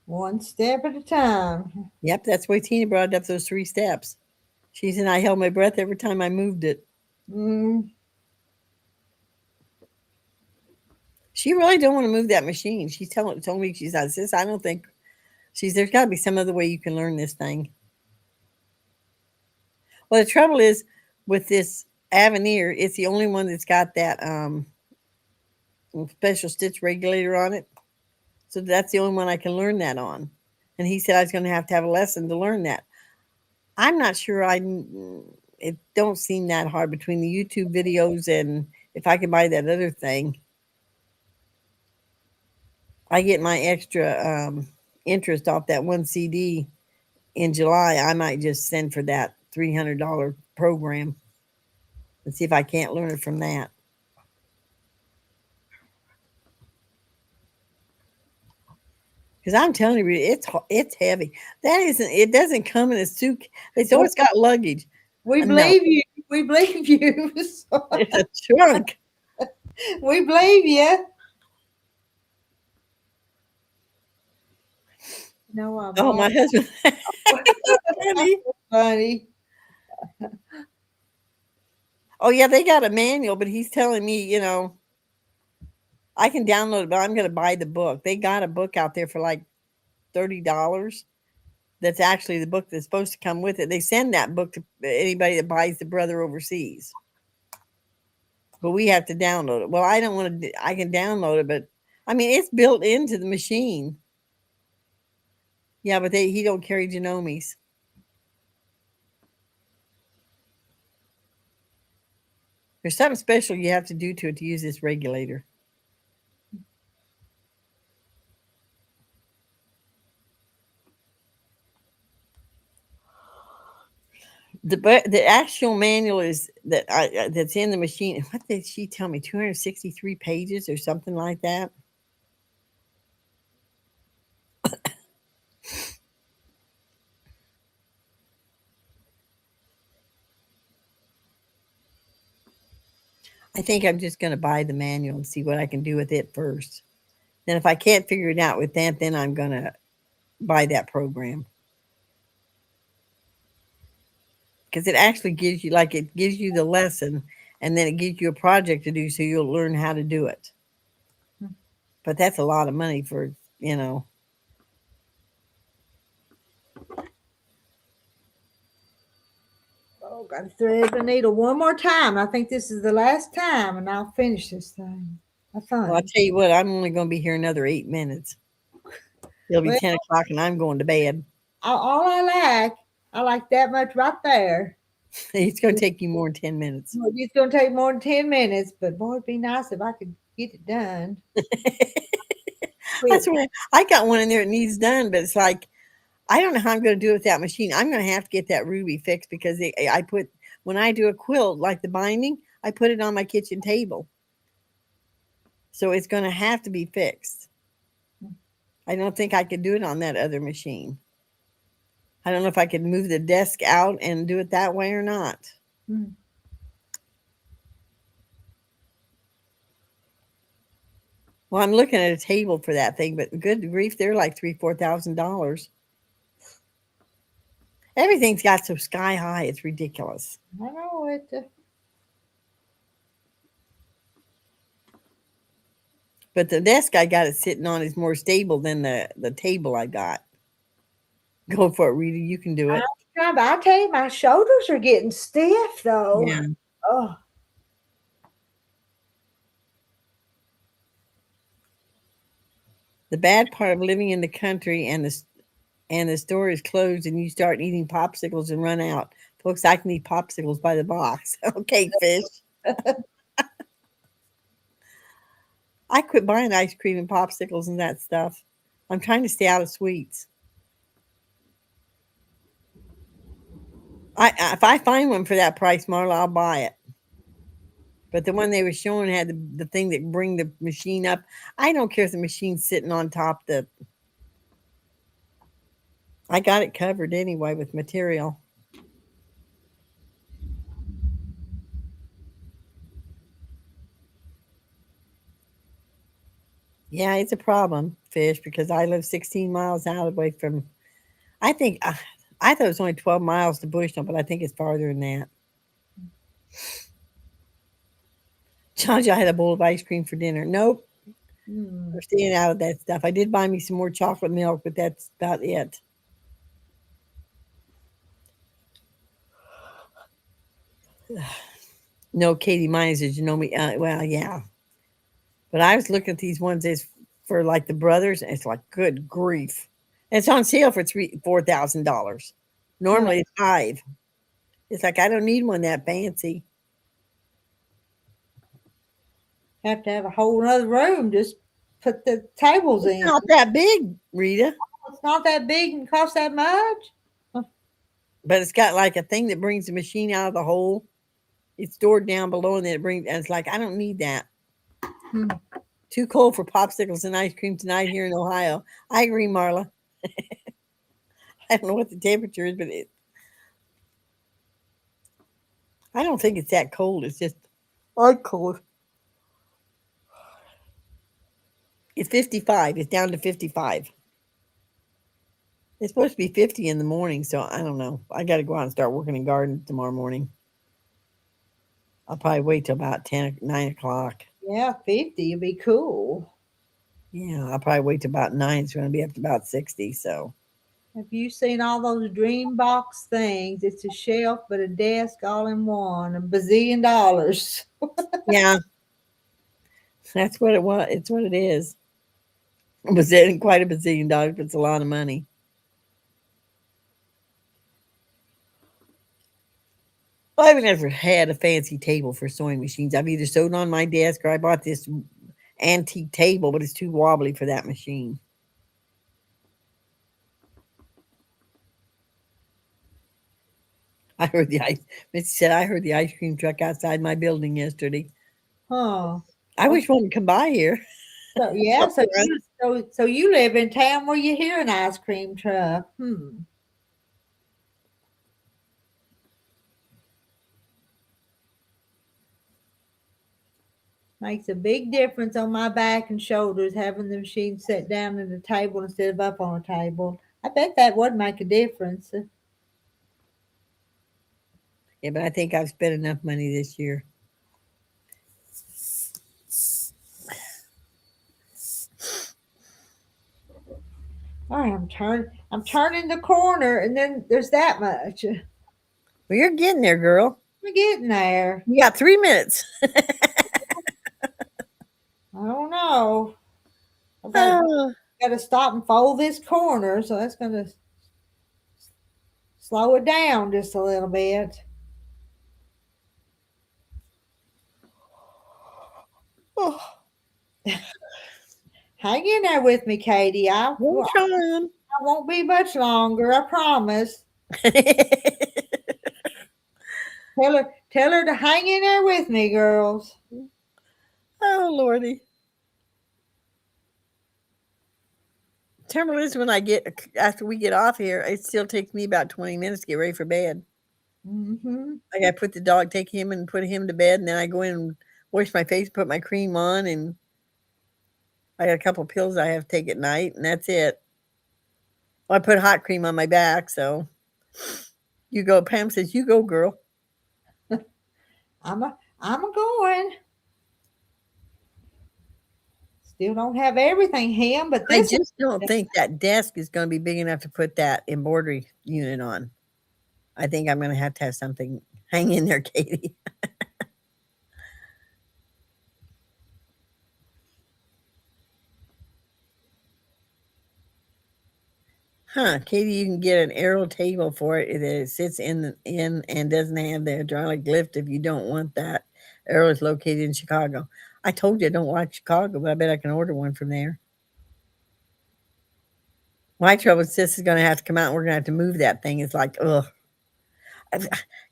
S1: One step at a time.
S4: Yep, that's why Tina brought up those 3 steps. She said I held my breath every time I moved it.
S1: Mm.
S4: She really don't want to move that machine. She told me, she said, sis, I don't think, there's got to be some other way you can learn this thing. Well, the trouble is with this Avenir, it's the only one that's got that special stitch regulator on it. So that's the only one I can learn that on. And he said I was going to have a lesson to learn that. I'm not sure. It don't seem that hard between the YouTube videos and if I can buy that other thing. I get my extra interest off that one CD in July. I might just send for that $300 program and see if I can't learn it from that. Because I'm telling you, it's heavy. It doesn't come in a suit. It's always got luggage.
S1: We
S4: No.
S1: believe you. We believe you.
S4: It's a trunk.
S1: We believe you. No, I'm
S4: Oh, my husband.
S1: funny.
S4: Oh, yeah, they got a manual, but he's telling me, I can download it, but I'm going to buy the book. They got a book out there for like $30. That's actually the book that's supposed to come with it. They send that book to anybody that buys the Brother overseas. But we have to download it. Well, I don't want to, I can download it, but I mean, it's built into the machine. Yeah, but he don't carry Genomi's. There's something special you have to do to it to use this regulator. The actual manual is that's in the machine. What did she tell me? 263 pages or something like that. I think I'm just going to buy the manual and see what I can do with it first. Then if I can't figure it out with that, then I'm going to buy that program. Because it actually gives you, it gives you the lesson and then it gives you a project to do so you'll learn how to do it. But that's a lot of money for,
S1: Oh, got to thread the needle one more time. I think this is the last time, and I'll finish this thing. That's fine.
S4: Well, I'll tell you what, I'm only going to be here another 8 minutes. It'll be 10 o'clock and I'm going to bed.
S1: All I like that much right there.
S4: It's going to take you more than 10 minutes.
S1: Well, it's going to take more than 10 minutes, but boy, it'd be nice if I could get it done.
S4: That's where I got one in there that needs done, but it's like, I don't know how I'm going to do it with that machine. I'm going to have to get that ruby fixed because when I do a quilt, like the binding, I put it on my kitchen table. So it's going to have to be fixed. I don't think I could do it on that other machine. I don't know if I could move the desk out and do it that way or not.
S1: Hmm.
S4: Well, I'm looking at a table for that thing, but good grief, they're like $3,000-$4,000. Everything's got so sky high, it's ridiculous.
S1: I know it.
S4: But the desk I got it sitting on is more stable than the table I got. Go for it, Rita. You can do it.
S1: I tell you, my shoulders are getting stiff, though.
S4: Yeah.
S1: Oh.
S4: The bad part of living in the country and the store is closed and you start eating popsicles and run out. Folks, I can eat popsicles by the box. Okay, fish. I quit buying ice cream and popsicles and that stuff. I'm trying to stay out of sweets. If I find one for that price, Marla, I'll buy it. But the one they were showing had the thing that bring the machine up. I don't care if the machine's sitting on top I got it covered anyway with material. Yeah, it's a problem, Fish, because I live 16 miles out away from. I think I thought it was only 12 miles to Bushnell, but I think it's farther than that. John, I had a bowl of ice cream for dinner. Nope,
S1: Hmm.
S4: we're staying out of that stuff. I did buy me some more chocolate milk, but that's about it. No, Katie, mine is you know me. Well, yeah, but I was looking at these ones as for like the brothers, and it's like, good grief, and it's on sale for $4,000.
S1: Huh.
S4: Normally it's five. It's like I don't need one that fancy.
S1: Have to have a whole other room. Just put the tables
S4: It's
S1: in.
S4: not that big, Rita,
S1: It's not that big and cost that much.
S4: but it's got like a thing that brings the machine out of the hole. It's stored down below, and then it brings. And it's like I don't need that.
S1: Hmm.
S4: Too cold for popsicles and ice cream tonight here in Ohio. I agree, Marla. I don't know what the temperature is, but I don't think it's that cold. It's just odd cold. It's 55. It's down to 55. It's supposed to be 50 in the morning, so I don't know. I got to go out and start working in garden tomorrow morning. I'll probably wait till about 9 o'clock.
S1: Yeah, 50 would be cool.
S4: Yeah, I'll probably wait till about 9. It's going to be up to about 60, so.
S1: Have you seen all those dream box things? It's a shelf but a desk all in one, a bazillion dollars.
S4: Yeah, that's what it was. It's what it is. Was it quite a bazillion dollars, but it's a lot of money. Well, I've never had a fancy table for sewing machines. I've either sewed on my desk or I bought this antique table, but it's too wobbly for that machine. I heard the ice. Missy said I heard the ice cream truck outside my building yesterday.
S1: Huh.
S4: I wish one would come by here.
S1: So yeah, so you live in town where you hear an ice cream truck. Makes a big difference on my back and shoulders having the machine set down at the table instead of up on a table. I bet that would make a difference.
S4: Yeah, but I think I've spent enough money this year.
S1: All right, I'm turning the corner and then there's that much.
S4: Well, you're getting there, girl.
S1: We're getting there.
S4: You got 3 minutes.
S1: I don't know. I've
S4: Oh,
S1: got to stop and fold this corner, so that's going to slow it down just a little bit.
S4: oh,
S1: Hang in there with me, Katie. I
S4: I'm trying.
S1: won't be much longer. I promise. Tell her to hang in there with me, girls.
S4: Oh, Lordy. Trouble is, when I get after we get off here, it still takes me about 20 minutes to get ready for bed.
S1: Mm-hmm.
S4: I got to put the dog, take him, and put him to bed, and then I go in and wash my face, put my cream on, and I got a couple pills I have to take at night, and that's it. Well, I put hot cream on my back, so you go. Pam says, "You go, girl."
S1: I'm a going. Still don't have everything hemmed, but
S4: I
S1: this
S4: just don't think that desk is going to be big enough to put that embroidery unit on. I think I'm going to have something hang in there, Katie. Huh, Katie, you can get an aerial table for it that it sits in and doesn't have the hydraulic lift if you don't want that. Aerial is located in Chicago. I told you I don't like Chicago, but I bet I can order one from there. My trouble is this is going to have to come out and we're going to have to move that thing. It's like, ugh.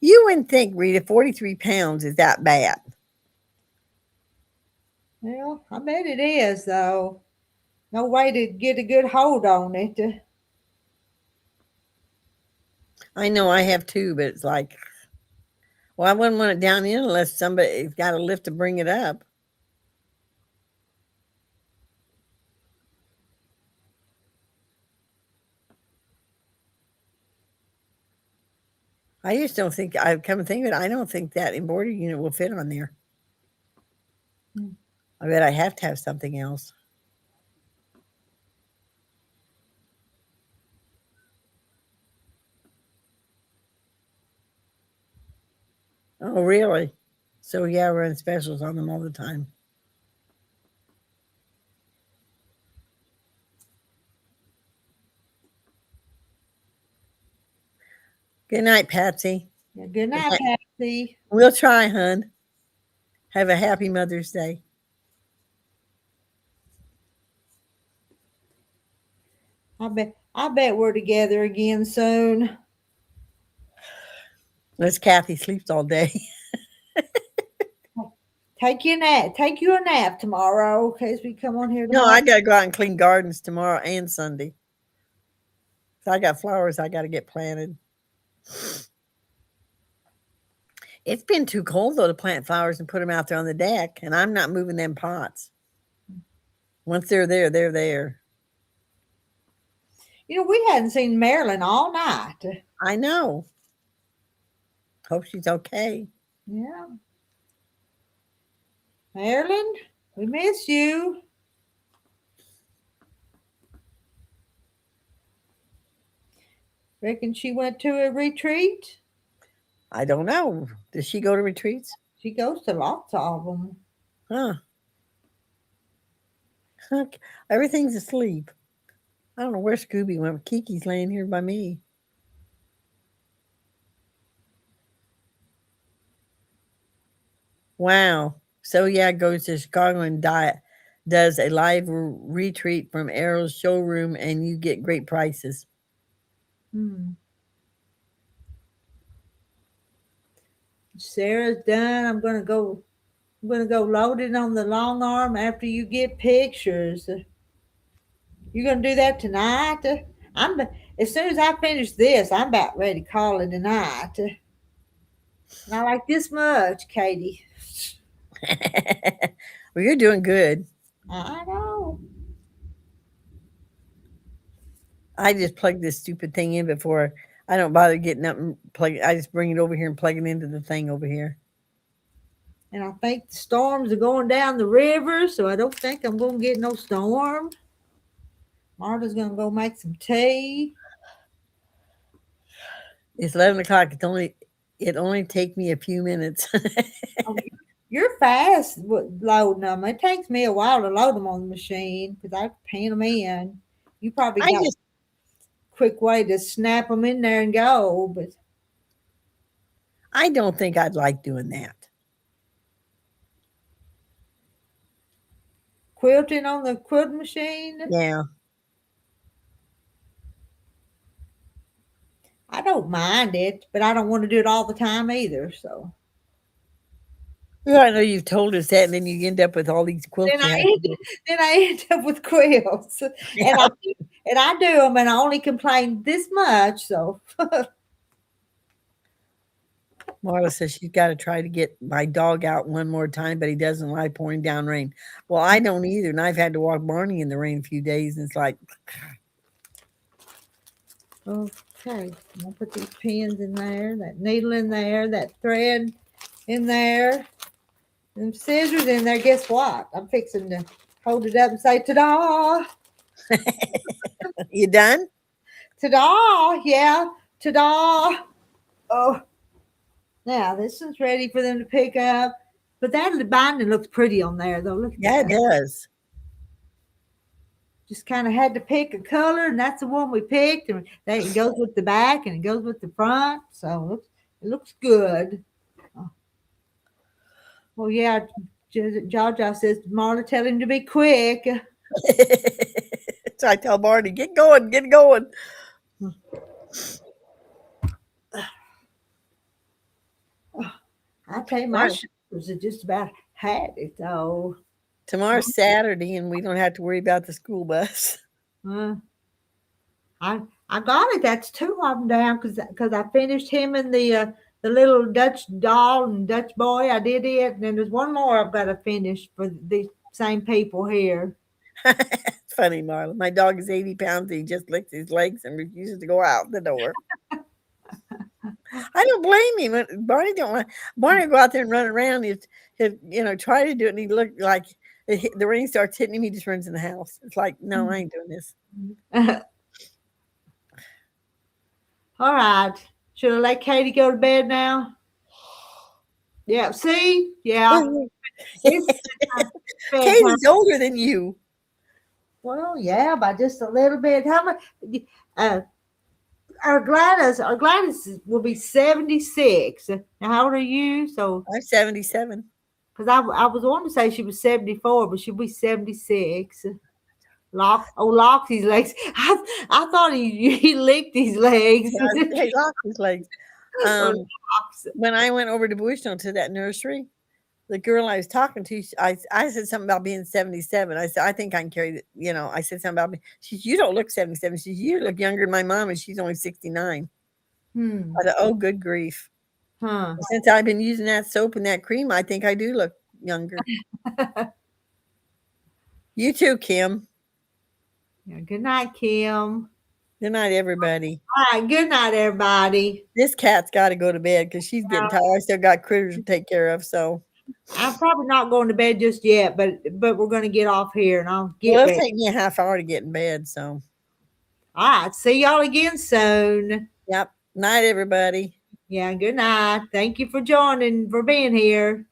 S4: You wouldn't think, Rita, 43 pounds is that bad.
S1: well, I bet it is though. No way to get a good hold on it.
S4: I know I have two, but it's like, well, I wouldn't want it down in unless somebody's got a lift to bring it up. I just don't think, I come to think of it, I don't think that embroidery unit will fit on there.
S1: Hmm.
S4: I bet I have to have something else. Oh, really? So, yeah, we're running specials on them all the time. Good night, Patsy.
S1: Yeah, good night, Patsy.
S4: We'll try, hun. Have a happy Mother's Day.
S1: I bet we're together again soon.
S4: Unless Kathy sleeps all day.
S1: Take you a nap tomorrow, in case we come on here
S4: No,
S1: tomorrow.
S4: I gotta go out and clean gardens tomorrow and Sunday. So I got flowers I gotta get planted. It's been too cold though to plant flowers and put them out there on the deck, and I'm not moving them pots. Once they're there, they're there.
S1: We hadn't seen Marilyn all night.
S4: I know. Hope she's okay.
S1: Yeah. Marilyn, we miss you. Reckon she went to a retreat?
S4: I don't know. Does she go to retreats?
S1: She goes to lots of them.
S4: Huh. Everything's asleep. I don't know where Scooby went. Kiki's laying here by me. Wow. So yeah, goes to Chicago and does a live retreat from Arrow's showroom, and you get great prices.
S1: Sarah's done. I'm gonna go load it on the long arm after you get pictures. You're gonna do that tonight? As soon as I finish this, I'm about ready to call it a night. Not like this much, Katie.
S4: Well, you're doing good.
S1: I know.
S4: I just plug this stupid thing in before I don't bother getting up and plug it. I just bring it over here and plug it into the thing over here.
S1: And I think the storms are going down the river, so I don't think I'm gonna get no storm. Marta's gonna go make some tea.
S4: It's 11 o'clock. It only take me a few minutes.
S1: You're fast with loading them. It takes me a while to load them on the machine because I pan them in. You probably got a quick way to snap them in there and go, but
S4: I don't think I'd like doing that.
S1: quilting on the quilt machine.
S4: Yeah.
S1: I don't mind it, but I don't want to do it all the time either. So
S4: Well, I know you've told us that, and then you end up with all these quilts.
S1: then I end up with quilts,
S4: Yeah.
S1: and I do them, and I only complain this much. So
S4: Marla says she's got to try to get my dog out one more time, but he doesn't like pouring down rain. Well, I don't either, and I've had to walk Barney in the rain a few days, and it's like,
S1: okay, I'm gonna put these pins in there, that needle in there, that thread in there, and scissors in there. Guess what? I'm fixing to hold it up and say, "Ta-da!
S4: You done?
S1: Ta-da! Yeah, ta-da!" Oh, now this is ready for them to pick up. But that binding looks pretty on there, though. Look at
S4: Yeah,
S1: that.
S4: it does.
S1: Just kind of had to pick a color, and that's the one we picked. And it goes with the back, and it goes with the front, so it looks good. Well, yeah, Jaja says, Marla, tell him to be quick.
S4: So I tell Barney, get going, get going.
S1: I tell you, my shoulders are just about had it, though.
S4: Tomorrow's Saturday, and we don't have to worry about the school bus.
S1: I I got it. That's two of them down because I finished him and the little Dutch doll and Dutch boy. I did it, and then there's one more I've got to finish for the same people here.
S4: It's funny, Marla. My dog is 80 pounds. He just licks his legs and refuses to go out the door. I don't blame him. Barney don't want Barney go out there and run around. Try to do it, and he look like the rain starts hitting him. He just runs in the house. It's like, no, I ain't doing this.
S1: All right. Should I let Katie go to bed now? Yeah. See? Yeah.
S4: Katie's older than you.
S1: Well, yeah, by just a little bit. How much? Our Gladys will be 76. Now, how old are you? So
S4: I'm 77.
S1: Because I was wanting to say she was 74, but she'll be 76. Locked his legs. I thought he licked his legs.
S4: Yeah, he locked his legs. When I went over to Bushnell to that nursery, the girl I was talking to, I said something about being 77. I said, I think I can carry it. I said something about me. She said, you don't look 77. She said, you look younger than my mom, and she's only 69. I said, oh, good grief.
S1: Huh.
S4: Since I've been using that soap and that cream, I think I do look younger. You too, Kim.
S1: Yeah, good night, Kim.
S4: Good night, everybody.
S1: All right, good night, everybody.
S4: This cat's got to go to bed because she's getting tired. I still got critters to take care of, so.
S1: I'm probably not going to bed just yet, but we're going to get off here, and I'll get
S4: Well,
S1: ready.
S4: it'll take me a half hour to get in bed, so.
S1: All right, see y'all again soon.
S4: Yep. Night, everybody.
S1: Yeah, good night. Thank you for joining, for being here.